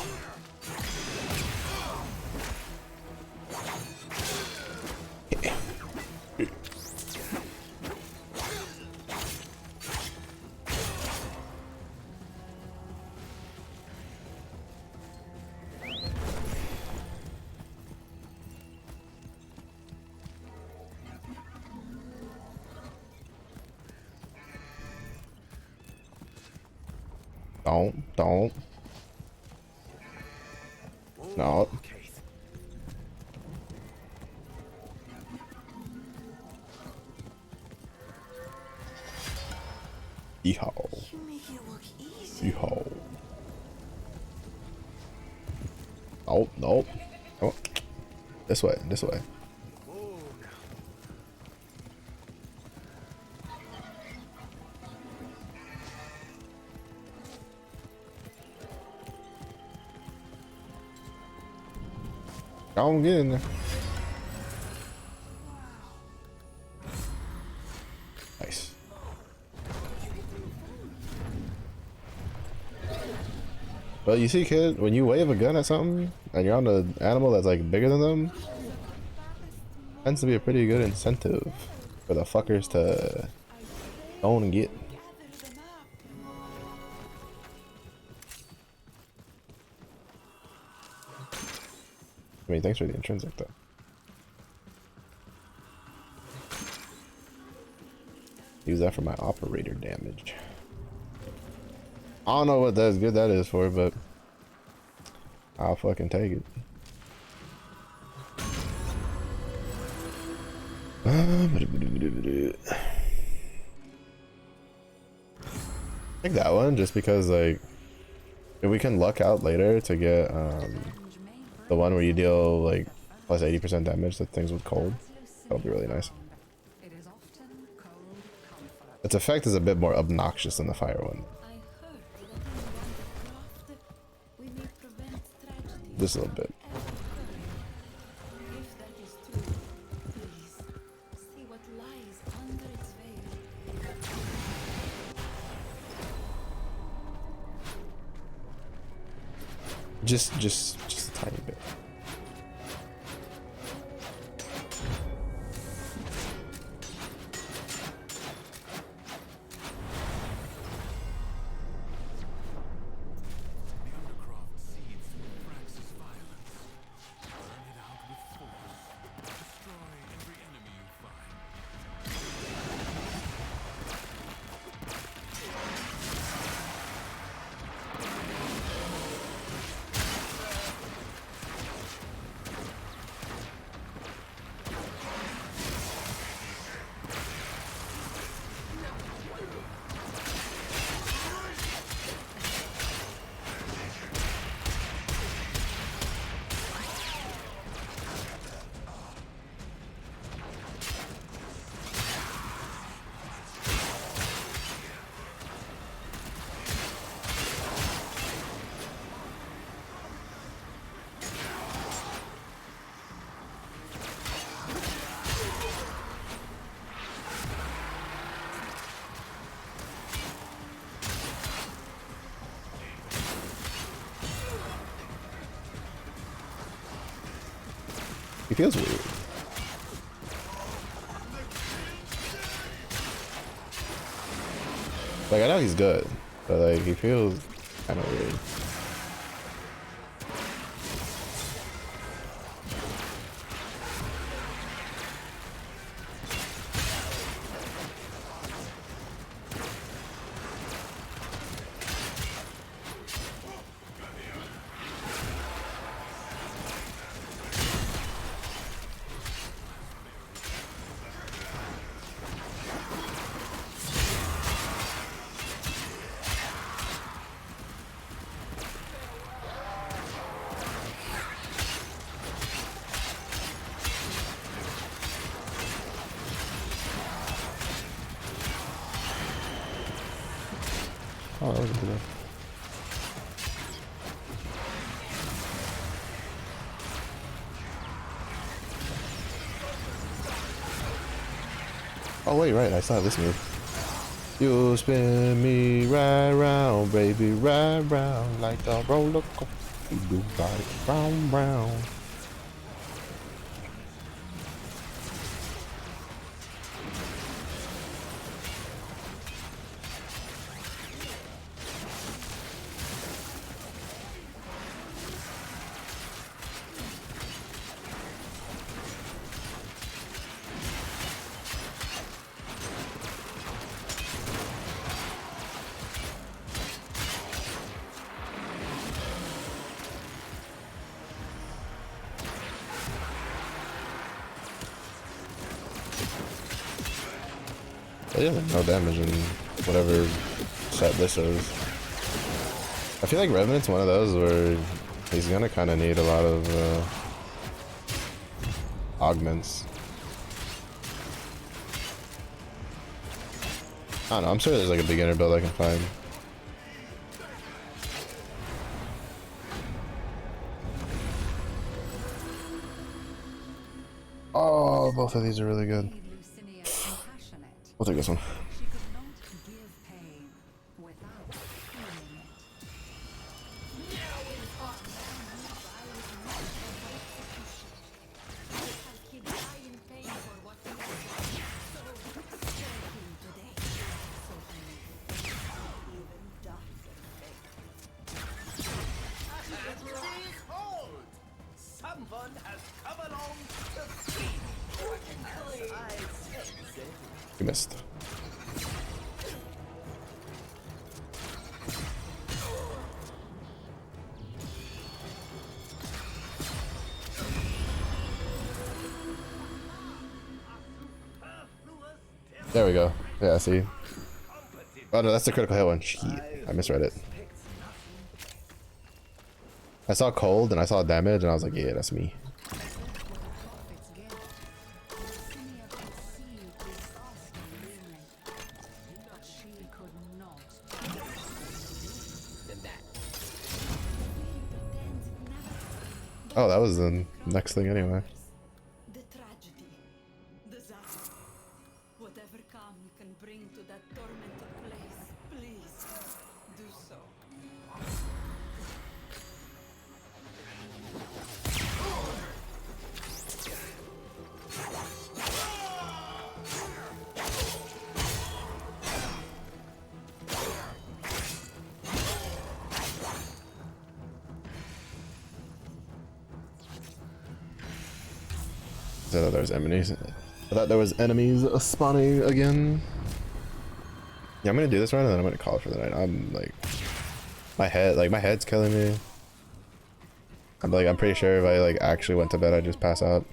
Don't. No. Yeehaw. You make it look easy. Yeehaw. Oh, no. Oh. This way, this way. Don't get in there. Nice. Well, you see, kid, when you wave a gun at something and you're on an animal that's like bigger than them, tends to be a pretty good incentive for the fuckers to own and get. I mean, thanks for the intrinsic though. Use that for my operator damage. I don't know what that's good that is for, but I'll fucking take it. Take that one just because, like, if we can luck out later to get the one where you deal like plus 80% damage to things with cold, that'll be really nice. Its effect is a bit more obnoxious than the fire one. Just a little bit. Just a tiny bit. He feels weird. Like I know he's good, but like he feels kind of weird. Oh, that was a good one. Oh wait, right, I saw this move. You spin me right round, baby, right round, like a roller coaster. You do right round, round. It has no damage in whatever set this is. I feel like Revenant's one of those where he's gonna kind of need a lot of augments. I don't know, I'm sure there's like a beginner build I can find. Oh, both of these are really good. We'll take this one. She could not give pain without feeling it. Keep dying pain for what we have done. So spare him today. So even die Someone has come along to feed. You missed. There we go. Yeah, see? Oh no, that's the critical hit one. Shit, I misread it. I saw cold and I saw damage and I was like, yeah, that's me. Oh, that was the next thing anyway. the tragedy, disaster, whatever calm you can bring to that tormented place, please do so. I thought there was enemies. I thought there was enemies spawning again. Yeah, I'm gonna do this round and then I'm gonna call it for the night. I'm like, my head's killing me. I'm pretty sure if I like actually went to bed, I'd just pass out.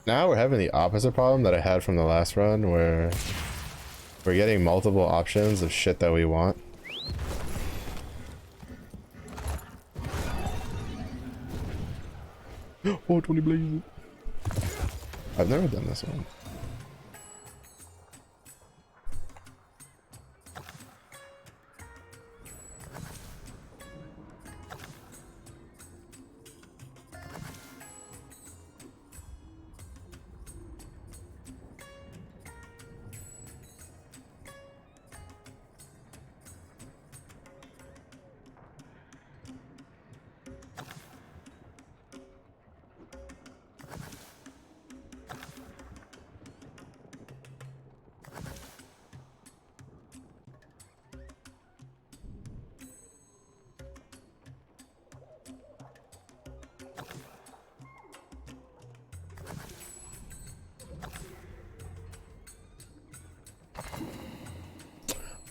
Now we're having the opposite problem that I had from the last run, where we're getting multiple options of shit that we want. Oh, 20 blazes. I've never done this one.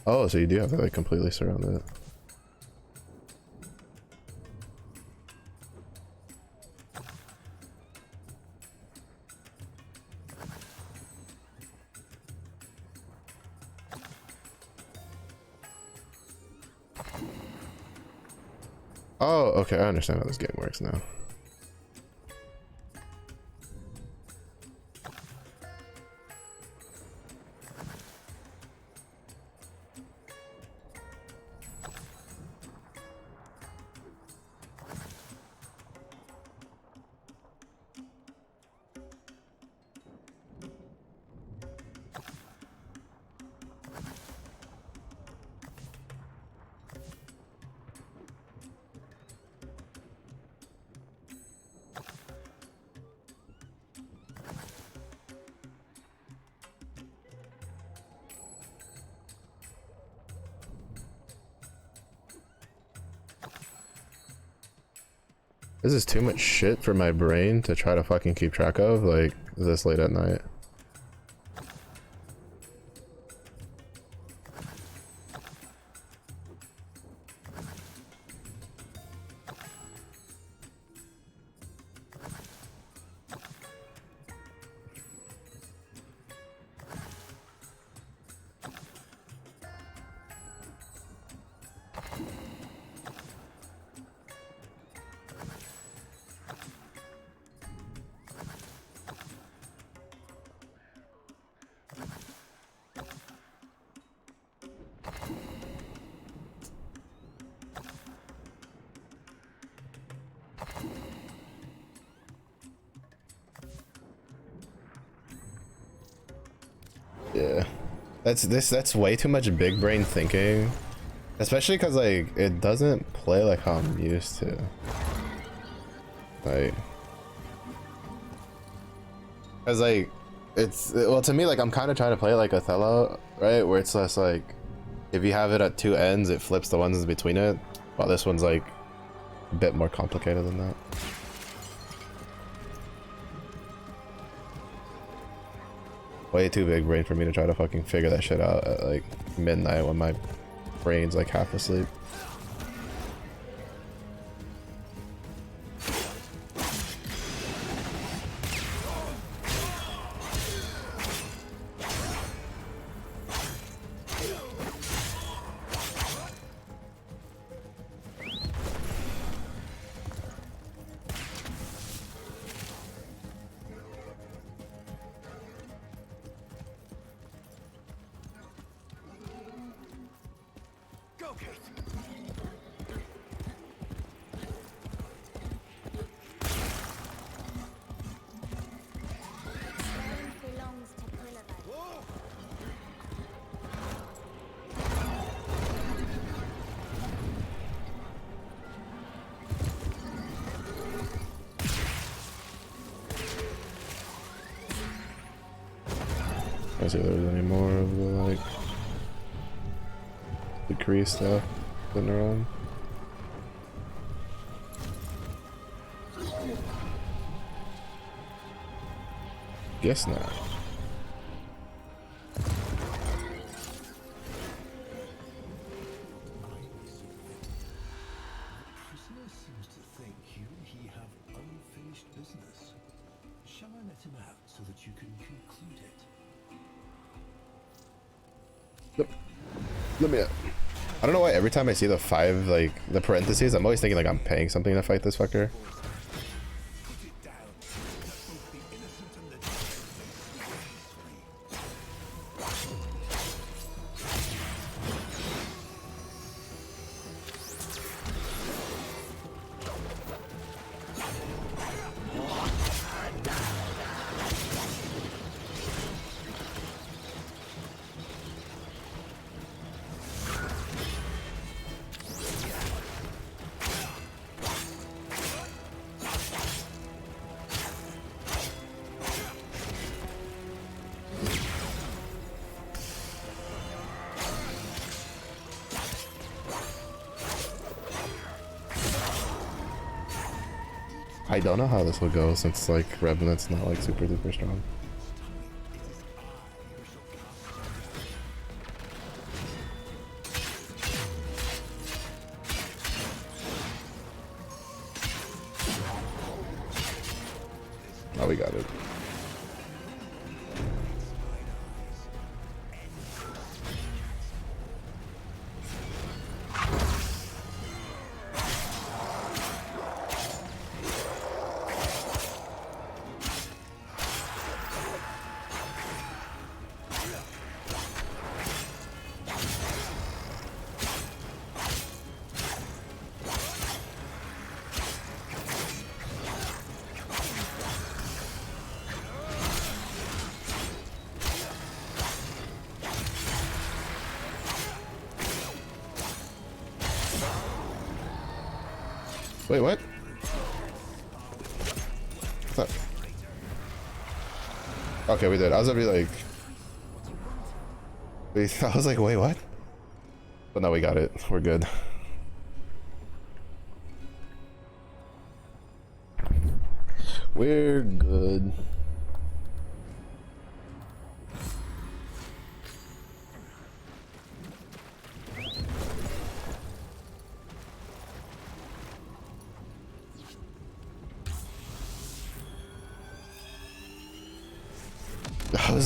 Oh, so you do have to like completely surround it. Oh, okay, I understand how this game works now. This is too much shit for my brain to try to fucking keep track of, like, this late at night. Yeah, that's way too much big brain thinking, especially because like it doesn't play like how I'm used to. Like, cause like well, to me, like I'm kind of trying to play like Othello, right, where it's less like if you have it at two ends, it flips the ones in between it, while this one's like a bit more complicated than that. Way too big brain for me to try to fucking figure that shit out at like midnight when my brain's like half asleep. Let's see if there's any more of the like decree stuff sitting around. Guess not. Prisoner seems to think he have unfinished business. Shall I let him out? Let me. I don't know why every time I see the 5, like the parentheses, I'm always thinking like I'm paying something to fight this fucker. I don't know how this will go since like Revenant's not like super duper strong. Oh, we got it. Wait, what? What's that? Okay, we did. I was gonna be like, I was like, wait, what? But no, we got it. We're good. We're good.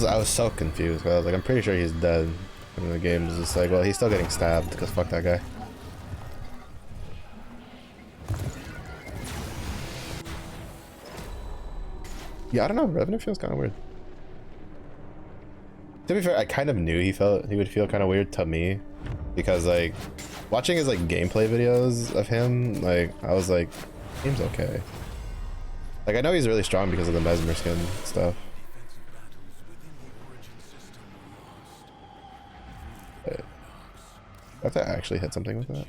I was so confused. I was like, I'm pretty sure he's dead. And the game is just like, well, he's still getting stabbed because fuck that guy. Yeah, I don't know. Revenant feels kind of weird. To be fair, I kind of knew he would feel kind of weird to me because like watching his like gameplay videos of him, like I was like, seems okay. Like I know he's really strong because of the Mesmer skin stuff. I have to actually hit something with that.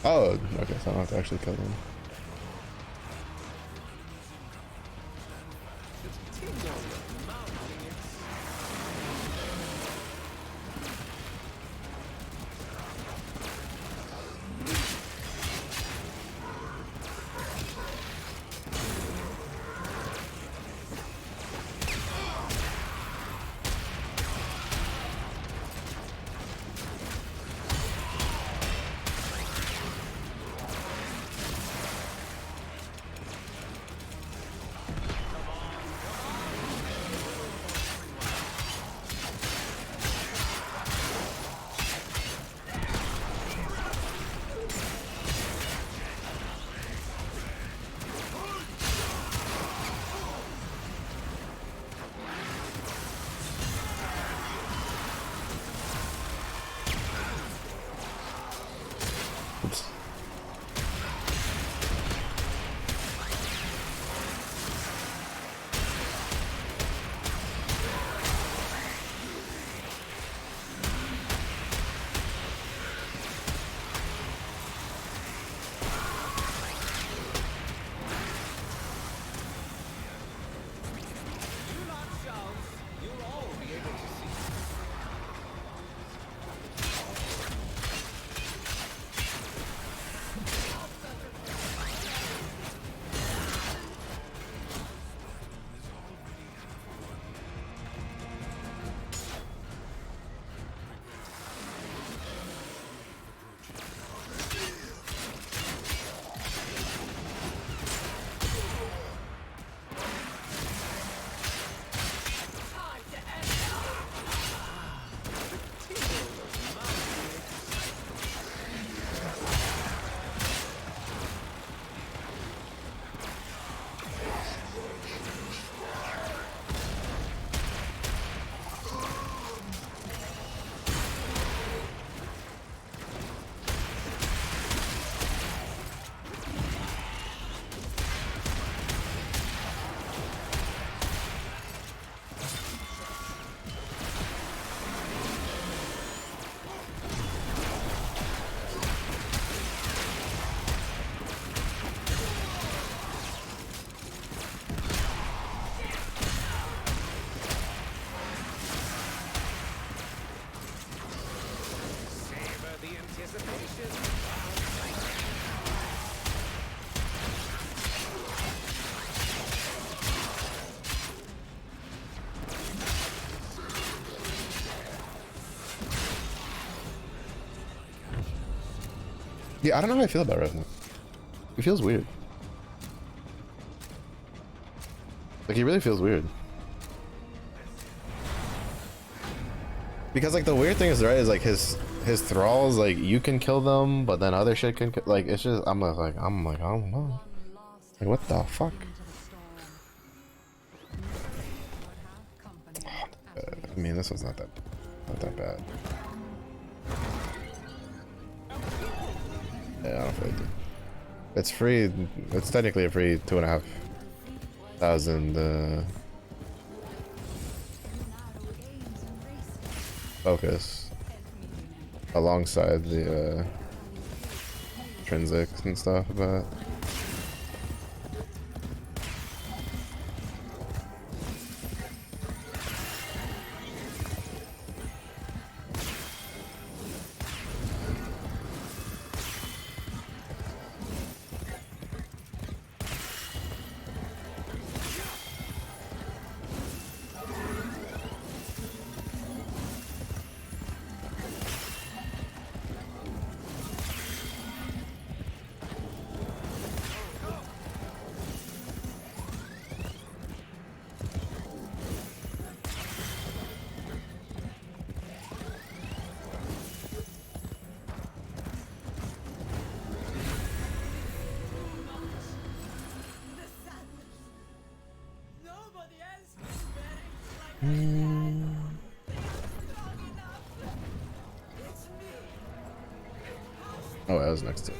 Oh, okay, so I don't have to actually kill him. Yeah, I don't know how I feel about Revenant. He feels weird. Like, he really feels weird. Because, like, the weird thing is, right, is, like, his thralls, like, you can kill them, but then other shit can, like, it's just, I'm like, I don't know. Like, what the fuck? I mean, this one's not that bad. Yeah, I don't feel like it. It's free. It's technically a free 2,500 focus alongside the intrinsics and stuff, but oh, I was next to it.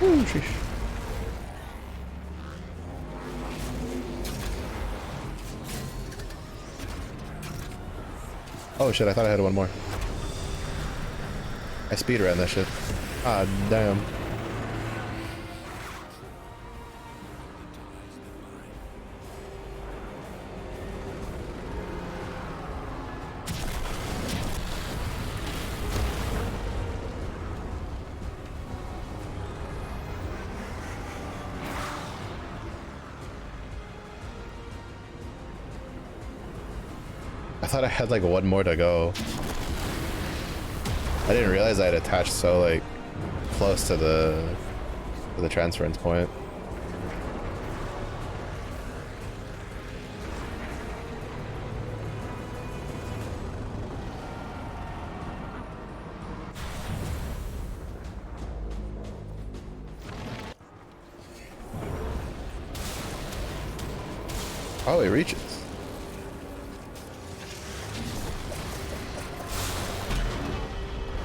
Ooh, sheesh. Oh shit, I thought I had one more. I speed ran that shit. Ah, damn. I thought I had like one more to go. I didn't realize I had attached so like close to the transference point. Oh, it reaches.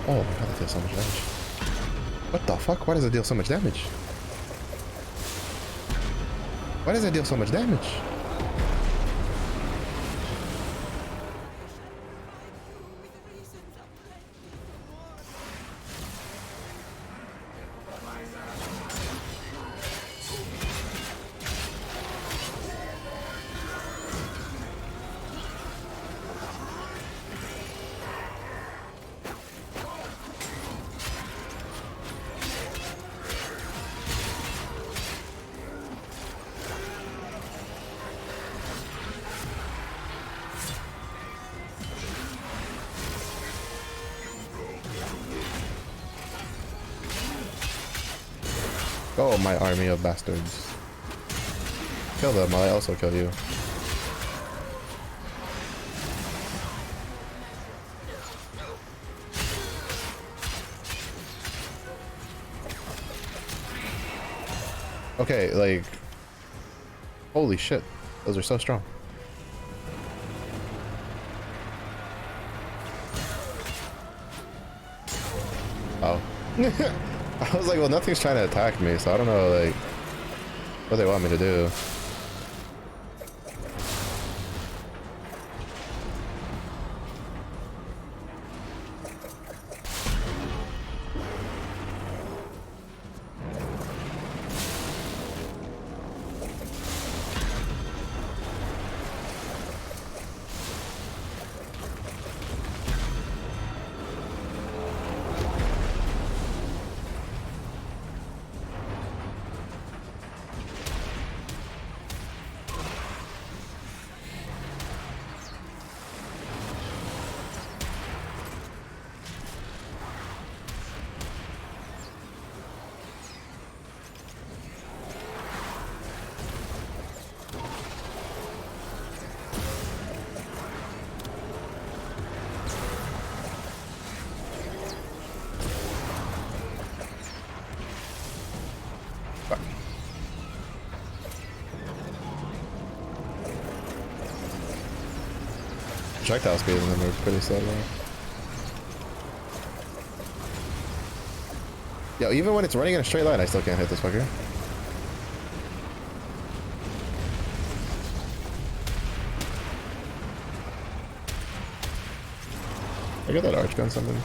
Oh my god, that deals so much damage. What the fuck? Why does it deal so much damage? Why does it deal so much damage? Oh, my army of bastards. Kill them, I'll also kill you. Okay, like... Holy shit. Those are so strong. Oh. I was like, well, nothing's trying to attack me, so I don't know, like, what they want me to do. projectile speed in them are pretty slow though. Yo, even when it's running in a straight line, I still can't hit this fucker. I got that arch gun something.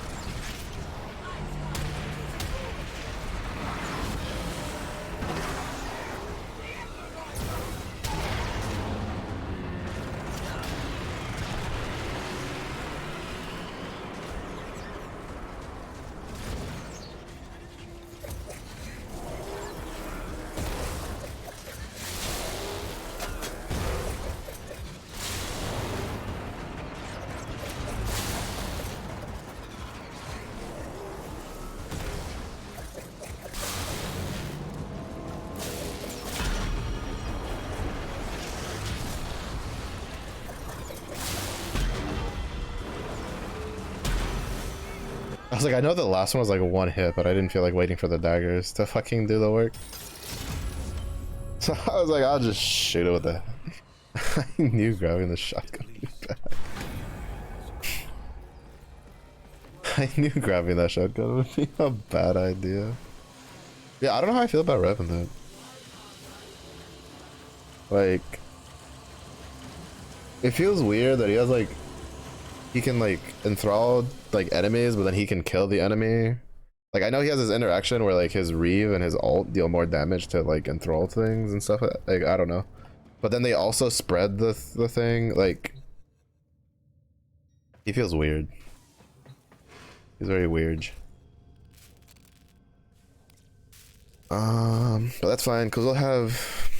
I was like, I know the last one was like a one hit, but I didn't feel like waiting for the daggers to fucking do the work. So I was like, I'll just shoot it with the... I knew grabbing the shotgun would be bad. I knew grabbing that shotgun would be a bad idea. Yeah, I don't know how I feel about Revenant. Like... It feels weird that he has like... He can like enthrall like enemies, but then he can kill the enemy. Like I know he has this interaction where like his Reeve and his ult deal more damage to like enthrall things and stuff. Like I don't know, but then they also spread the thing. Like he feels weird. He's very weird. But that's fine because we'll have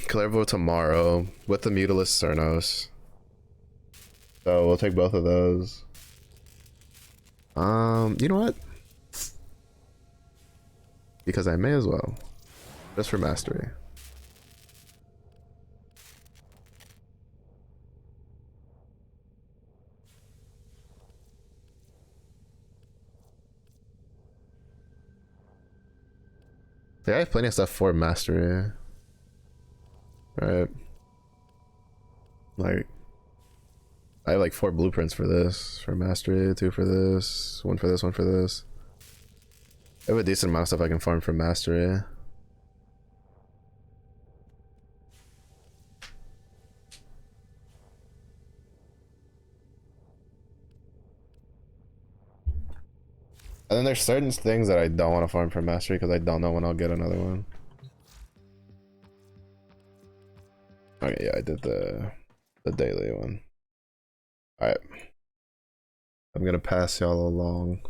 Clervo tomorrow with the Mutalisk Cernos. So we'll take both of those. You know what? Because I may as well. Just for mastery. Yeah, I have plenty of stuff for mastery. Right. Like I have like 4 blueprints for this, for mastery, 2 for this, 1 for this, 1 for this. I have a decent amount of stuff I can farm for mastery. And then there's certain things that I don't want to farm for mastery because I don't know when I'll get another one. Okay, yeah, I did the daily one. Alright. I'm gonna pass y'all along.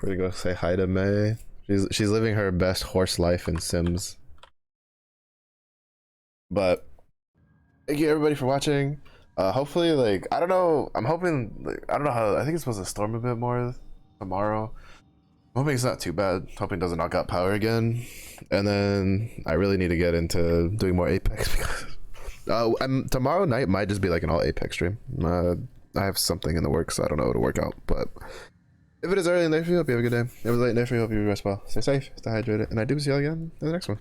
We're gonna go say hi to May. She's living her best horse life in Sims. But thank you everybody for watching. Hopefully like I don't know, I'm hoping like, I don't know how I think it's supposed to storm a bit more tomorrow. I'm hoping it's not too bad. Hoping it doesn't knock out power again. And then I really need to get into doing more Apex because tomorrow night might just be like an all Apex stream. I have something in the works, so I don't know how to work out. But if it is early in the day for you, hope you have a good day. If it was late in the day for you, hope you rest well. Stay safe, stay hydrated, and I do see you all again in the next one.